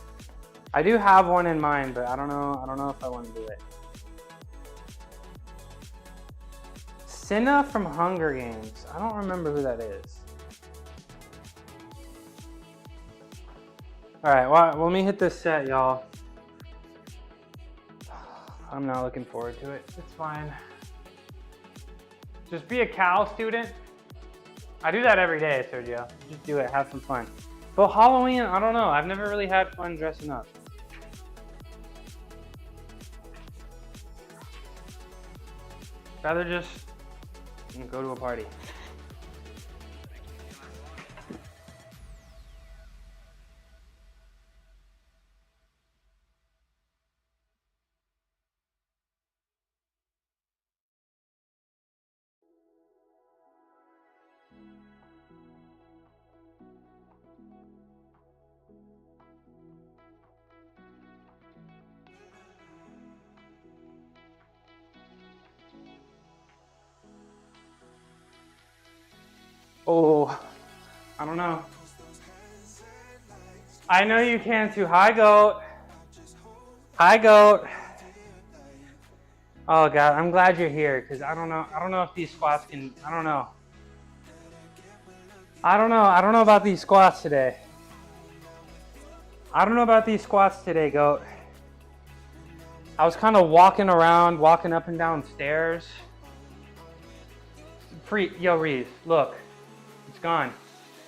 I do have one in mind, but I don't know if I want to do it. Cinna from Hunger Games. I don't remember who that is. All right, well, let me hit this set, y'all. I'm not looking forward to it. It's fine. Just be a Cal student. I do that every day, Sergio. Just do it, have some fun. But Halloween, I don't know. I've never really had fun dressing up. Rather just and go to a party. Oh, I don't know. I know you can too. Hi, goat. Hi, goat. Oh God, I'm glad you're here because I don't know if these squats can. I don't know about these squats today. Goat. I was kind of walking up and down stairs. Yo, Reese, look, it's gone.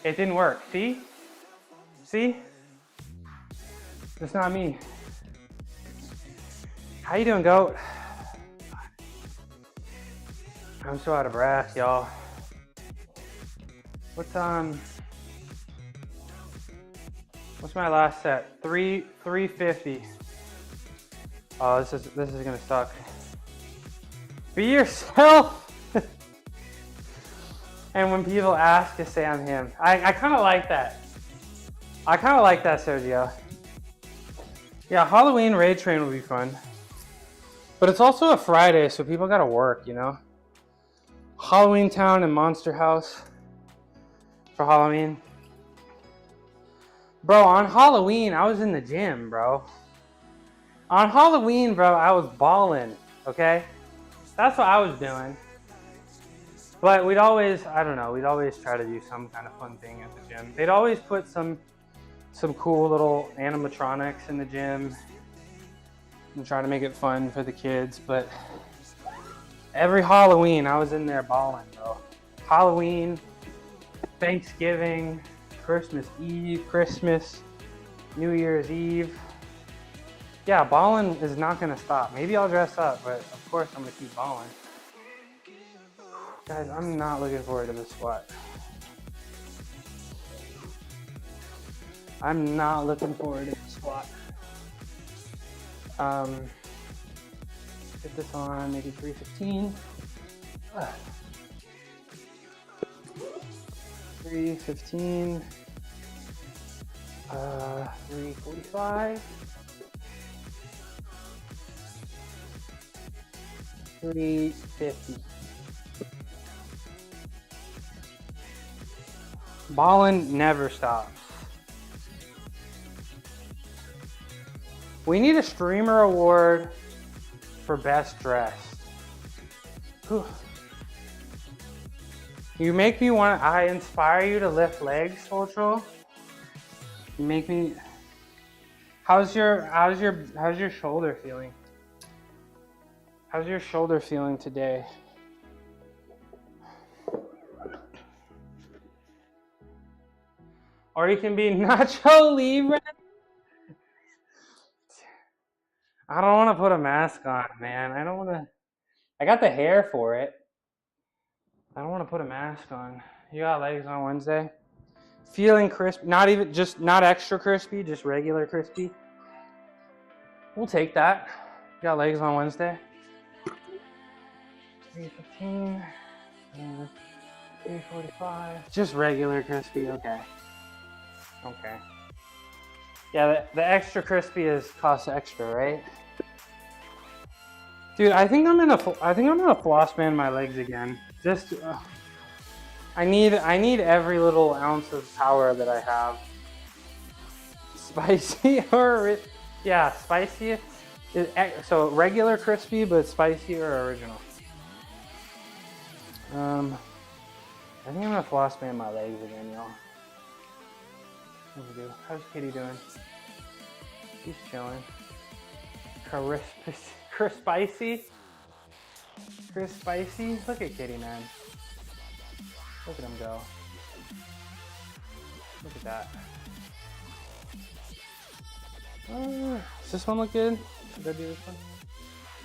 It didn't work. See? It's not me. How you doing, goat? I'm so out of breath, y'all. What's my last set? 350. Oh, this is gonna suck. Be yourself. And when people ask to say I'm him, I kind of like that. Sergio. Yeah, Halloween raid train would be fun. But it's also a Friday, so people gotta work, you know? Halloween Town and Monster House for Halloween. Bro, on Halloween, I was in the gym, bro. On Halloween, bro, I was balling, okay? That's what I was doing. But we'd always try to do some kind of fun thing at the gym. They'd always put some cool little animatronics in the gym and try to make it fun for the kids. But every Halloween, I was in there balling, bro. Halloween, Thanksgiving, Christmas Eve, New Year's Eve. Yeah, balling is not gonna stop. Maybe I'll dress up, but of course I'm gonna keep balling. Guys, I'm not looking forward to this squat. I'm not looking forward to this squat. Get this on, maybe 315. 315. 345. 350. Ballin' never stops. We need a streamer award for best dressed. Whew. You make me want. I inspire you to lift legs, Ultra. You make me. How's your shoulder feeling? How's your shoulder feeling today? Or you can be Nacho Libre. I don't want to put a mask on, man. I don't want to. I got the hair for it. I don't want to put a mask on. You got legs on Wednesday? Feeling crisp. Not extra crispy, just regular crispy. We'll take that. You got legs on Wednesday? 315. 345. Just regular crispy, okay. Okay. Yeah, the extra crispy costs extra, right? Dude, I think I'm gonna floss band my legs again. Just, I need every little ounce of power that I have. Spicy or yeah, spicy. So regular crispy, but spicy or original. I think I'm gonna floss band my legs again, y'all. What do we do? How's Kitty doing? She's chilling. Chris Spicy. Look at Kitty, man. Look at him go. Look at that. Does this one look good? Should I do this one?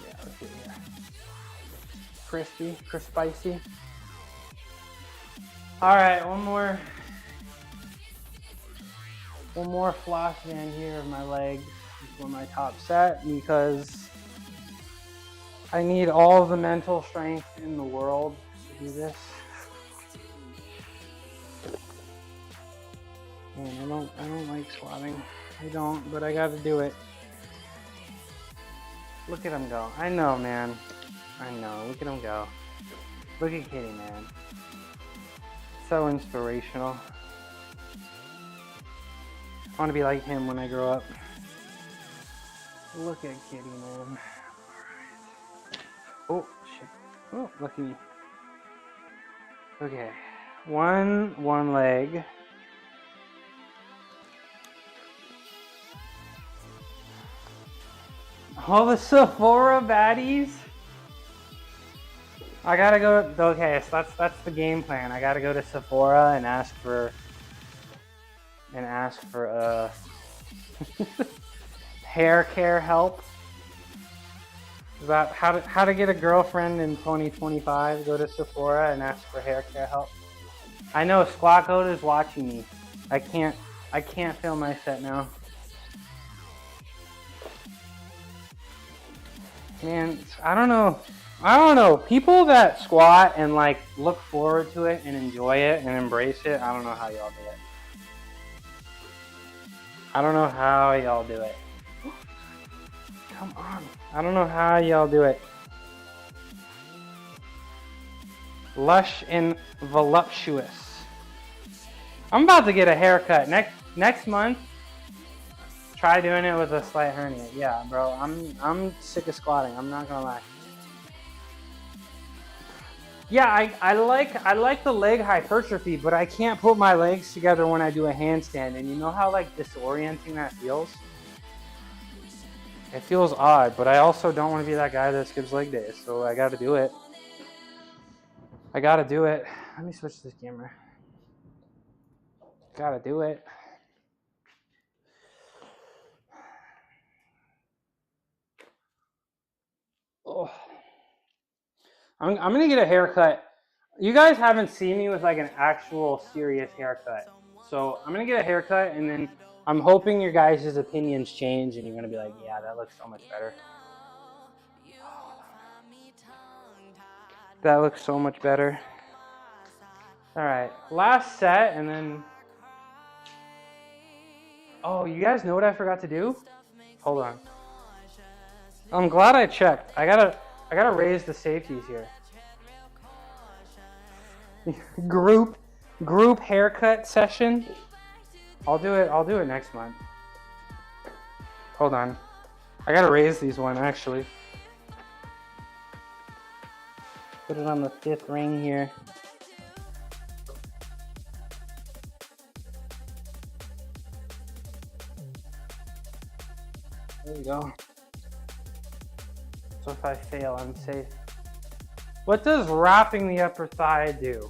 Yeah, let's do it here. Crispy, Chris Spicy. All right, one more floss band here of my legs before my top set, because I need all the mental strength in the world to do this. Man, I don't like squatting. I don't, but I gotta do it. Look at him go. I know, man. I know. Look at him go. Look at Kitty, man. So inspirational. I want to be like him when I grow up. Look at Kitty, man. Alright. Oh, shit. Oh, lucky. Okay. One leg. All the Sephora baddies. I gotta go. Okay, so that's the game plan. I gotta go to Sephora and ask for hair care help. About how to get a girlfriend in 2025. Go to Sephora and ask for hair care help. I know Squat Goat is watching me. I can't film my set now. Man, I don't know. People that squat and like look forward to it and enjoy it and embrace it, I don't know how y'all do it. I don't know how y'all do it. Come on. I don't know how y'all do it. Lush and voluptuous. I'm about to get a haircut next month. Try doing it with a slight hernia. Yeah, bro. I'm sick of squatting. I'm not gonna lie. Yeah, I like the leg hypertrophy, but I can't put my legs together when I do a handstand. And you know how like disorienting that feels? It feels odd, but I also don't want to be that guy that skips leg days. So I got to do it. I got to do it. Let me switch this camera. Got to do it. Oh. I'm gonna get a haircut. You guys haven't seen me with like an actual serious haircut. So I'm gonna get a haircut, and then I'm hoping your guys' opinions change and you're gonna be like, yeah, that looks so much better. That looks so much better. All right, last set, and then, oh, you guys know what I forgot to do? Hold on. I'm glad I checked. I gotta raise the safeties here. Group haircut session. I'll do it next month. Hold on. I gotta raise these one actually. Put it on the 5th ring here. There we go. So if I fail, I'm safe. What does wrapping the upper thigh do?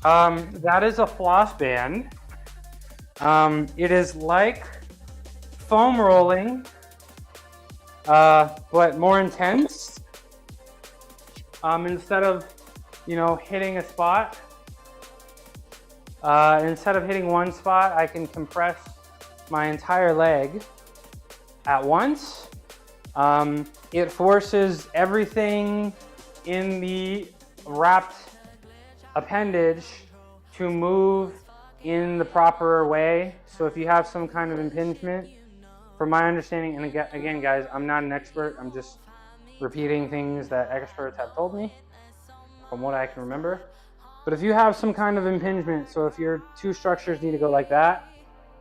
That is a floss band. It is like foam rolling, but more intense. Instead of, hitting a spot, instead of hitting one spot, I can compress my entire leg at once. It forces everything in the wrapped appendage to move in the proper way. So if you have some kind of impingement, from my understanding, and again guys, I'm not an expert, I'm just repeating things that experts have told me from what I can remember. But if you have some kind of impingement, so if your two structures need to go like that,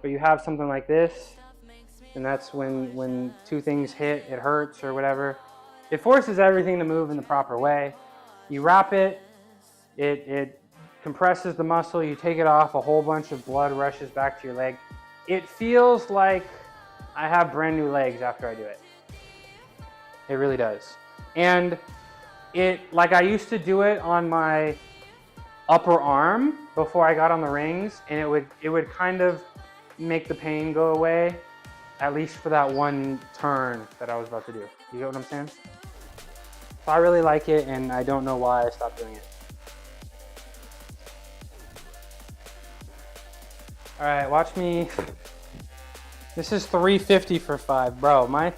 but you have something like this, and that's when two things hit, it hurts or whatever. It forces everything to move in the proper way. You wrap it, it compresses the muscle, you take it off, a whole bunch of blood rushes back to your leg. It feels like I have brand new legs after I do it. It really does. And like I used to do it on my upper arm before I got on the rings, and it would kind of make the pain go away, at least for that one turn that I was about to do. You get what I'm saying? So I really like it, and I don't know why I stopped doing it. All right, watch me. This is 350 for 5, bro. My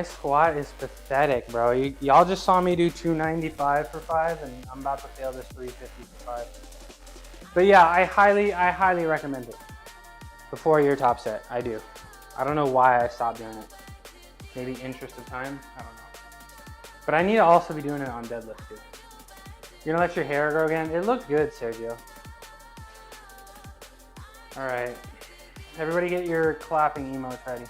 squat is pathetic, bro. Y'all just saw me do 295 for 5, and I'm about to fail this 350 for 5. But yeah, I highly recommend it before your top set. I do. I don't know why I stopped doing it. Maybe interest of time. I don't know. But I need to also be doing it on deadlift too. You're gonna let your hair grow again? It looked good, Sergio. All right. Everybody get your clapping emotes ready.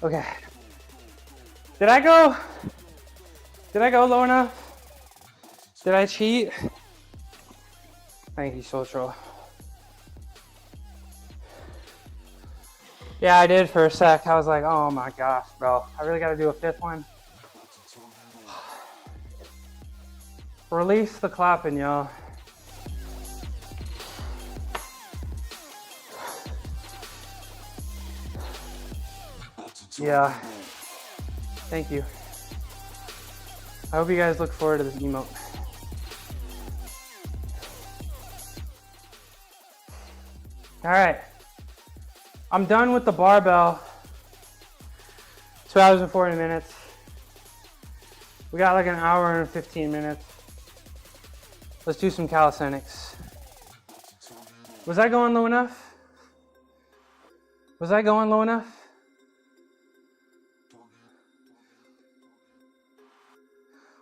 Okay. Did I go low enough? Did I cheat? Thank you, Social. Yeah, I did for a sec. I was like, oh my gosh, bro. I really gotta do a 5th one. Release the clapping, y'all. Yeah. Thank you. I hope you guys look forward to this emote. All right. I'm done with the barbell. 2 hours and 40 minutes. We got like an hour and 15 minutes. Let's do some calisthenics. Was I going low enough? Was I going low enough?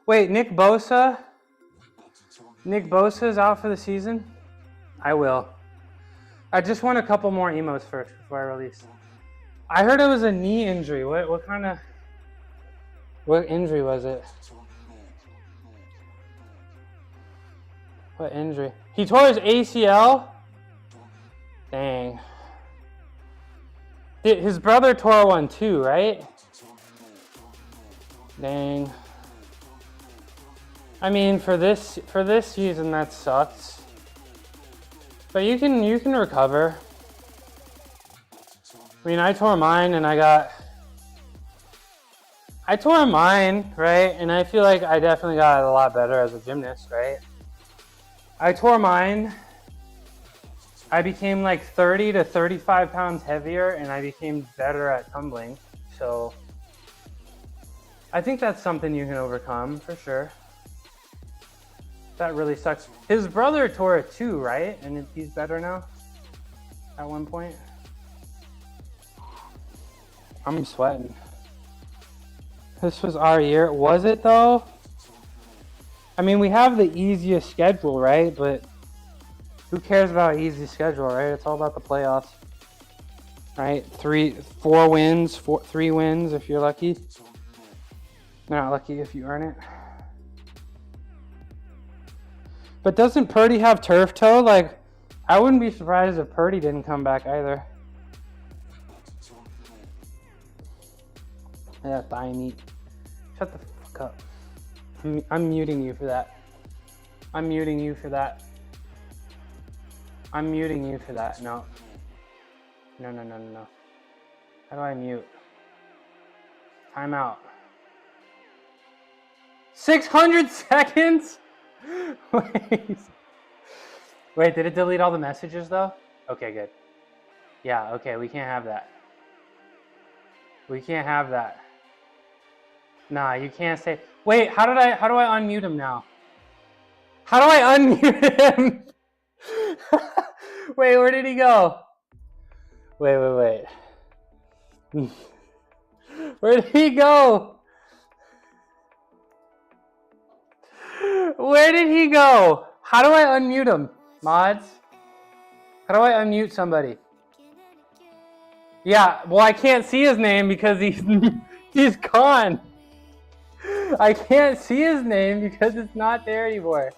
Wait, Nick Bosa? Nick Bosa is out for the season? I will. I just want a couple more emotes first before I release. I heard it was a knee injury. What injury was it? What injury? He tore his ACL? Dang. His brother tore one too, right? Dang. I mean, for this season, that sucks. But you can recover. I mean, I tore mine, right? And I feel like I definitely got a lot better as a gymnast, right? I tore mine. I became like 30 to 35 pounds heavier, and I became better at tumbling. So I think that's something you can overcome for sure. That really sucks. His brother tore it too, right? And he's better now at one point. I'm sweating. This was our year. Was it though? I mean, we have the easiest schedule, right? But who cares about easy schedule, right? It's all about the playoffs, right? 3 wins if you're lucky. You're not lucky if you earn it. But doesn't Purdy have turf toe? Like, I wouldn't be surprised if Purdy didn't come back either. Yeah, thigh meat. Shut the fuck up. I'm muting you for that. I'm muting you for that. I'm muting you for that. No. No. How do I mute? Time out. 600 seconds? Wait, did it delete all the messages though? Okay, good. Yeah, okay, we can't have that. We can't have that. Nah, you can't say. Wait, how do I unmute him now? How do I unmute him? Wait, where did he go? Wait. Where did he go? Where did he go? How do I unmute him? Mods? How do I unmute somebody? Yeah, well, I can't see his name because he's gone. I can't see his name because it's not there anymore.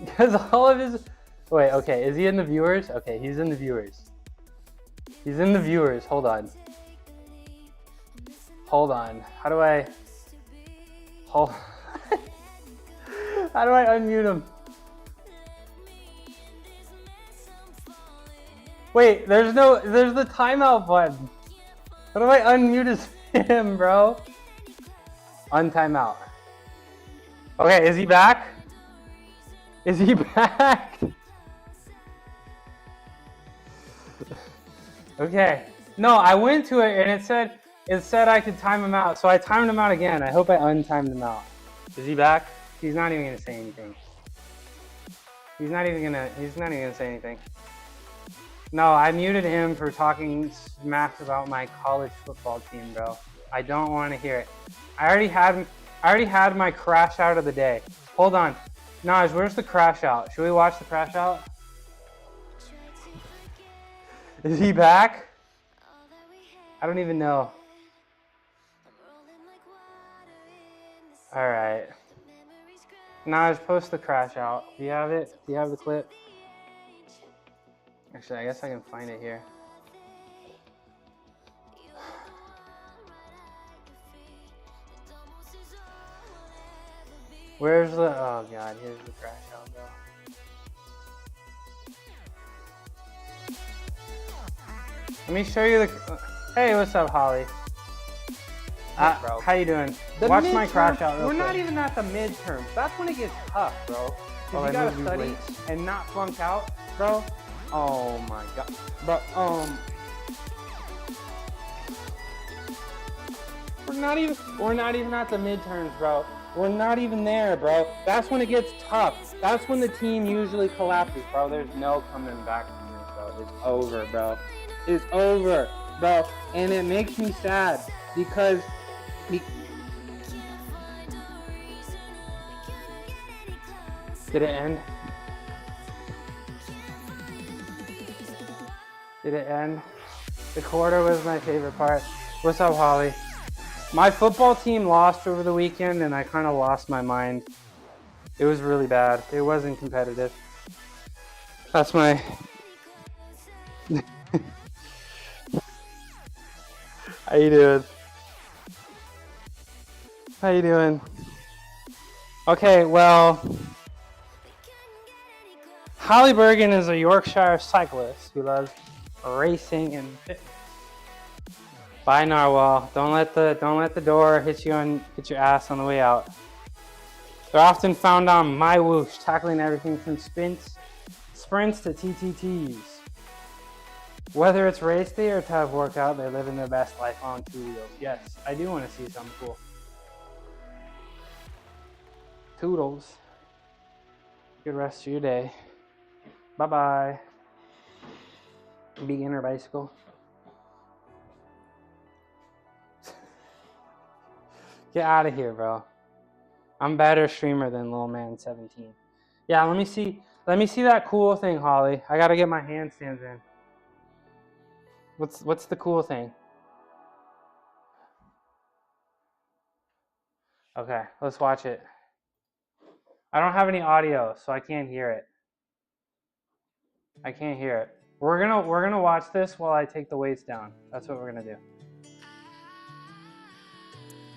Because all of his... Wait, okay, is he in the viewers? Okay, he's in the viewers. He's in the viewers. Hold on. Hold on. How do I... Hold... How do I unmute him? Wait, there's the timeout button. How do I unmute him, bro? Untimeout. Okay, is he back? Is he back? Okay. No, I went to it and it said I could time him out. So I timed him out again. I hope I untimed him out. Is he back? He's not even gonna say anything. He's not even gonna say anything. No, I muted him for talking smack about my college football team, bro. I don't want to hear it. I already had my crash out of the day. Hold on. Naj, where's the crash out? Should we watch the crash out? Is he back? I don't even know. All right. Naj, post the crash out. Do you have it? Do you have the clip? Actually, I guess I can find it here. Where's the... Oh, God. Here's the crash out, bro. Let me show you the... Hey, what's up, Holly? Bro. How you doing? The Watch my midterm- crash out real We're quick. not even at the midterms. That's when it gets tough, bro. Well, Because you I gotta moved study weights. and not flunk out, bro. Oh my god. Bro, we're not even at the midterms, bro. We're not even there, bro. That's when it gets tough. That's when the team usually collapses, bro. There's no coming back from this, bro. It's over, bro. It's over, bro. And it makes me sad because Did it end? Did it end? The quarter was my favorite part. What's up, Holly? My football team lost over the weekend and I kind of lost my mind. It was really bad. It wasn't competitive. That's my... How you doing? How you doing? Okay, well... Holly Bergen is a Yorkshire cyclist who loves racing and fitness. Bye, Narwhal. Don't let the door hit your ass on the way out. They're often found on My Whoosh, tackling everything from sprints to TTTs. Whether it's race day or tough workout, they're living their best life on 2 wheels. Yes, I do want to see something cool. Toodles. Good rest of your day. Bye-bye. Beginner bicycle. Get out of here, bro. I'm a better streamer than Lil Man 17. Yeah, let me see that cool thing, Holly. I gotta get my handstands in. What's the cool thing? Okay, let's watch it. I don't have any audio, so I can't hear it. I can't hear it. We're gonna watch this while I take the weights down. That's what we're gonna do.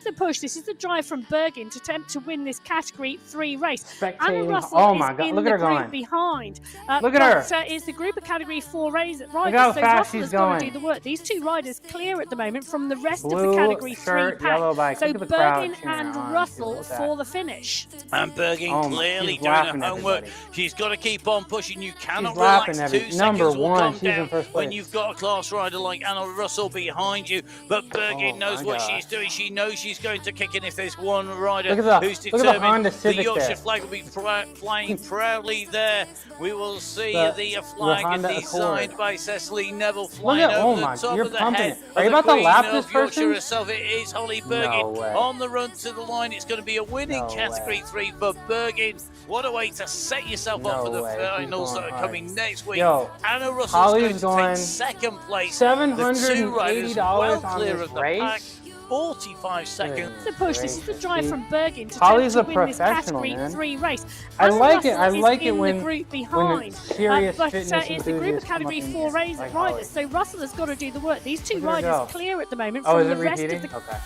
The push. This is the drive from Bergen to attempt to win this Category 3 race. Anna Spectating. Russell Oh is my God! in Look the at her group going. behind. Look at her. But, it's the group of Category 4 riders. Look how so fast Russell she's has got to going. do the work. These two riders clear at the moment from the rest of Blue the Category 3 shirt, pack. yellow bike. So Look at the crowd Bergen cheering and her on. Russell Look at that. for the finish. And Bergen Oh my- clearly she's doing laughing her at homework. everybody. She's got to keep on pushing. You cannot She's laughing relax. at 2 every- number seconds will one, come she's in down first when place. you've got a class rider like Anna Russell behind you. But Bergen Oh knows my what gosh. she's doing. She knows she's is going to kick in if there's one rider Look at the- who's look at the Honda determined. The Civic Yorkshire there. flag will be flying proudly there. We will see the flag Honda designed Accord. by Cecily Neville flying Look at- over oh the my- top you're of the pumping head it. of Are you the about to Queen lap of this Yorkshire person? herself. It is Holly No Bergin way. on the run to the line. It's going to be a winning No category way. 3 for Bergin. What a way to set yourself up No for the way. He's finals that going are hard. coming next week. Yo, Anna Russell's Holly's going to going take second place. $780 The two riders well on clear this of the pack. race. 45 seconds. The push. This is the drive from Bergin to Holly's attempt to a win this professional, category man. 3 race. I Anna like it. I Russell like is it in when the group behind. serious But fitness it's the group of enthusiasts come category up 4 and like Holly. riders. So Russell has got to do the work. These two Where'd it go? riders clear at the moment Oh, from is the it rest repeating? of the. Okay.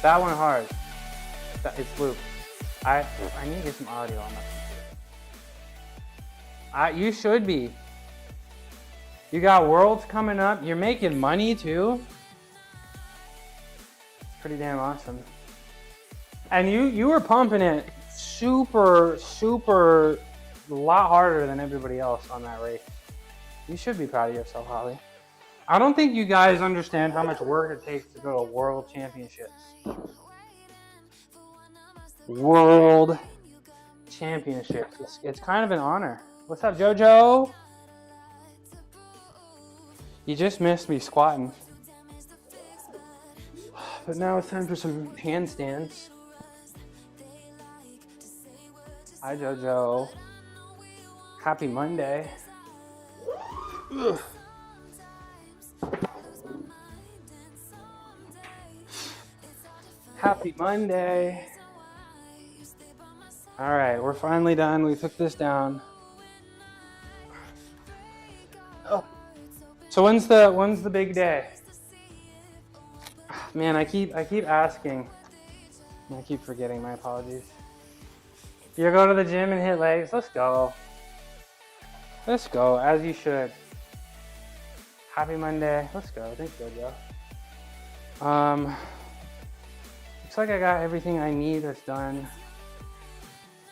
That one hard. It's looped. I need to get some audio on that. You should be. You got Worlds coming up. You're making money too. It's pretty damn awesome. And you were pumping it super a lot harder than everybody else on that race. You should be proud of yourself, Holly. I don't think you guys understand how much work it takes to go to World Championships. World Championships. It's kind of an honor. What's up, JoJo? You just missed me squatting. But now it's time for some handstands. Hi, JoJo. Happy Monday. Ugh. Happy Monday. All right, we're finally done. We took this down. Oh. So when's the big day? Man, I keep asking. I keep forgetting. My apologies. You go to the gym and hit legs. Let's go. Let's go, as you should. Happy Monday. Let's go. Thanks, JoJo. Looks like I got everything I need that's done.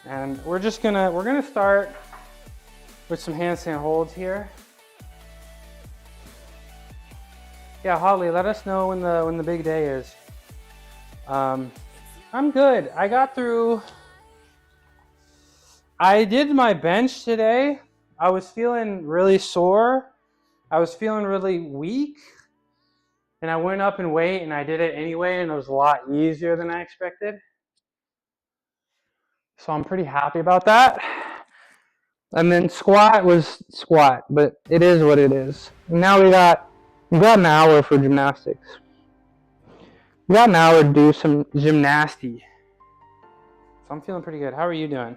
And we're gonna start with some handstand holds here. Yeah, Holly, let us know when the big day is. I'm good. I got through. I did my bench today. I was feeling really sore. I was feeling really weak. And I went up in weight and I did it anyway, and it was a lot easier than I expected. So I'm pretty happy about that. And then squat was squat, but it is what it is. And now we got an hour for gymnastics. We got an hour to do some gymnasty. So I'm feeling pretty good. How are you doing?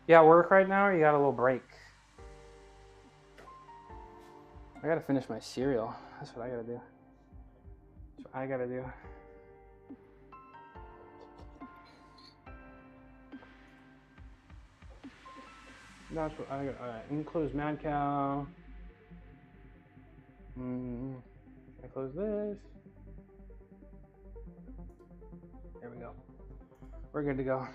You at work right now, or you got a little break? I gotta finish my cereal. That's what I gotta do. That's what I gotta do. That's what I got. Alright, enclose mad cow. I close this. There we go. We're good to go.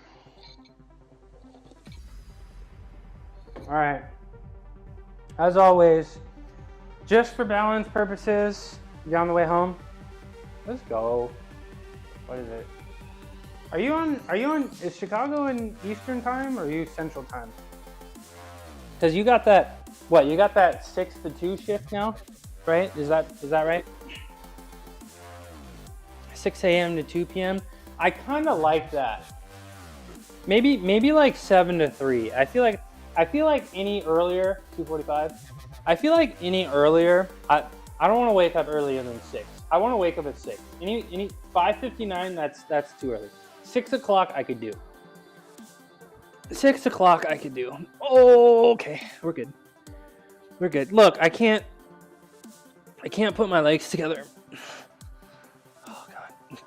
Alright. As always, just for balance purposes, you on the way home? Let's go. What is it? Are you on, is Chicago in Eastern time or are you Central time? Because you got that, what, you got that 6 to 2 shift now, right? Is that right? 6 a.m. to 2 p.m. I kind of like that. Maybe like 7 to 3. I feel like any earlier, 2:45. I feel like any earlier, I don't want to wake up earlier than 6. I want to wake up at 6. Any 5:59, that's too early. 6 o'clock I could do. 6 o'clock I could do. Oh, okay, we're good. We're good. Look, I can't put my legs together. Oh God.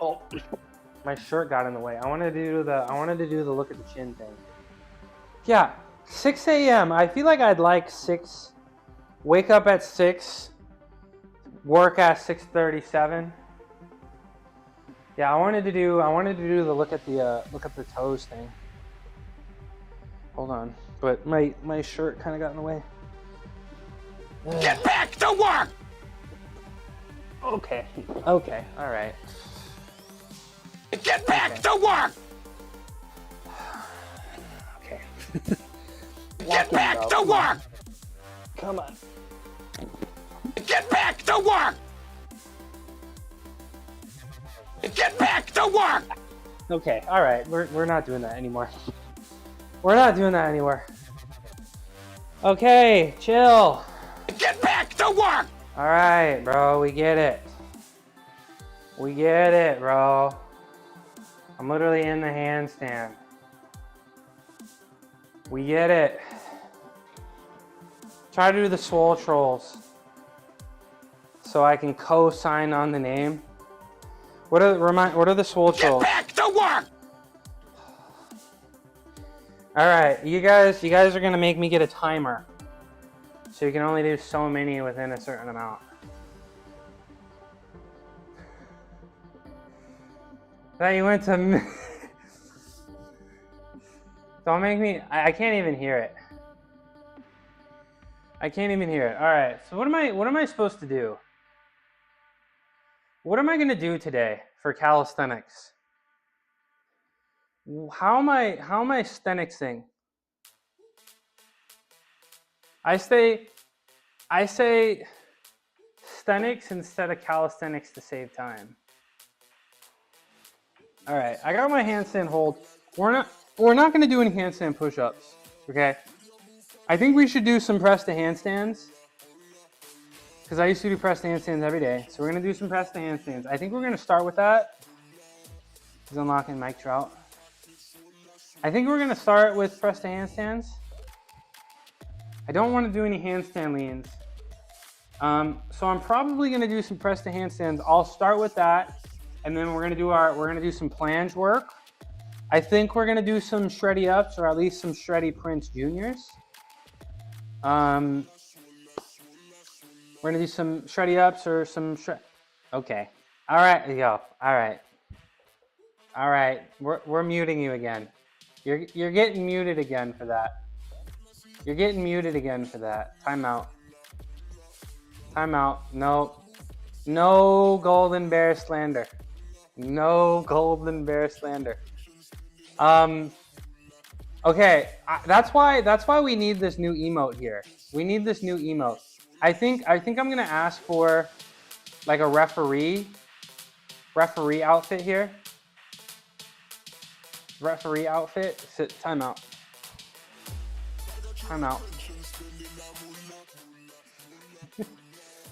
Oh, my shirt got in the way. I wanted to do the look at the chin thing. Yeah, 6 a.m. I feel like I'd like 6. Wake up at 6. Work at 6:37. Yeah, I wanted to do the look at the toes thing. Hold on. But my shirt kind of got in the way. Get back to work! Okay. All right. Get back to work! Okay. Get back to work! Come on. Get back to work! Get back to work! Okay. All right. We're not doing that anymore. We're not doing that anymore. Okay. Chill. Get back to work! All right, bro. We get it. We get it, bro. I'm literally in the handstand. We get it. Try to do the swole trolls so I can co-sign on the name. What are the swole trolls? Get back to work! All right, you guys are gonna make me get a timer, so you can only do so many within a certain amount. That you went to. Don't make me. I can't even hear it. I can't even hear it. All right. So what am I supposed to do? What am I gonna do today for calisthenics? How am I stenicsing? I say stenics instead of calisthenics to save time. All right, I got my handstand hold. We're not gonna do any handstand push-ups, okay? I think we should do some press to handstands because I used to do press to handstands every day. So we're gonna do some press to handstands. I think we're gonna start with that. He's unlocking Mike Trout. I think we're gonna start with press to handstands. I don't want to do any handstand leans. So I'm probably gonna do some press to handstands. I'll start with that, and then we're gonna do some planche work. I think we're gonna do some shreddy ups, or at least some shreddy Prince Juniors. We're gonna do some shreddy ups or some Okay. All right, yo. All right. We're muting you again. You're getting muted again for that. You're getting muted again for that. Timeout. Timeout. No golden bear slander. No golden bear slander. Okay, that's why we need this new emote here. We need this new emote. I think I'm gonna ask for like a referee outfit here. Referee outfit. Timeout. Timeout.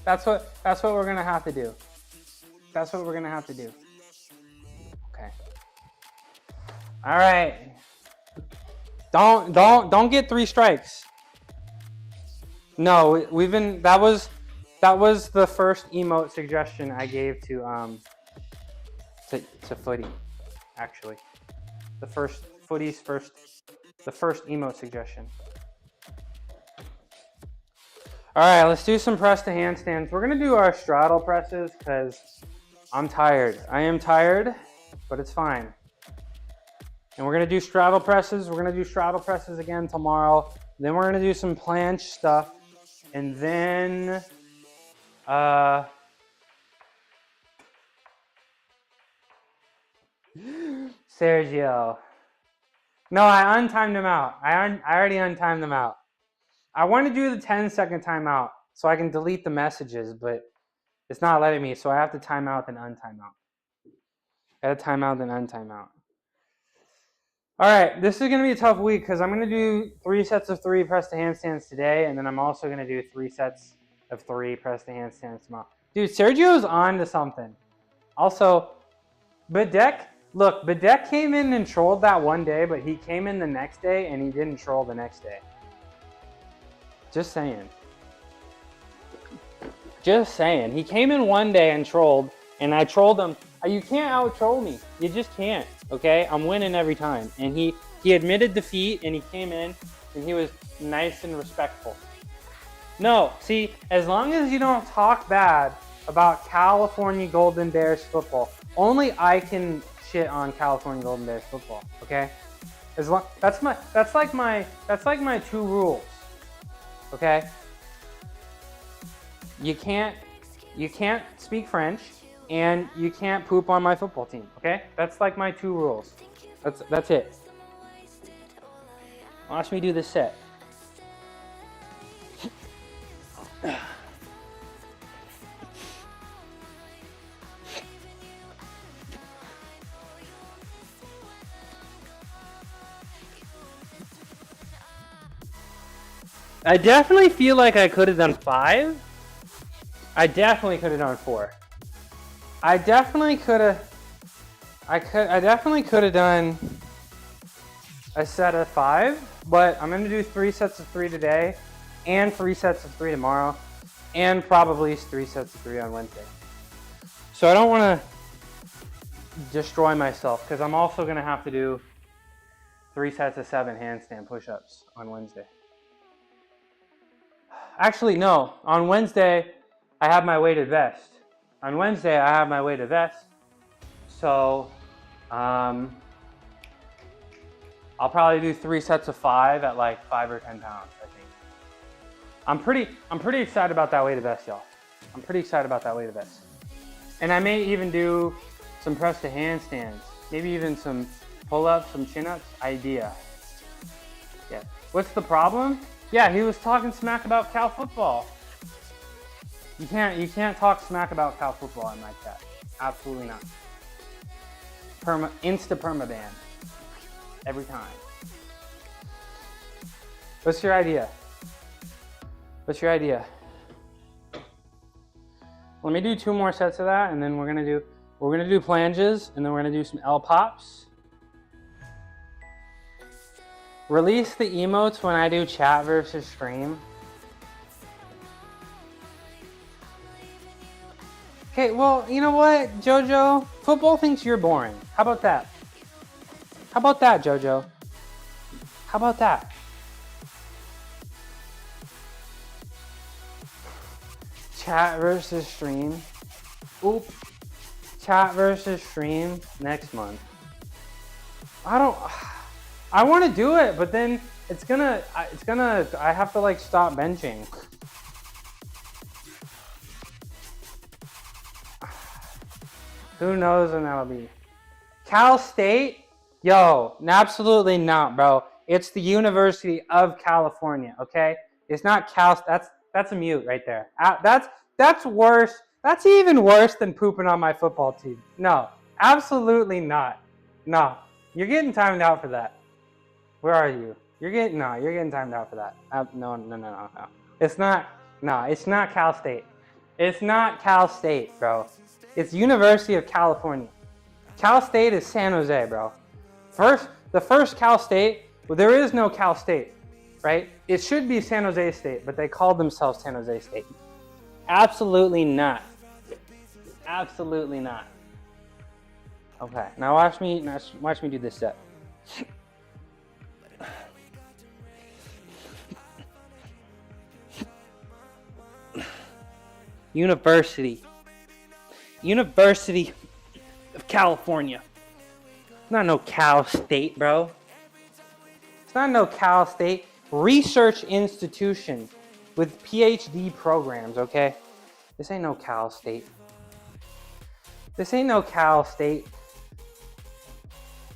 That's what we're gonna have to do. That's what we're gonna have to do. Okay. All right. Don't get 3 strikes. No, that was the first emote suggestion I gave to Footy, actually. The first emote suggestion. All right, let's do some press to handstands. We're gonna do our straddle presses because I'm tired. I am tired, but it's fine. And we're gonna do straddle presses. We're gonna do straddle presses again tomorrow. Then we're gonna do some planche stuff. And then, Sergio. No, I untimed him out. I already untimed them out. I want to do the 10-second timeout so I can delete the messages, but it's not letting me, so I have to time out then untime out. Gotta time out then untime out. All right, this is gonna be a tough week because I'm gonna do 3 sets of 3 press to handstands today, and then I'm also gonna do 3 sets of 3 press to handstands tomorrow. Dude, Sergio's on to something. Also, Bedeck came in and trolled that one day, but he came in the next day and he didn't troll the next day. Just saying. Just saying. He came in one day and trolled, and I trolled him. You can't out-troll me. You just can't, okay? I'm winning every time. And he admitted defeat, and he came in, and he was nice and respectful. No, see, as long as you don't talk bad about California Golden Bears football, only I can shit on California Golden Bears football, okay? That's like my 2 rules. Okay? You can't speak French, and you can't poop on my football team. Okay? That's like my 2 rules. That's it. Watch me do this set. I definitely feel like I could have done 5. I definitely could have done 4. I definitely could have done a set of 5, but I'm gonna do 3 sets of 3 today, and 3 sets of 3 tomorrow, and probably 3 sets of 3 on Wednesday. So I don't want to destroy myself, because I'm also gonna have to do 3 sets of 7 handstand push-ups on Wednesday. Actually, no. On Wednesday, I have my weighted vest. So, I'll probably do 3 sets of 5 at like 5 or 10 pounds, I think. I'm pretty excited about that weighted vest, y'all. I'm pretty excited about that weighted vest. And I may even do some press to handstands. Maybe even some pull-ups, some chin-ups. Idea. Yeah. What's the problem? Yeah, he was talking smack about Cal football. You can't talk smack about Cal football in my chat. Absolutely not. Insta permaban. Every time. What's your idea? Let me do 2 more sets of that, and then we're gonna do planches, and then we're gonna do some L pops. Release the emotes when I do chat versus stream. Okay, well, you know what, Jojo? Football thinks you're boring. How about that? Jojo? How about that? Chat versus stream. Oop. Chat versus stream next month. I want to do it, but then I have to like stop benching. Who knows when that'll be? Cal State? Yo, absolutely not, bro. It's the University of California, okay? It's not Cal. That's a mute right there. That's worse. That's even worse than pooping on my football team. No, absolutely not. No, you're getting timed out for that. Where are you? You're getting timed out for that. No. It's not Cal State. It's not Cal State, bro. It's University of California. Cal State is San Jose, bro. The first Cal State, well, there is no Cal State, right? It should be San Jose State, but they called themselves San Jose State. Absolutely not. Absolutely not. Okay, now watch me do this set. University of California. It's not no Cal State, bro. It's not no Cal State. Research institution with PhD programs, okay? This ain't no Cal State.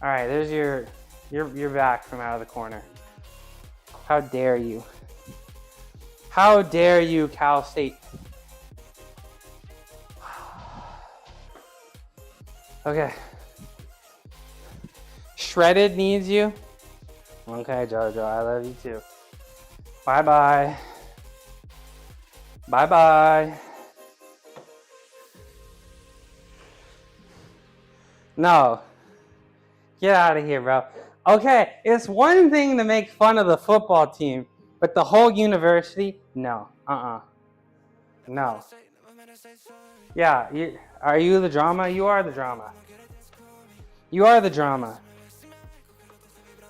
All right, there's your back from out of the corner. How dare you? How dare you, Cal State? Okay. Shredded needs you. Okay, Jojo, I love you too. Bye-bye. Bye-bye. No. Get out of here, bro. Okay, it's one thing to make fun of the football team, but the whole university? No. No. Yeah, are you the drama? You are the drama. You are the drama.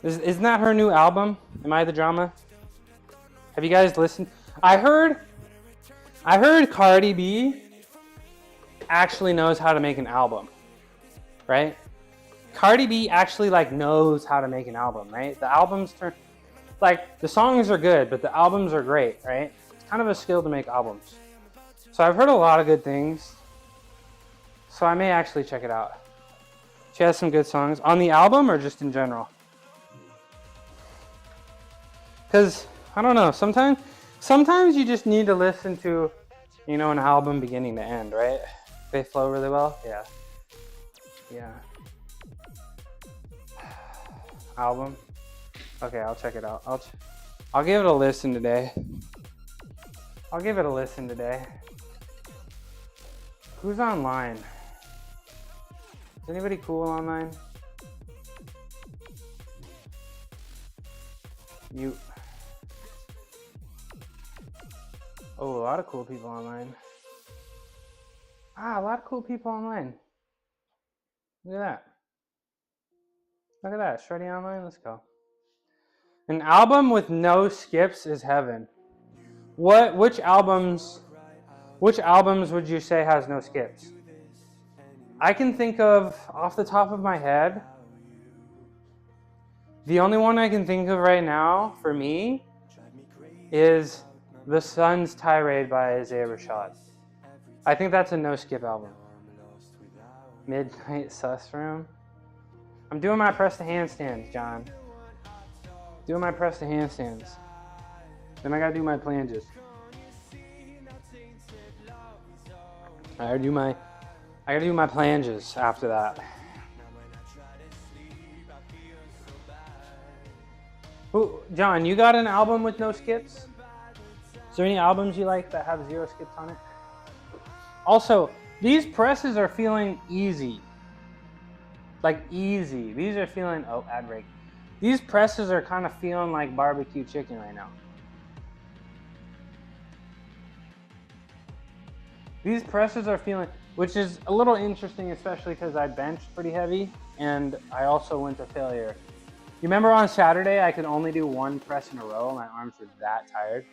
Isn't that her new album? Am I the drama? Have you guys listened? I heard Cardi B actually knows how to make an album, right? Cardi B actually like knows how to make an album, right? The albums turn, like the songs are good, but the albums are great, right? It's kind of a skill to make albums. So I've heard a lot of good things. So I may actually check it out. She has some good songs on the album or just in general? Because I don't know, sometimes you just need to listen to, you know, an album beginning to end, right? They flow really well. Yeah. Album. Okay, I'll check it out. I'll give it a listen today. Who's online? Is anybody cool online? You. Oh, a lot of cool people online. A lot of cool people online. Look at that. Shreddy online. Let's go. An album with no skips is heaven. Which albums would you say has no skips? I can think of, off the top of my head, the only one I can think of right now for me is The Sun's Tirade by Isaiah Rashad. I think that's a no skip album. Midnight Sus Room. I'm doing my press to handstands, John. Doing my press to handstands. Then I gotta do my planches. I gotta do my planches after that. Ooh, John, you got an album with no skips? Is there any albums you like that have 0 skips on it? Also, these presses are feeling easy. Like easy. These are feeling, oh, ad break. These presses are kind of feeling like barbecue chicken right now. These presses are feeling, which is a little interesting, especially because I benched pretty heavy and I also went to failure. You remember on Saturday, I could only do 1 press in a row. My arms were that tired.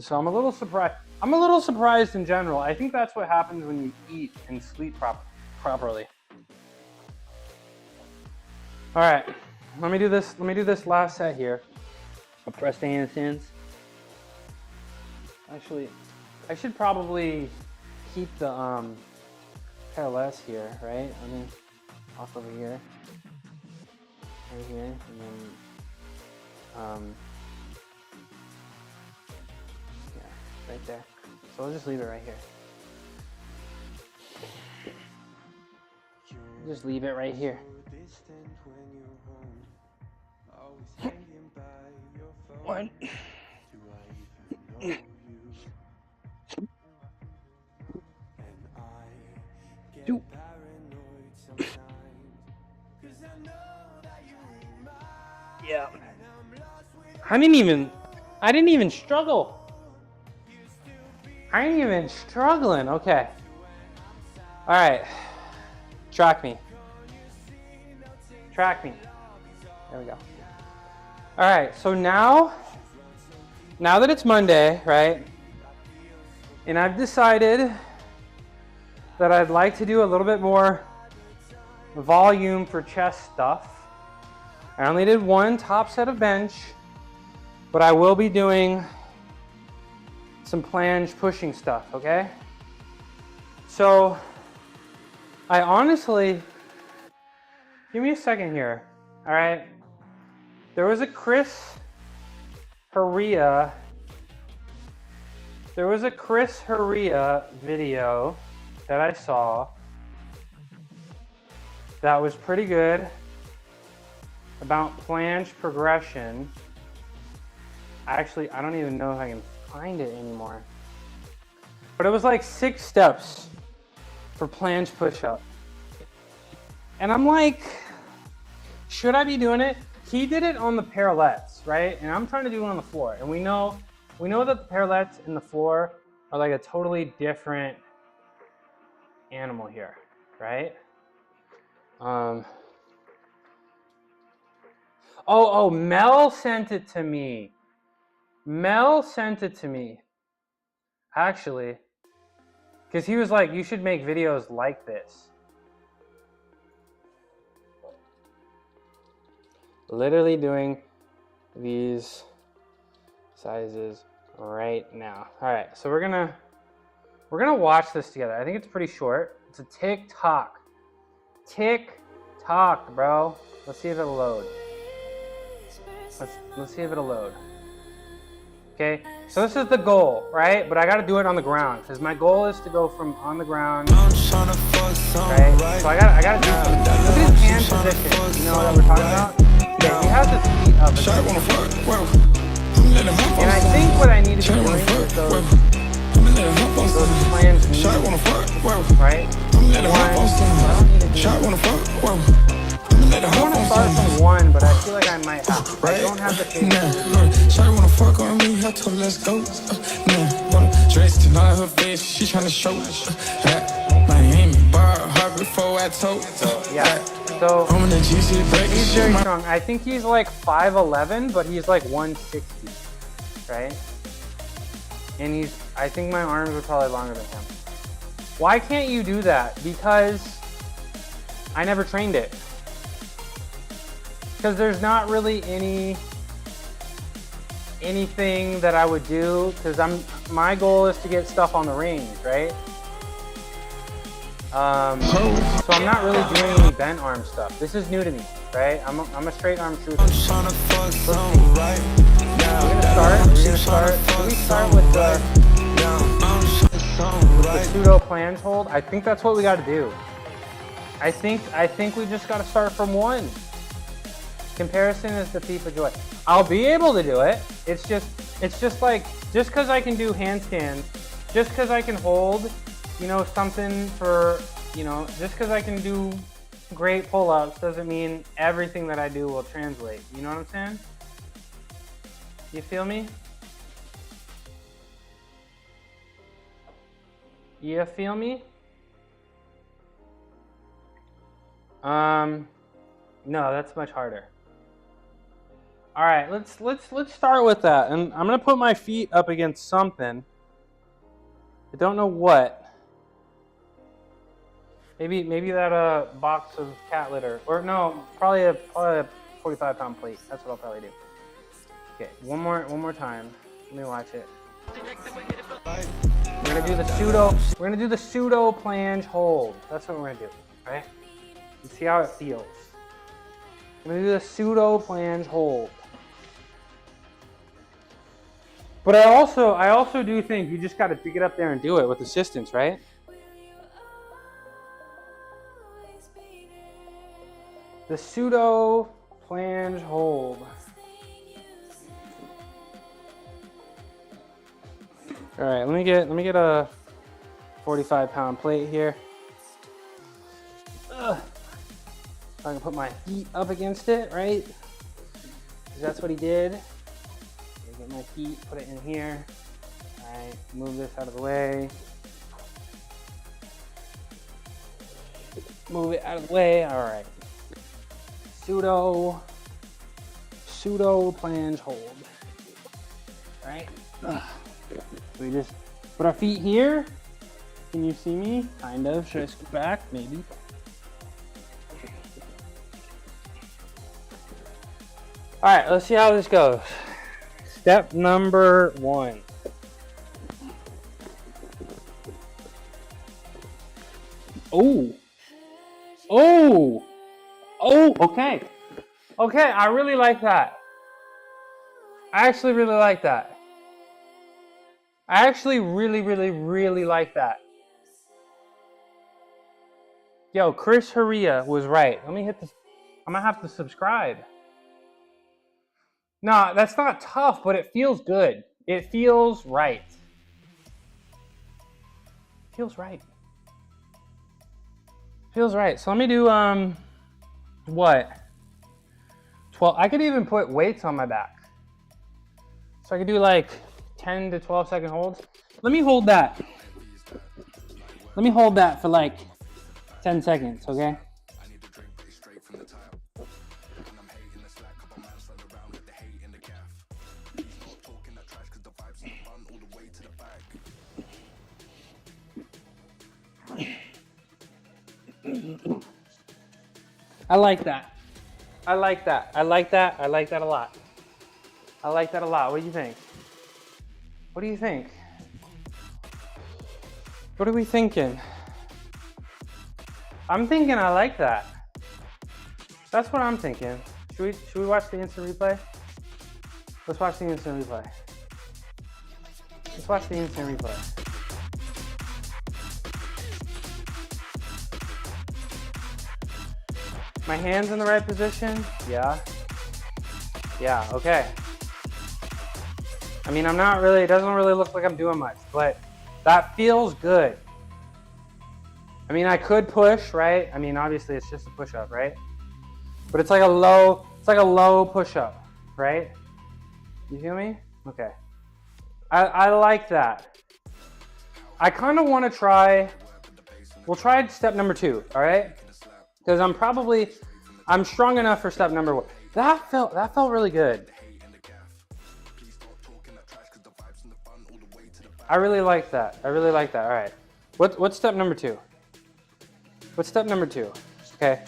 So I'm a little surprised. I'm a little surprised in general. I think that's what happens when you eat and sleep properly. All right, let me do this last set here. I'll press the handstands. Actually, I should probably keep the parallels here, right? I mean, off over here, right here, and then yeah, right there. So I'll just leave it right here. Just leave it right here. One. Two. Yeah. I didn't even struggle. I ain't even struggling. Okay. All right. Track me. There we go. All right, so now that it's Monday, right? And I've decided that I'd like to do a little bit more volume for chest stuff. I only did 1 top set of bench, but I will be doing some planche pushing stuff, okay? So I honestly, give me a second here, all right? There was a Chris Haria video that I saw that was pretty good about planche progression. Actually, I don't even know if I can find it anymore. But it was like 6 steps for planche push-up. And I'm like, should I be doing it? He did it on the parallettes, right? And I'm trying to do it on the floor. And we know that the parallettes and the floor are like a totally different animal here, right? Oh, Mel sent it to me. Actually, because he was like, you should make videos like this. Literally doing these sizes right now. All right, so we're gonna watch this together. I think it's pretty short. It's a tick-tock. Tick-tock, bro. Let's see if it'll load. Let's see if it'll load. Okay, so this is the goal, right? But I gotta do it on the ground because my goal is to go from on the ground, right? So I gotta do something. Look at his hand position. You know what we're talking about? Yeah, he has his feet up. And I think what I need to be doing is those plans, right? I want to start from one, but I feel like I might have to. I don't have the patience. Shawty wanna fuck on me, I told her let's go. Dress tonight, her face, she tryna show. Miami, bar, hard before I told. Yeah. So he's very strong. I think he's like 5'11", but he's like 160, right? And I think my arms are probably longer than him. Why can't you do that? Because I never trained it. Because there's not really anything that I would do, because my goal is to get stuff on the range, right? So I'm not really doing any bent arm stuff. This is new to me, right? I'm a straight arm shooter. We're gonna start. Can we start with the pseudo planche hold? I think that's what we got to do. I think we just got to start from one. Comparison is the thief of joy. I'll be able to do it. It's just like, just because I can do handstands, just because I can hold, you know, something for, you know, just because I can do great pull-ups doesn't mean everything that I do will translate. You know what I'm saying? You feel me? You feel me? No, that's much harder. All right, let's start with that. And I'm gonna put my feet up against something. I don't know what. Maybe that box of cat litter, or no, probably a 45-pound plate. That's what I'll probably do. Okay, one more time. Let me watch it. We're gonna do the pseudo planche hold. That's what we're gonna do, right? And see how it feels. I'm gonna do the pseudo planche hold. But I also do think you just gotta get up there and do it with assistance, right? The pseudo planche hold. All right, let me get a 45-pound plate here. I can put my feet up against it, right? 'Cause that's what he did. Get my feet, put it in here. All right, move this out of the way. Move it out of the way. All right. Pseudo planche hold. All right. We just put our feet here. Can you see me? Kind of. Should I scoot back? Maybe. All right, let's see how this goes. Step number 1. Oh, okay. Okay, I really like that. I actually really like that. I actually really like that. Yo, Chris Haria was right. Let me hit this. I'm gonna have to subscribe. No, that's not tough, but it feels good. It feels right. Feels right. Feels right. So let me do what? 12. I could even put weights on my back. So I could do like 10 to 12 second holds. Let me hold that. Let me hold that for like 10 seconds, okay? I like that. I like that. I like that. I like that a lot. I like that a lot. What do you think? What do you think? What are we thinking? I'm thinking I like that. That's what I'm thinking. Should we watch the instant replay? Let's watch the instant replay. Let's watch the instant replay. My hands in the right position? Yeah. Yeah, okay. I mean, I'm not really, it doesn't really look like I'm doing much, but that feels good. I mean, I could push, right? I mean, obviously it's just a push-up, right? But it's like a low push-up, right? You feel me? Okay. I like that. I kind of want to try, we'll try step number 2, all right? Because I'm strong enough for step number 1. That felt really good. I really like that. I really like that. All right. What's step number 2? What's step number 2? Okay.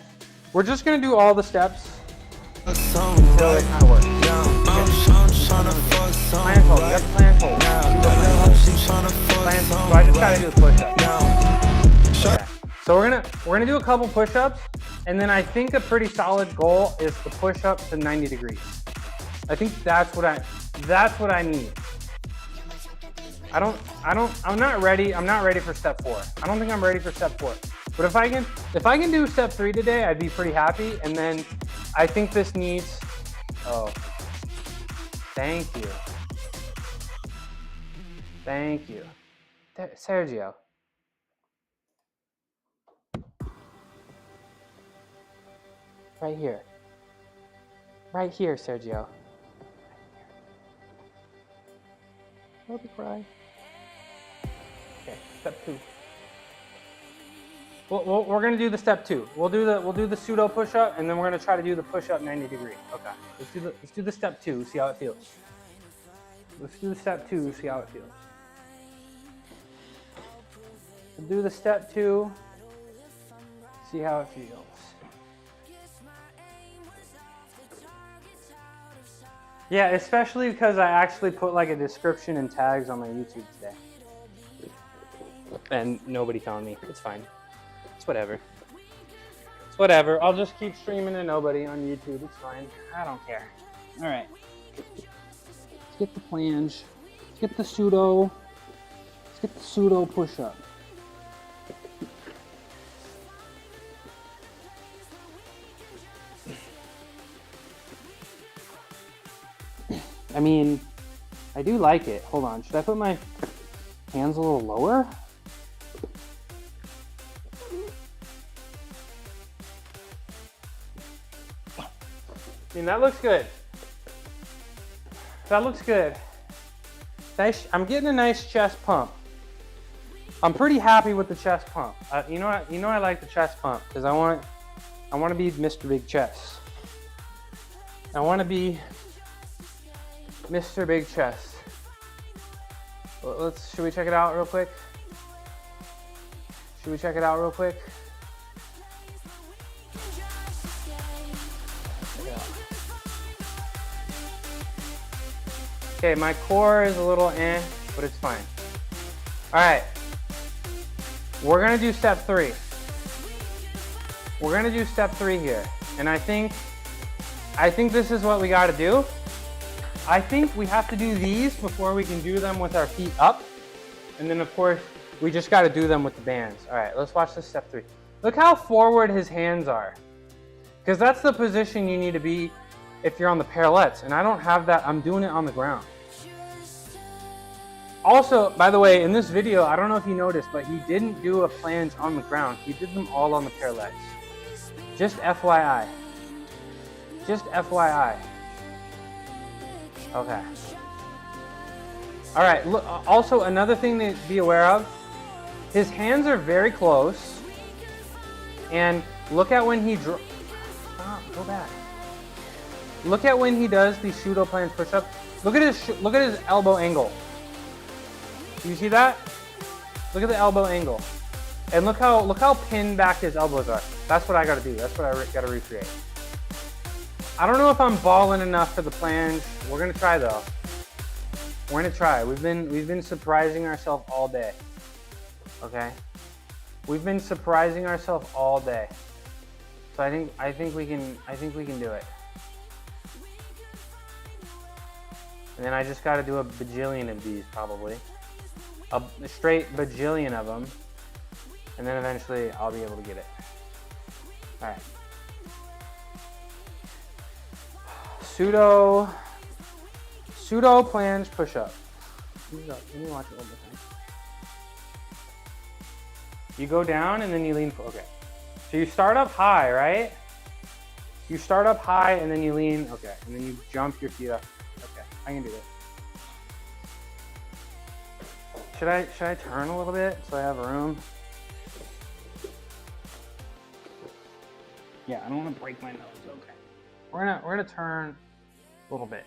We're just gonna do all the steps until it kind of works. Plant hold. Yep, plant hold. Plant hold. So I just gotta do the push-up. Okay. So we're gonna do a couple push-ups, and then I think a pretty solid goal is to push up to 90 degrees. I think that's what I need. I'm not ready for step 4. I don't think I'm ready for step 4. But if I can do step 3 today, I'd be pretty happy. And then I think this needs, oh, thank you. Thank you. Sergio. Right here. Right here, Sergio. Don't cry. Okay, step 2. We're gonna do the step 2. We'll do the pseudo push-up, and then we're gonna try to do the push-up 90 degree. Okay. Let's do the step 2. See how it feels. Let's do the step 2. See how it feels. We'll do the step 2. See how it feels. Yeah, especially because I actually put like a description and tags on my YouTube today. And nobody found me. It's fine. It's whatever. It's whatever. I'll just keep streaming to nobody on YouTube. It's fine. I don't care. All right. Let's get the planche. Let's get the pseudo. Let's get the pseudo push-up. I mean, I do like it. Hold on. Should I put my hands a little lower? I mean, that looks good. That looks good. Nice. I'm getting a nice chest pump. I'm pretty happy with the chest pump. You know I like the chest pump because I want to be Mr. Big Chest. I want to be Mr. Big Chest. Should we check it out real quick? Should we check it out real quick? Okay, my core is a little but it's fine. All right, we're gonna do step 3. We're gonna do step 3 here, and I think this is what we got to do. I think we have to do these before we can do them with our feet up. And then of course, we just got to do them with the bands. All right, let's watch this step 3. Look how forward his hands are. Because that's the position you need to be if you're on the parallettes. And I don't have that, I'm doing it on the ground. Also, by the way, in this video, I don't know if you noticed, but he didn't do a planche on the ground. He did them all on the parallettes. Just FYI. Just FYI. Okay. All right, look, also another thing to be aware of, his hands are very close, and look at when he go back. Look at when he does the pseudo planche push-up. Look at his elbow angle. Do you see that? Look at the elbow angle. And look how pinned back his elbows are. That's what I gotta do. That's what I gotta recreate. I don't know if I'm balling enough for the planche. We're gonna try though. We're gonna try. We've been surprising ourselves all day. Okay? We've been surprising ourselves all day. So I think we can do it. And then I just got to do a bajillion of these probably. A straight bajillion of them. And then eventually I'll be able to get it. All right. Pseudo planche push-up. Let me watch it one more time. You go down and then you lean. Okay. So you start up high, right? You start up high and then you lean. Okay. And then you jump your feet up. Okay. I can do it. Should I turn a little bit so I have room? Yeah, I don't want to break my nose. Okay. We're gonna turn a little bit.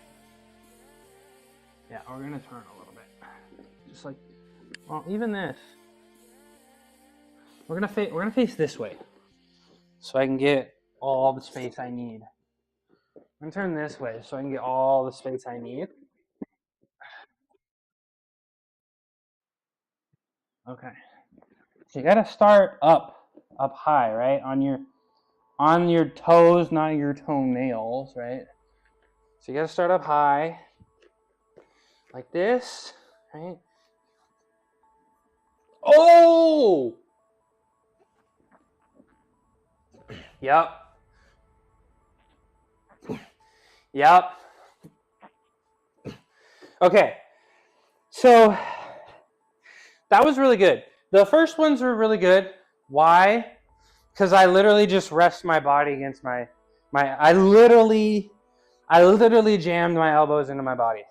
Yeah, we're gonna turn a little bit. Just like, well, even this. We're gonna face this way, so I can get all the space I need. I'm gonna turn this way so I can get all the space I need. Okay. So you gotta start up high, right? On your toes, not your toenails, right? So you gotta start up high, like this, right? Oh! Yep. Yep. Okay. So that was really good. The first ones were really good. Why? Because I literally just rest my body against I literally jammed my elbows into my body.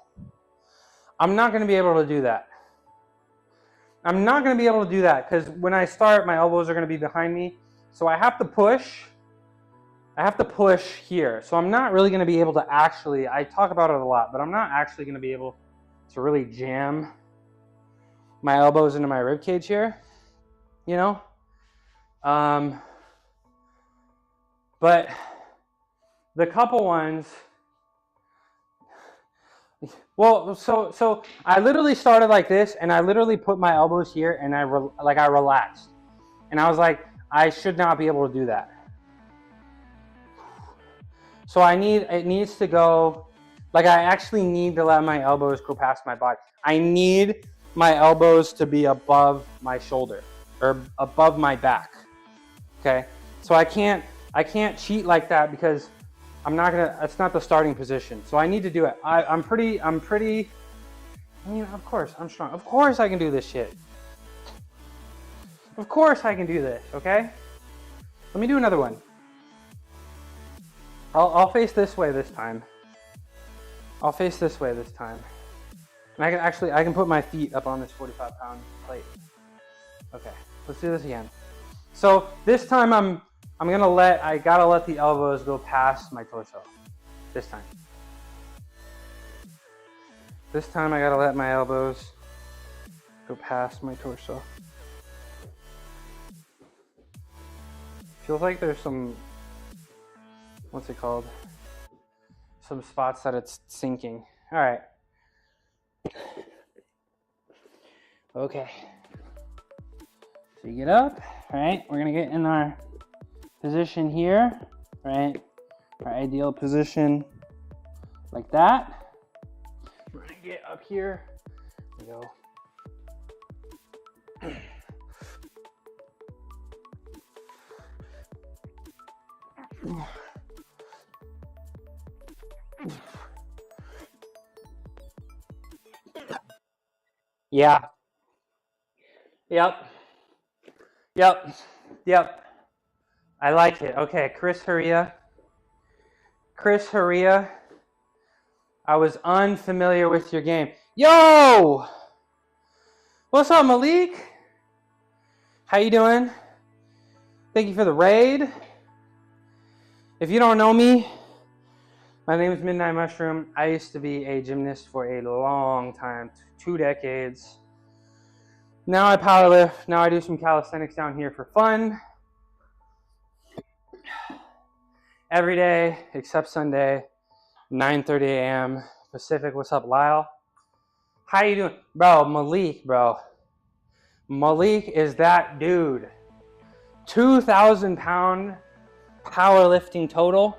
I'm not going to be able to do that. I'm not going to be able to do that because when I start, my elbows are going to be behind me. So I have to push. I have to push here. So I'm not really going to be able to actually, I talk about it a lot, but I'm not actually going to be able to really jam my elbows into my rib cage here, you know? But the couple ones, well, so I literally started like this, and I literally put my elbows here, and I relaxed, and I was like, I should not be able to do that. So it needs to go, like I actually need to let my elbows go past my body. I need my elbows to be above my shoulder or above my back. Okay, so I can't cheat like that because it's not the starting position. So I need to do it. I'm pretty, I mean, of course, I'm strong. Of course I can do this shit. Of course I can do this, okay? Let me do another one. I'll face this way this time. I'll face this way this time. And I can put my feet up on this 45-pound plate. Okay, let's do this again. So this time I gotta let the elbows go past my torso. This time. This time I gotta let my elbows go past my torso. Feels like there's some, what's it called? Some spots that it's sinking. All right. Okay. So you get up, right? We're gonna get in our position here, right? Our ideal position, like that. We're gonna get up here. We go. Yeah. Yep. I like it. Okay, Chris Haria, I was unfamiliar with your game. Yo! What's up, Malik? How you doing? Thank you for the raid. If you don't know me, my name is Midnight Mushroom. I used to be a gymnast for a long time, 2 decades. Now I powerlift. Now I do some calisthenics down here for fun. every day except Sunday, 9:30 a.m. Pacific. What's up, Lyle? How you doing? Bro, Malik, bro. Malik is that dude. 2,000 pound powerlifting total.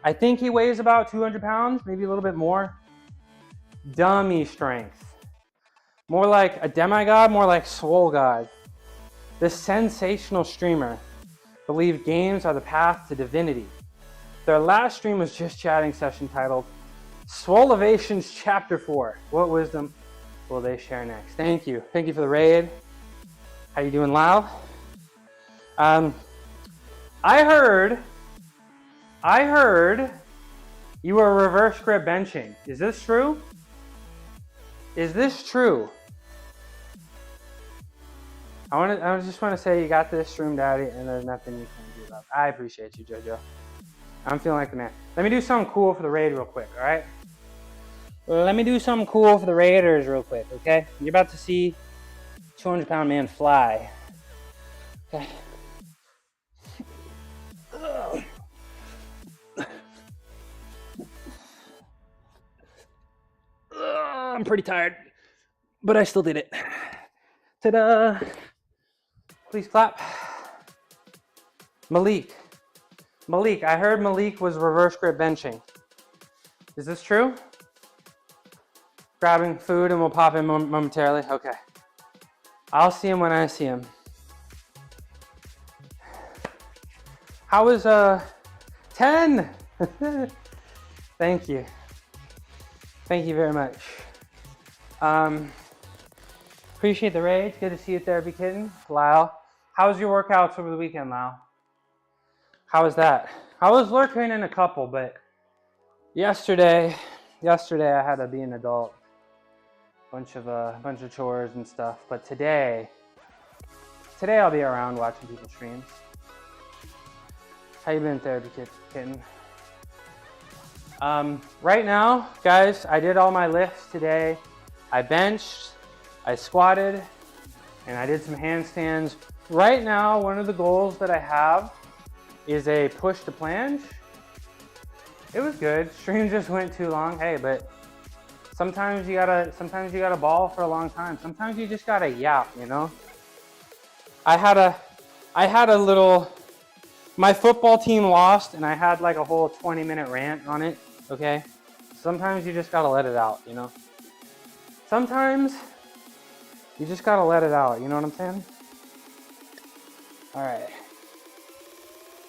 I think he weighs about 200 pounds, maybe a little bit more. Dummy strength. More like a demigod, more like swole god. This sensational streamer believed games are the path to divinity. Their last stream was just chatting session titled Swolevations Chapter 4. What wisdom will they share next? Thank you. Thank you for the raid. How you doing, Lyle? I heard you were reverse grip benching. Is this true? Is this true? I just want to say you got this stream, Daddy, and there's nothing you can do about it. I appreciate you, JoJo. I'm feeling like the man. Let me do something cool for the raid real quick, all right? Let me do something cool for the raiders real quick, okay? You're about to see 200-pound man fly. Okay. I'm pretty tired, but I still did it. Ta-da! Please clap. Malik, I heard Malik was reverse grip benching. Is this true? Grabbing food and we'll pop in momentarily. Okay. I'll see him when I see him. How was 10? Thank you. Thank you very much. Appreciate the raid. Good to see you, Therapy Kitten. Lyle. How was your workouts over the weekend, Lyle? How was that? I was lurking in a couple, but yesterday I had to be an adult. Bunch of chores and stuff. But today I'll be around watching people's streams. How you been, Therapy Kitten? Right now, guys, I did all my lifts today. I benched, I squatted, and I did some handstands. Right now, one of the goals that I have is a push to planche. It was good. Stream just went too long. Hey, but sometimes you gotta ball for a long time. Sometimes you just gotta yap, you know? I had a little, my football team lost and I had like a whole 20-minute rant on it, okay? Sometimes you just gotta let it out, you know? Sometimes you just gotta let it out, you know what I'm saying? All right.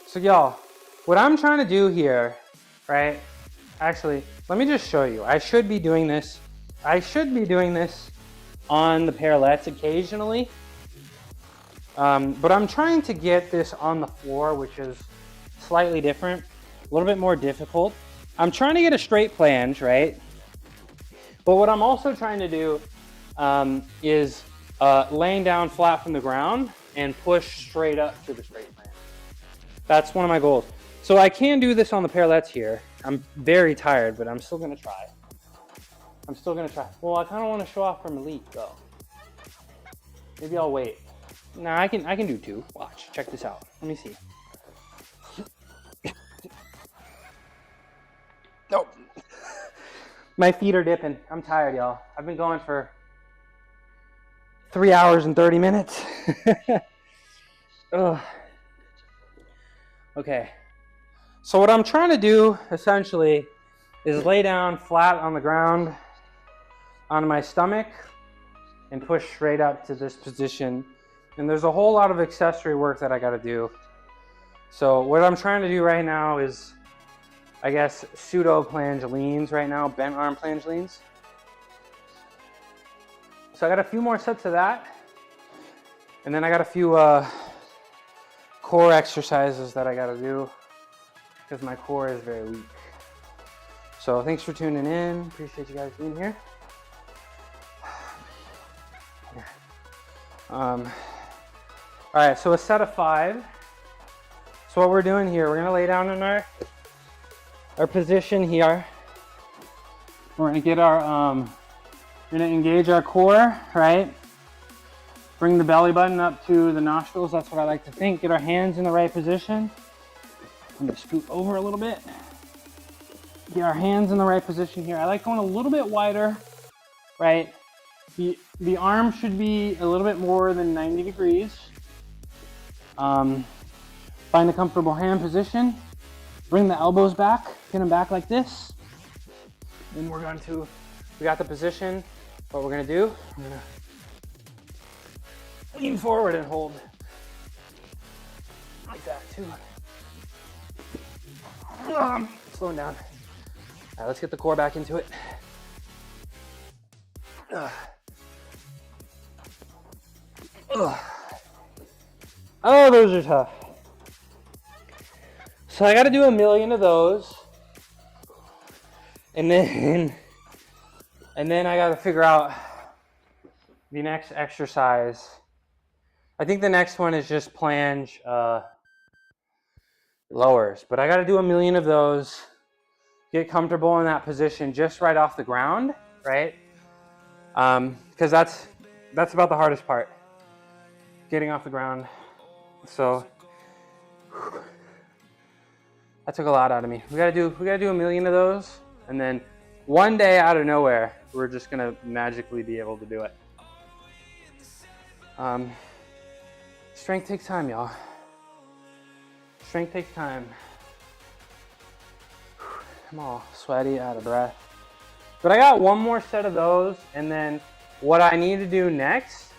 So y'all, what I'm trying to do here, right? Actually, let me just show you. I should be doing this on the parallettes occasionally. But I'm trying to get this on the floor, which is slightly different, a little bit more difficult. I'm trying to get a straight planche, right? But what I'm also trying to do is laying down flat from the ground and push straight up to the straight planche. That's one of my goals. So I can do this on the parallettes here. I'm very tired, but I'm still gonna try. Well, I kind of want to show off for Malik though. Maybe I'll wait. Nah, I can do two. Watch, check this out. Let me see. Nope. My feet are dipping. I'm tired, y'all. I've been going for 3 hours and 30 minutes. Ugh. Okay. So what I'm trying to do essentially is lay down flat on the ground on my stomach and push straight up to this position. And there's a whole lot of accessory work that I got to do. So what I'm trying to do right now is, I guess, pseudo planche leans right now, bent arm planche leans. So I got a few more sets of that. And then I got a few core exercises that I got to do because my core is very weak. So thanks for tuning in. Appreciate you guys being here. All right, so a set of 5. So what we're doing here, we're gonna lay down in our position here. We're gonna get our, we're gonna engage our core, right? Bring the belly button up to the nostrils. That's what I like to think. Get our hands in the right position. I'm gonna scoot over a little bit. Get our hands in the right position here. I like going a little bit wider, right? The arm should be a little bit more than 90 degrees. Find a comfortable hand position. Bring the elbows back, pin them back like this. Then we got the position. What we're gonna do, we're gonna lean forward and hold. Like that too. Slowing down. All right, let's get the core back into it. Oh, those are tough. So I got to do 1,000,000 of those, and then I got to figure out the next exercise. I think the next one is just planche lowers, but I got to do 1,000,000 of those. Get comfortable in that position just right off the ground, right? Because that's about the hardest part, getting off the ground. So that took a lot out of me. We gotta do 1,000,000 of those, and then one day out of nowhere, we're just gonna magically be able to do it. Strength takes time, y'all. Strength takes time. I'm all sweaty, out of breath. But I got one more set of those, and then what I need to do next,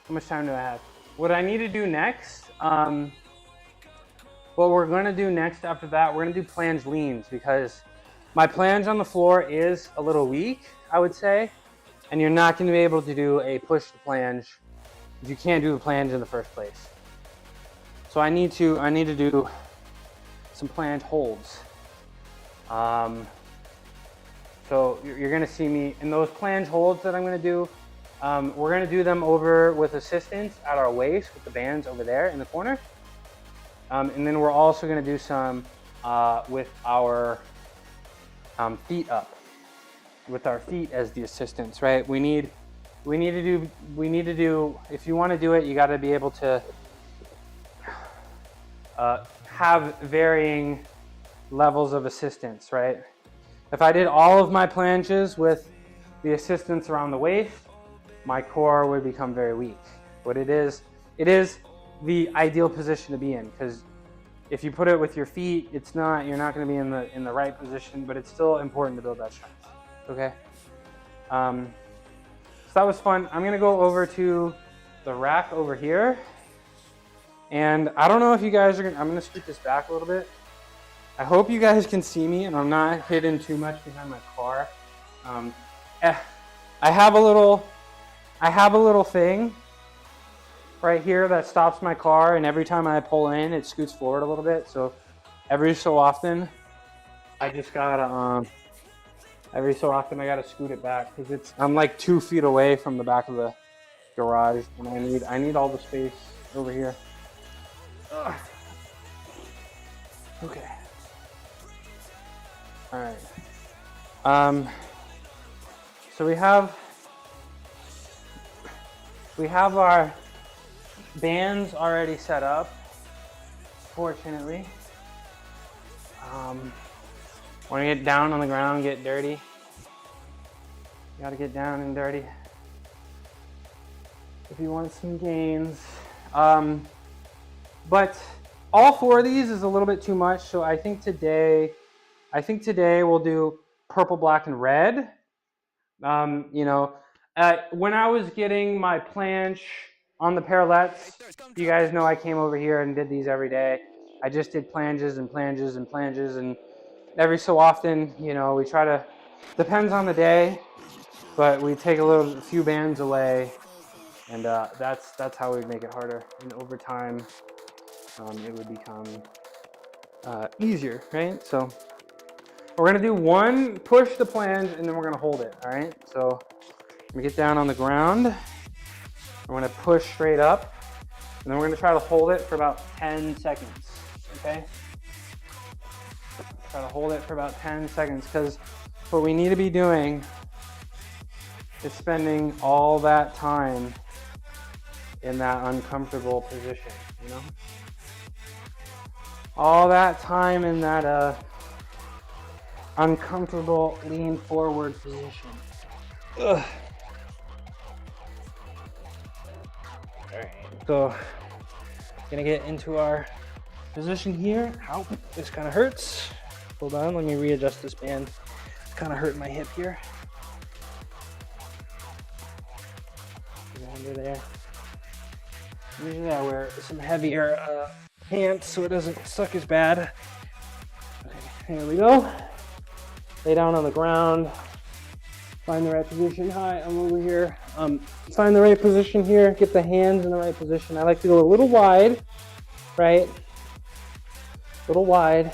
how much time do I have? What I need to do next, what we're gonna do next after that, we're gonna do planche leans, because my planche on the floor is a little weak, I would say, and you're not gonna be able to do a push to planche if you can't do the planche in the first place. So I need to do some planche holds. So you're gonna see me in those planche holds that I'm gonna do. We're gonna do them over with assistance at our waist with the bands over there in the corner. And then we're also gonna do some with our feet up, with our feet as the assistants, right? We need to do, if you wanna do it, you gotta be able to have varying levels of assistance, right? If I did all of my planches with the assistance around the waist, my core would become very weak. But it is the ideal position to be in, because if you put it with your feet, you're not going to be in the right position, but it's still important to build that strength. Okay. So that was fun. I'm going to go over to the rack over here, and I don't know if you guys I'm going to scoot this back a little bit. I hope you guys can see me and I'm not hidden too much behind my car. I have a little thing right here that stops my car, and every time I pull in, it scoots forward a little bit. So every so often I gotta scoot it back, because I'm like 2 feet away from the back of the garage, and I need all the space over here. Ugh. Okay. All right. So we have our bands already set up, fortunately. Want to get down on the ground, get dirty. You gotta get down and dirty if you want some gains. But all 4 of these is a little bit too much, so I think today we'll do purple, black, and red. When I was getting my planche on the parallettes, you guys know I came over here and did these every day. I just did planches and planches and planches, and every so often, we try to, depends on the day, but we take a few bands away, and that's how we make it harder. And over time, it would become easier, right? So we're gonna do one push to planche, and then we're gonna hold it, all right? So I'm gonna get down on the ground. I'm gonna push straight up, and then we're gonna try to hold it for about 10 seconds, okay? Try to hold it for about 10 seconds, because what we need to be doing is spending all that time in that uncomfortable position, All that time in that uncomfortable lean forward position. Ugh. All right, so gonna get into our position here. Ow, this kind of hurts. Hold on, let me readjust this band. It's kind of hurting my hip here. Go under there. Usually I wear some heavier pants so it doesn't suck as bad. Okay, here we go. Lay down on the ground. Find the right position. Hi, I'm over here. Find the right position here. Get the hands in the right position. I like to go a little wide, right? A little wide.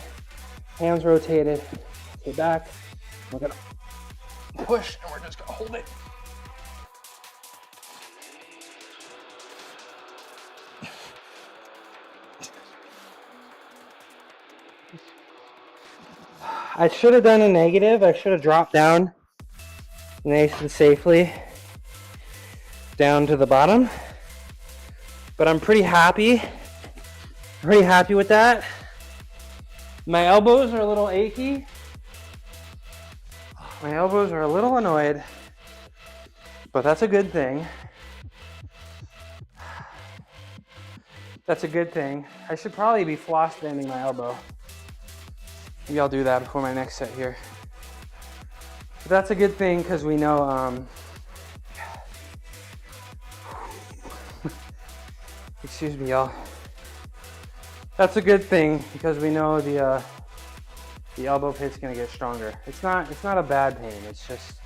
Hands rotated. Get back. We're gonna push and we're just gonna hold it. I should have done a negative. I should have dropped down nice and safely down to the bottom. But I'm pretty happy. Pretty happy with that. My elbows are a little achy. My elbows are a little annoyed, but that's a good thing. That's a good thing. I should probably be floss banding my elbow. Maybe I'll do that before my next set here. But that's a good thing because we know, excuse me, y'all. That's a good thing because we know the elbow pit's gonna get stronger. It's not a bad pain. It's just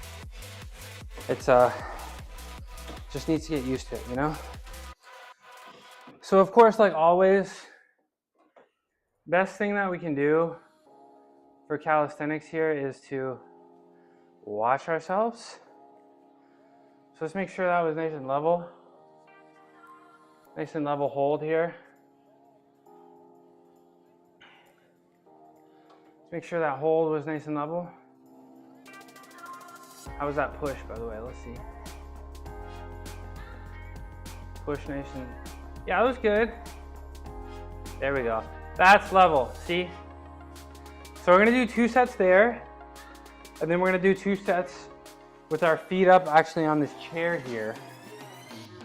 needs to get used to it, you know? So of course, like always, best thing that we can do for calisthenics here is to watch ourselves. So let's make sure that was nice and level. Nice and level hold here. Let's make sure that hold was nice and level. How was that push, by the way? Let's see. Push nice and, yeah, that was good. There we go. That's level, see? So we're gonna do 2 sets there, and then we're gonna do 2 sets with our feet up actually on this chair here.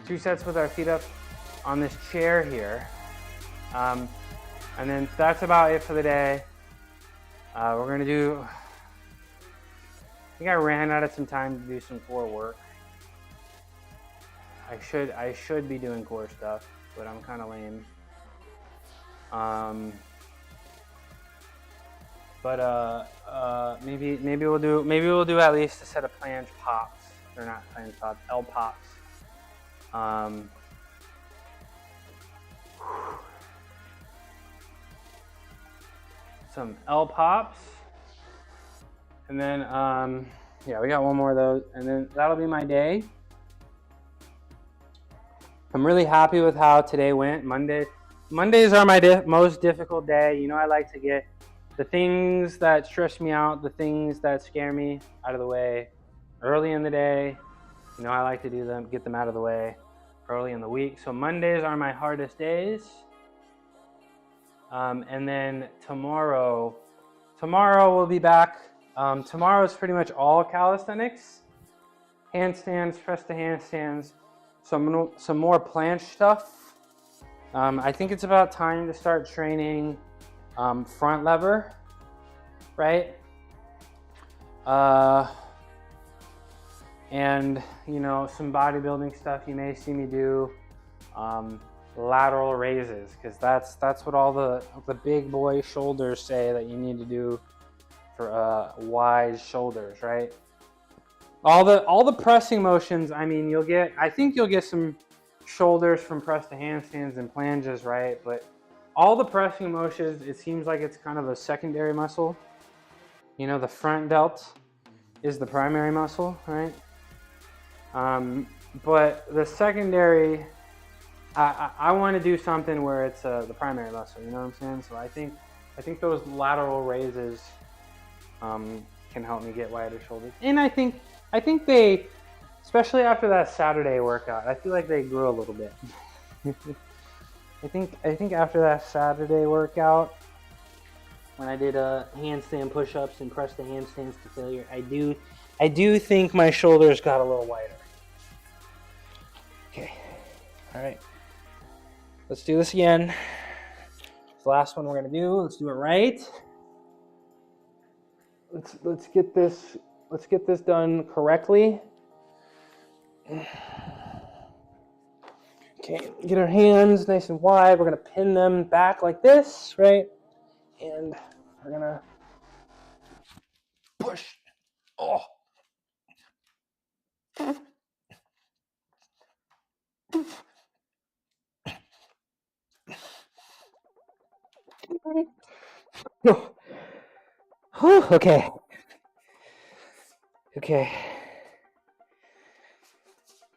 2 sets with our feet up on this chair here. And then that's about it for the day. We're gonna do, I think I ran out of some time to do some core work. I should be doing core stuff, but I'm kind of lame. Maybe we'll do at least a set of planche pops. They're not planche pops, L pops. Some L pops, and then yeah, we got one more of those, and then that'll be my day. I'm really happy with how today went. Mondays are my most difficult day. You know, I like to get the things that stress me out, the things that scare me out of the way early in the day. You know, I like to do them, get them out of the way early in the week. So Mondays are my hardest days. And then tomorrow we'll be back. Tomorrow is pretty much all calisthenics. Handstands, press to handstands, some more planche stuff. I think it's about time to start training front lever, right? And you know, some bodybuilding stuff you may see me do. Lateral raises, because that's what all the big boy shoulders say that you need to do for wide shoulders, right? All the pressing motions, I mean, I think you'll get some shoulders from press to handstands and planches, right? But all the pressing motions, it seems like it's kind of a secondary muscle. You know, the front delt is the primary muscle, right? But the secondary, I want to do something where it's the primary muscle, you know what I'm saying? So I think those lateral raises can help me get wider shoulders. And I think they, especially after that Saturday workout, I feel like they grew a little bit. I think after that Saturday workout, when I did handstand push-ups and pressed the handstands to failure. I do think my shoulders got a little wider. Okay, all right. Let's do this again. It's the last one we're gonna do. Let's do it right. Let's get this done correctly. Okay, get our hands nice and wide. We're gonna pin them back like this, right? And we're gonna push. Oh. Okay. Okay.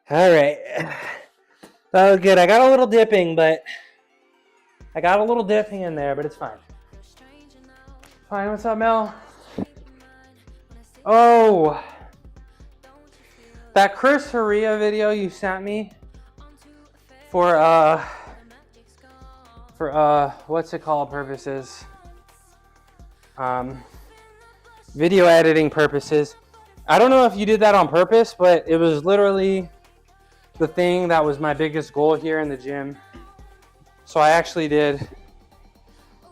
All right. That was good. I got a little dipping in there, but it's fine. Fine. What's up, Mel? Oh, that Chris Haria video you sent me for what's it called purposes? Video editing purposes. I don't know if you did that on purpose, but it was literally the thing that was my biggest goal here in the gym. So I actually did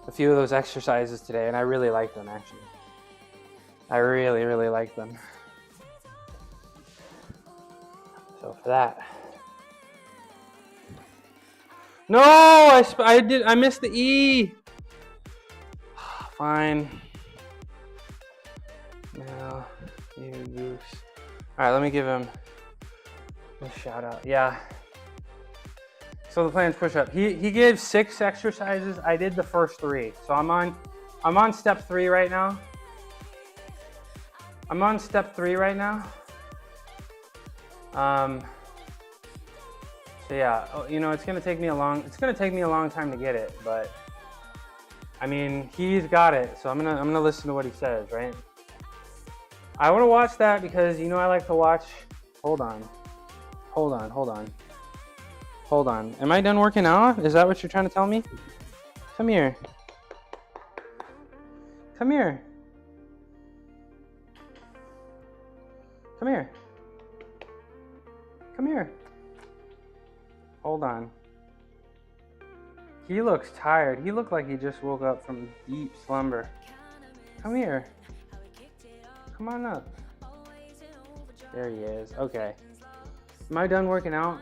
a few of those exercises today, and I really liked them, actually. I really, really liked them. So for that. No, I missed the E. Fine. No, you goose. All right, let me give him a shout out. Yeah. So the planche push-up. He gave 6 exercises. I did the first 3. So I'm on step 3 right now. So yeah, you know, it's gonna take me a long time to get it, but I mean, he's got it. So I'm gonna listen to what he says, right? I want to watch that because, you know, I like to watch. Hold on. Am I done working out? Is that what you're trying to tell me? Come here. Hold on. He looks tired. He looked like he just woke up from deep slumber. Come here. Come on up. There he is. Okay. Am I done working out?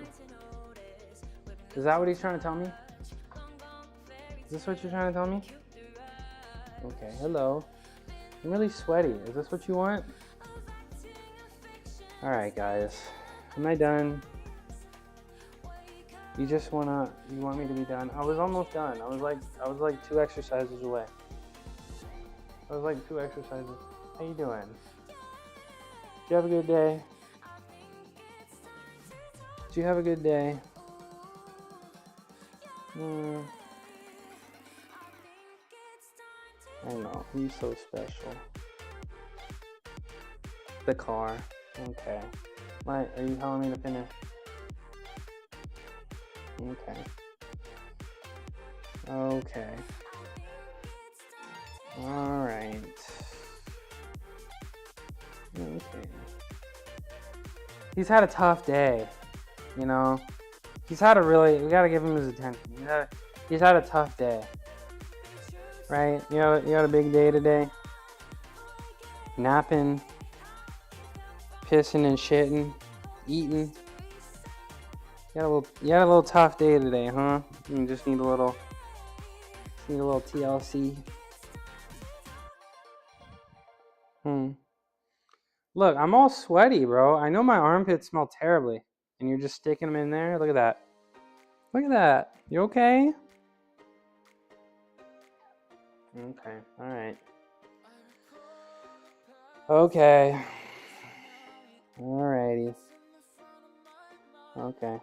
Is that what he's trying to tell me? Is this what you're trying to tell me? Okay, hello. I'm really sweaty. Is this what you want? Alright, guys. Am I done? You want me to be done? I was almost done. I was like 2 exercises away. How you doing? Did you have a good day? I know, he's so special. The car. Okay. Are you telling me to finish? Okay. Alright. Okay. He's had a tough day, you know. We gotta give him his attention. He's had a tough day. Right? You had a big day today. Napping, pissing and shitting, eating. You had a little tough day today, huh? You just need a little TLC. Look, I'm all sweaty, bro. I know my armpits smell terribly, and you're just sticking them in there. Look at that. You okay? Okay. All right. Okay. Alrighty. Okay.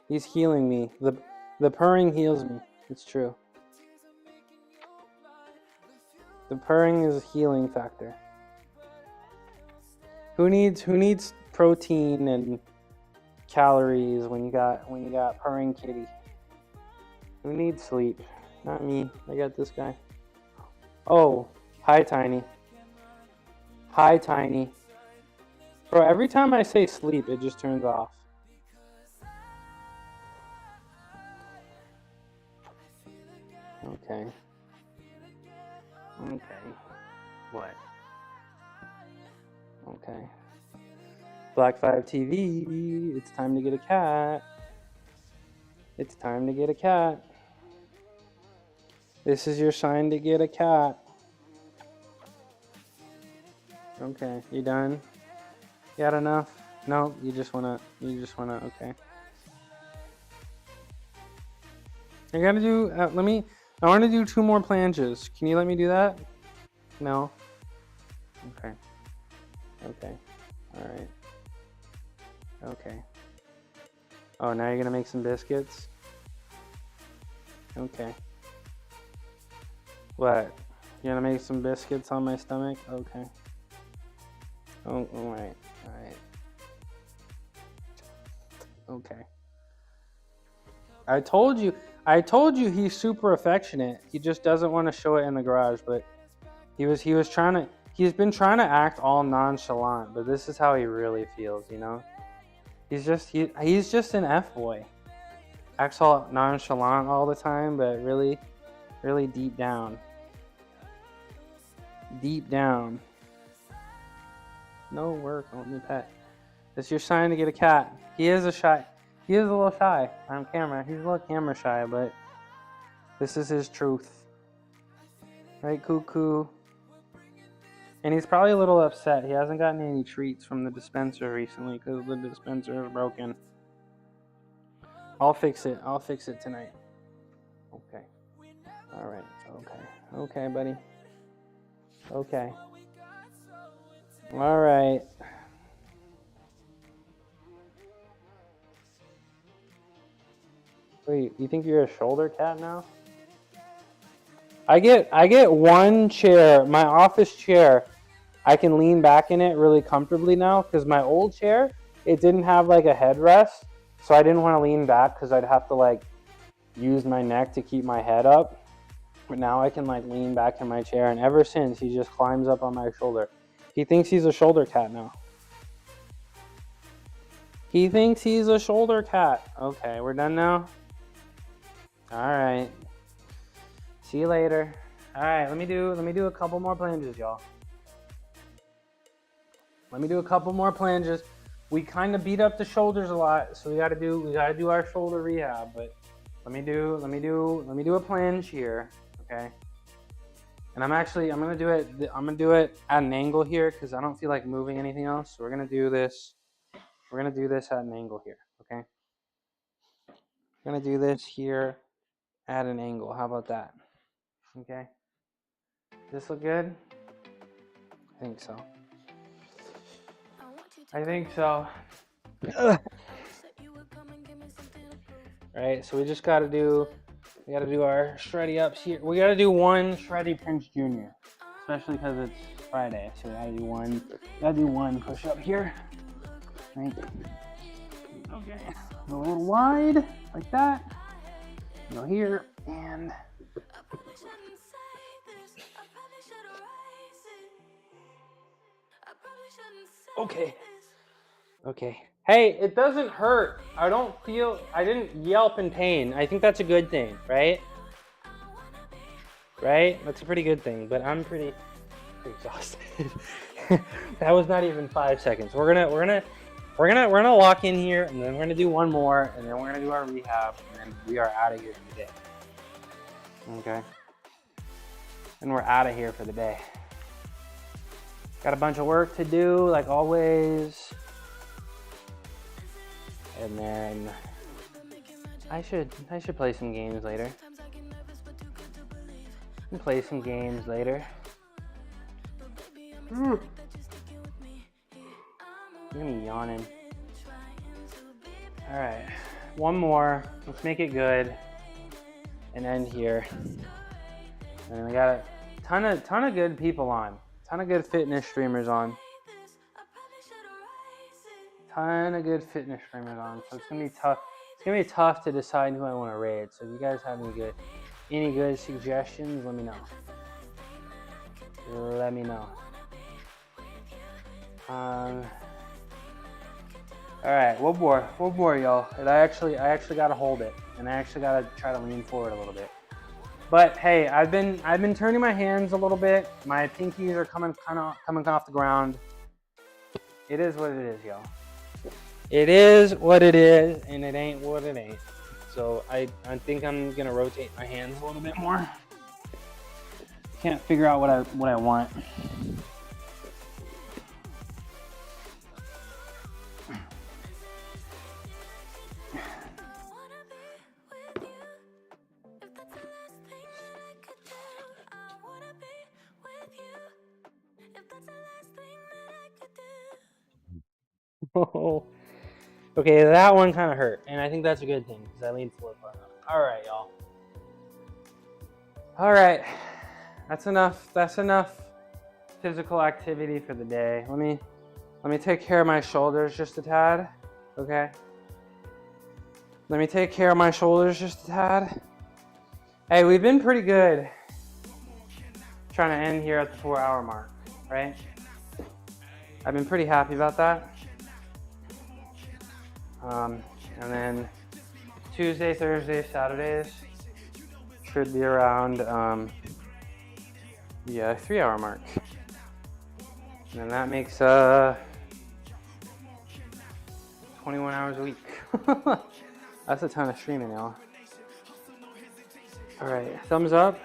He's healing me. The purring heals me. It's true. The purring is a healing factor. Who needs protein and calories when you got purring kitty? Who needs sleep? Not me. I got this guy. Oh, hi, Tiny. Hi, Tiny. Bro, every time I say sleep, it just turns off. Okay. Okay. What? Okay. Black 5 TV, it's time to get a cat. It's time to get a cat. This is your sign to get a cat. Okay, you done? You got enough? No, you just wanna, okay. I gotta do, I wanna do 2 more planches. Can you let me do that? No? Okay. Okay. Alright. Okay. Oh, now you're gonna make some biscuits? Okay. What? You're gonna make some biscuits on my stomach? Okay. Oh, alright. Alright. Okay. I told you he's super affectionate. He just doesn't want to show it in the garage, but he's been trying to act all nonchalant, but this is how he really feels, you know? He's just an F-boy. Acts all nonchalant all the time, but really, really deep down. Deep down. No work on the pet. It's your sign to get a cat. He is a little shy on camera. He's a little camera shy, but this is his truth. Right, Cuckoo? And he's probably a little upset. He hasn't gotten any treats from the dispenser recently because the dispenser is broken. I'll fix it. I'll fix it tonight. Okay. All right. Okay. Okay, buddy. Okay. All right. Wait, you think you're a shoulder cat now? I get one chair, my office chair. I can lean back in it really comfortably now because my old chair, it didn't have like a headrest, so I didn't want to lean back because I'd have to like use my neck to keep my head up. But now I can like lean back in my chair, and ever since he just climbs up on my shoulder. He thinks he's a shoulder cat now. He thinks he's a shoulder cat. Okay, we're done now. All right. See you later. All right, let me do a couple more planches, y'all. Let me do a couple more planches. We kind of beat up the shoulders a lot, so we gotta do our shoulder rehab. But let me do a planche here, okay? And I'm gonna do it at an angle here because I don't feel like moving anything else. So we're gonna do this. We're gonna do this at an angle here, okay? We're gonna do this here at an angle. How about that? Okay. Does this look good? I think so. I think so. Right, so we gotta do our shreddy ups here. We gotta do one shreddy Prince Jr. Especially because it's Friday. So we gotta do one push up here. Right. Okay. Go a little wide, like that. Go here and okay. Okay. Hey, it doesn't hurt. I didn't yelp in pain. I think that's a good thing, right? Right? That's a pretty good thing, but I'm pretty exhausted. That was not even 5 seconds. We're gonna lock in here, and then we're gonna do one more, and then we're gonna do our rehab, and then we are out of here for the day. Okay? And we're out of here for the day. Got a bunch of work to do, like always. And then I should play some games later. Play some games later. I'm gonna be yawning. All right, one more. Let's make it good and end here. And we got a ton of good people on. Ton of good fitness streamers on. Ton of good fitness streamers on. So it's gonna be tough. It's gonna be tough to decide who I want to raid. So if you guys have any good suggestions, let me know. let me know. All right, one more, y'all. And I actually gotta hold it, and I actually gotta try to lean forward a little bit. But hey, I've been turning my hands a little bit. My pinkies are coming off the ground. It is what it is, y'all. It is what it is, and it ain't what it ain't. So I think I'm gonna rotate my hands a little bit more. Can't figure out what I want. Oh, okay, that one kind of hurt, and I think that's a good thing because I leaned forward far enough. All right, y'all. All right, that's enough. That's enough physical activity for the day. Let me take care of my shoulders just a tad. Okay. Let me take care of my shoulders just a tad. Hey, we've been pretty good trying to end here at the 4-hour mark, right? I've been pretty happy about that. And then Tuesday, Thursday, Saturdays should be around the 3-hour mark. And then that makes 21 hours a week. That's a ton of streaming, y'all. All right, thumbs up.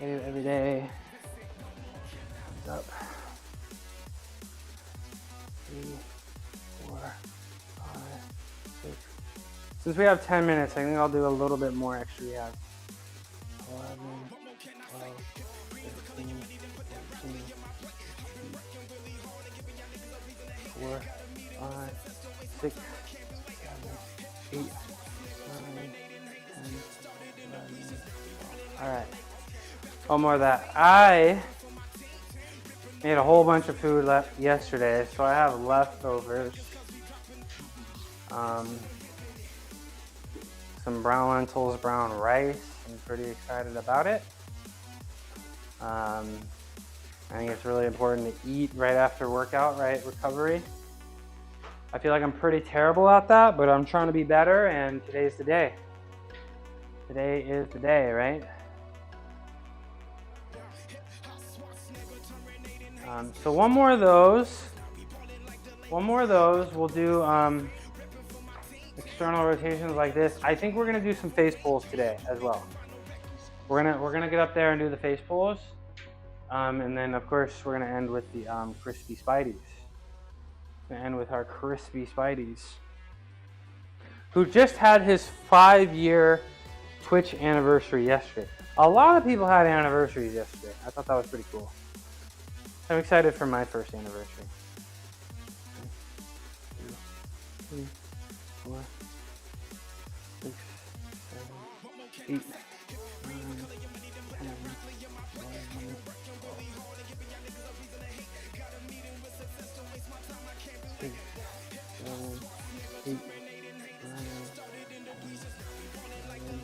I do every day. Thumbs up. 3, 4, 5, 6. Since we have 10 minutes, I think I'll do a little bit more extra rehab. 11, 12, 13, 14, 4, 5, 6, 7, 8, 9, 10, 11. All right. One more of that. I made a whole bunch of food left yesterday, so I have leftovers. Some brown lentils, brown rice. I'm pretty excited about it. I think it's really important to eat right after workout, right? Recovery. I feel like I'm pretty terrible at that, but I'm trying to be better, and today's the day. Today is the day, right? So one more of those. We'll do external rotations like this. I think we're gonna do some face pulls today as well. We're gonna get up there and do the face pulls, and then of course we're gonna end with the crispy spideys. Gonna end with our crispy spideys, who just had his 5-year Twitch anniversary yesterday. A lot of people had anniversaries yesterday. I thought that was pretty cool. I'm excited for my first anniversary. 1, 2, 3, 4, 6, 7, 8, 9, 10, 11, 6, 7, 8, 9, 10, 11.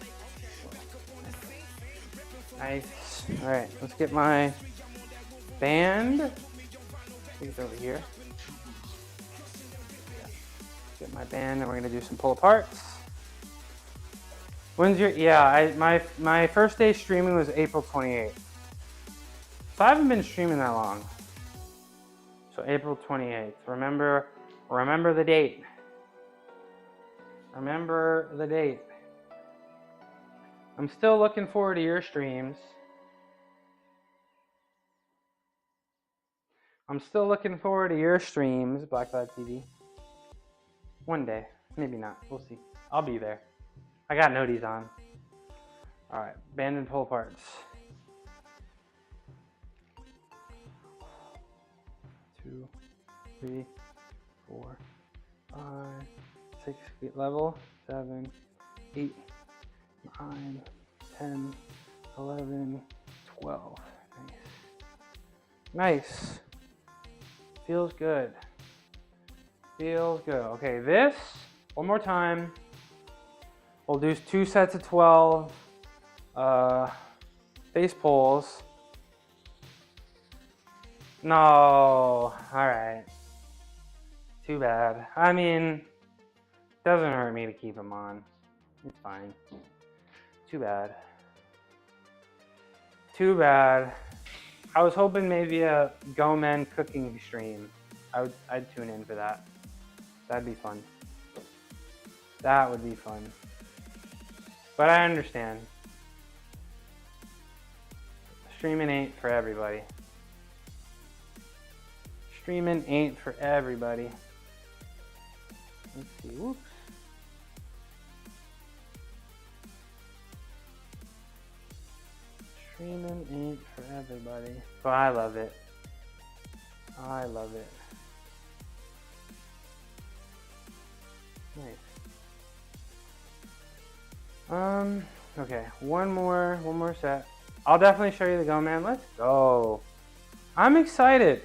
Nice. All right, let's get my band. I think it's over here. Get my band, and we're gonna do some pull aparts. When's your? Yeah, my first day streaming was April 28th. So I haven't been streaming that long. So April 28th. Remember the date. Remember the date. I'm still looking forward to your streams. I'm still looking forward to your streams, Blackbot TV. One day, maybe not. We'll see. I'll be there. I got noties on. All right, band and pull aparts. 2, 3, 4, 5, 6 feet level. 7, 8, 9, 10, 11, 12. Nice. Feels good. Feels good. Okay, this, one more time. We'll do 2 sets of 12 face pulls. No, all right. Too bad. I mean, doesn't hurt me to keep them on. It's fine. Too bad. Too bad. I was hoping maybe a Go Men cooking stream. I'd tune in for that. That'd be fun. That would be fun. But I understand. Streaming ain't for everybody. Streaming ain't for everybody. Let's see. Whoops. Streaming ain't for everybody. But I love it. I love it. Nice. Okay, one more set. I'll definitely show you the Go Man. Let's go. I'm excited.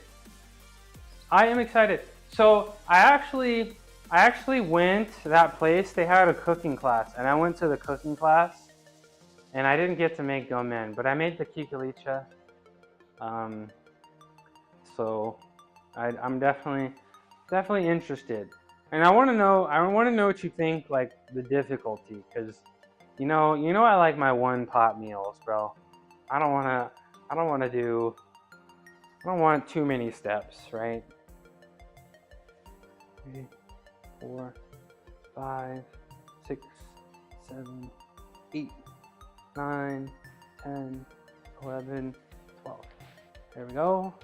I am excited. So I actually went to that place. They had a cooking class, and I went to the cooking class, and I didn't get to make Go Man, but I made the kikalicha. So I'm definitely interested. And I want to know what you think, like the difficulty, because you know I like my one pot meals, bro. I don't want too many steps, right? 3, 4, 5, 6, 7, 8, 9, 10, 11, 12. There we go.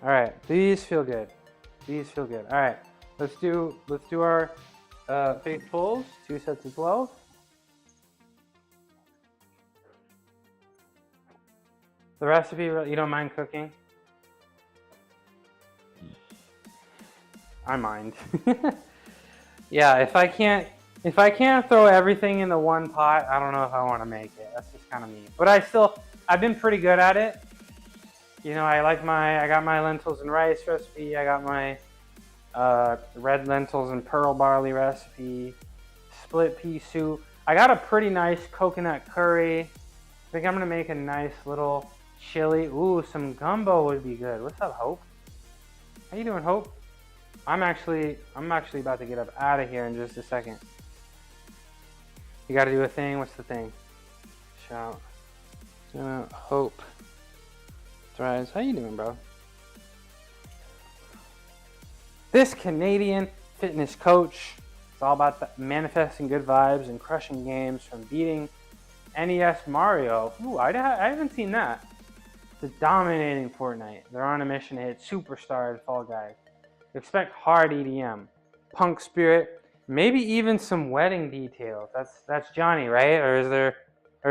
All right, these feel good. These feel good. All right, let's do our face pulls. 2 sets of 12. The recipe, you don't mind cooking? I mind. Yeah, if I can't throw everything into one pot, I don't know if I want to make it. That's just kind of me. But I've been pretty good at it. You know, I got my lentils and rice recipe. I got my red lentils and pearl barley recipe. Split pea soup. I got a pretty nice coconut curry. I think I'm gonna make a nice little chili. Ooh, some gumbo would be good. What's up, Hope? How you doing, Hope? I'm actually about to get up out of here in just a second. You gotta do a thing. What's the thing? Shout. Hope. Thrives. How you doing, bro? This Canadian fitness coach is all about manifesting good vibes and crushing games from beating NES Mario. Ooh, I haven't seen that. It's dominating Fortnite. They're on a mission to hit superstar and Fall Guys. Expect hard EDM, punk spirit, maybe even some wedding details. That's Johnny, right? Or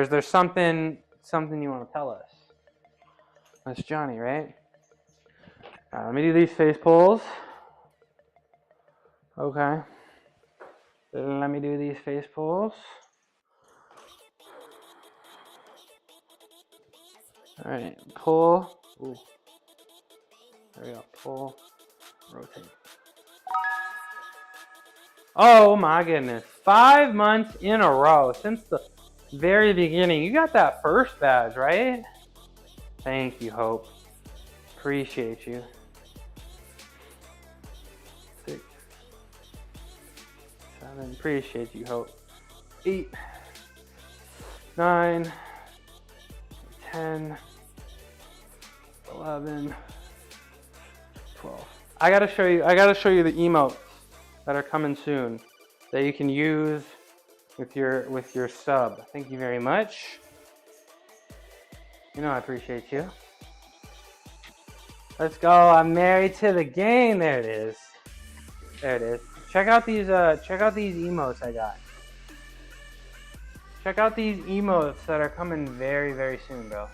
is there something you want to tell us? That's Johnny, right? All right, let me do these face pulls. Okay. Let me do these face pulls. All right, pull. Ooh. There we go. Pull. Rotate. Oh my goodness. 5 months in a row since the very beginning. You got that first badge, right? Thank you, Hope. Appreciate you. 6, 7. Appreciate you, Hope. 8, 9, 10, 11, 12. I gotta show you the emotes that are coming soon that you can use with your sub. Thank you very much. You know I appreciate you. Let's go. I'm married to the game. There it is. There it is. Check out these emotes I got. Check out these emotes that are coming very, very soon, bro.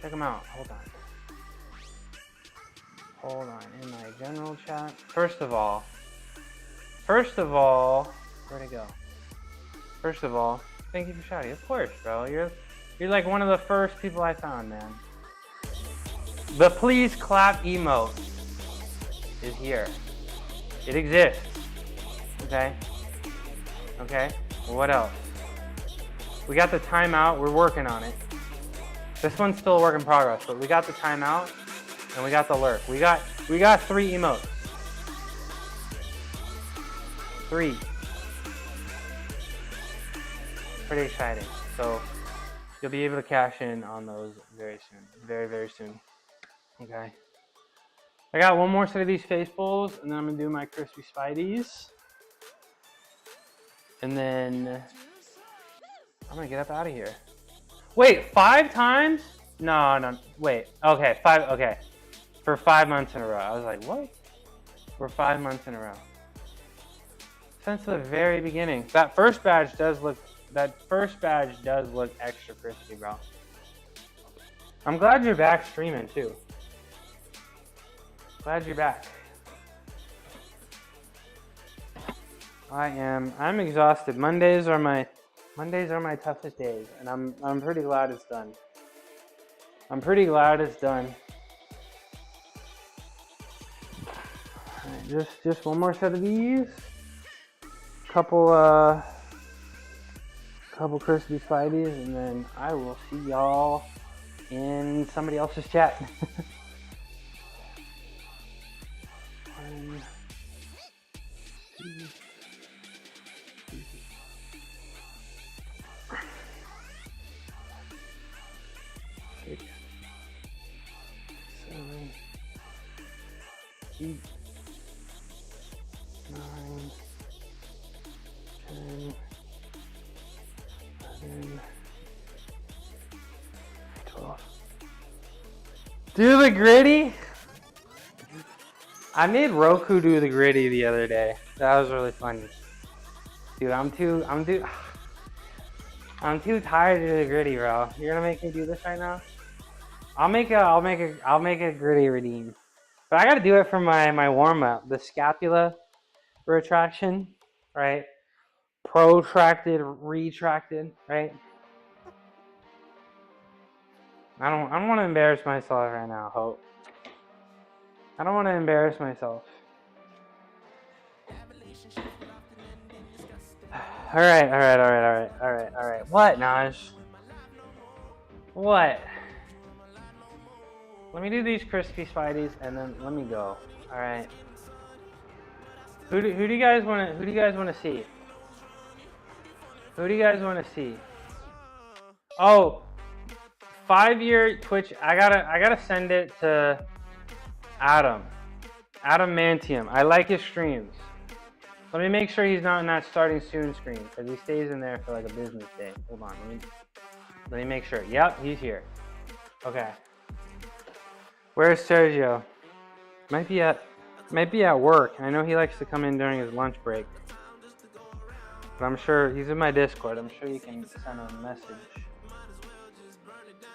Check them out. Hold on, in my general chat. First of all, where'd it go? First of all, thank you for shouting. Of course, bro. You're like one of the first people I found, man. The please clap emote is here. It exists. Okay? Okay? Well, what else? We got the timeout. We're working on it. This one's still a work in progress, but we got the timeout and we got the lurk. We got 3 emotes. 3. Pretty exciting. So you'll be able to cash in on those very soon. Very, very soon. Okay. I got one more set of these face bowls, and then I'm gonna do my crispy spideys. And then I'm gonna get up out of here. Wait, 5 times? No, wait. Okay, 5, okay. For 5 months in a row. I was like, what? For 5 months in a row. Since the very beginning. That first badge does look extra crispy, bro. I'm glad you're back streaming too. Glad you're back. I'm exhausted. Mondays are my toughest days, and I'm pretty glad it's done. I'm pretty glad it's done. All right, just one more set of these. Couple crispy spideys, and then I will see y'all in somebody else's chat. 1, 2, 6, 7, 8, 9, 10, 11, 12. Do the gritty? I made Roku do the gritty the other day. That was really funny. Dude, I'm too tired to do the gritty, bro. You're gonna make me do this right now? I'll make a gritty redeem. But I gotta do it for my warm-up. The scapula retraction, right? Protracted, retracted, right? I don't want to embarrass myself right now, Hope. I don't want to embarrass myself. All right. What, Naj? What? Let me do these crispy spideys and then let me go. All right. Who do you guys want to see? Who do you guys want to see? Oh, 5-year Twitch. I gotta send it to Adam Mantium. I like his streams. Let me make sure he's not in that starting soon screen, because he stays in there for like a business day. Hold on, let me make sure. Yep, he's here. Okay. Where's Sergio? Might be at work. I know he likes to come in during his lunch break. But I'm sure he's in my Discord. I'm sure you can send him a message.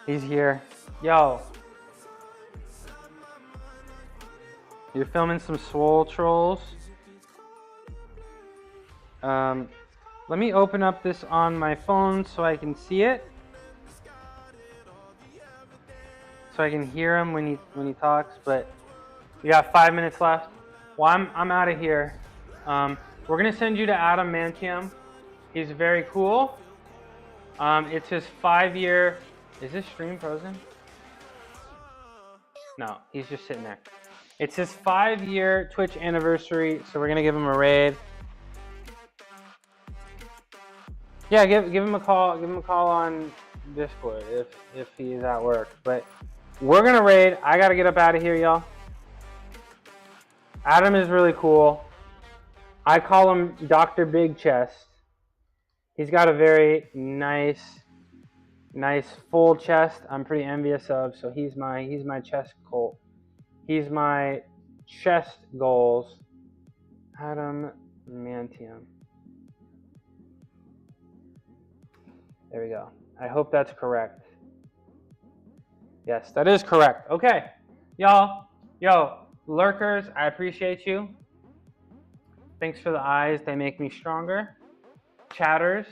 He's here. Yo. You're filming some swole trolls. Let me open up this on my phone so I can see it. So I can hear him when he talks, but we got 5 minutes left. Well, I'm out of here. We're gonna send you to Adam Mantium. He's very cool. It's his 5-year. Is this stream frozen? No, he's just sitting there. It's his 5-year Twitch anniversary, so we're gonna give him a raid. Yeah, give him a call. Give him a call on Discord if he's at work. But we're gonna raid. I gotta get up out of here, y'all. Adam is really cool. I call him Dr. Big Chest. He's got a very nice full chest. I'm pretty envious of. So he's my chest cult. He's my chest goals. Adam Mantium. There we go. I hope that's correct. Yes, that is correct. Okay, y'all. Yo, lurkers, I appreciate you. Thanks for the eyes. They make me stronger. Chatters,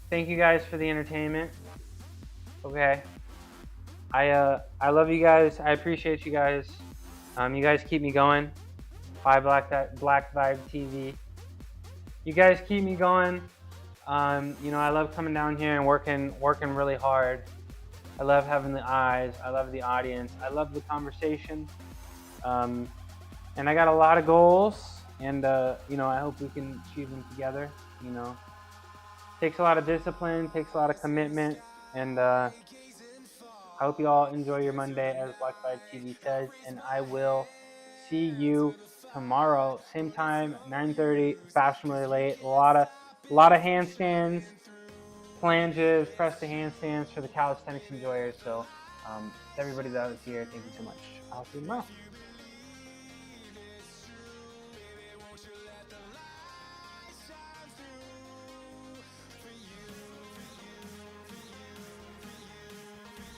thank you guys for the entertainment. Okay. I love you guys. I appreciate you guys. You guys keep me going. Bye, Black Vibe TV. You guys keep me going. You know, I love coming down here and working really hard. I love having the eyes. I love the audience. I love the conversation. And I got a lot of goals, and you know, I hope we can achieve them together. You know, takes a lot of discipline, takes a lot of commitment, and I hope you all enjoy your Monday, as Black5 TV says, and I will see you tomorrow, same time, 9:30, fashionably late. A lot of handstands, planches, press to handstands for the calisthenics enjoyers. So to everybody that was here, thank you so much. I'll see you tomorrow.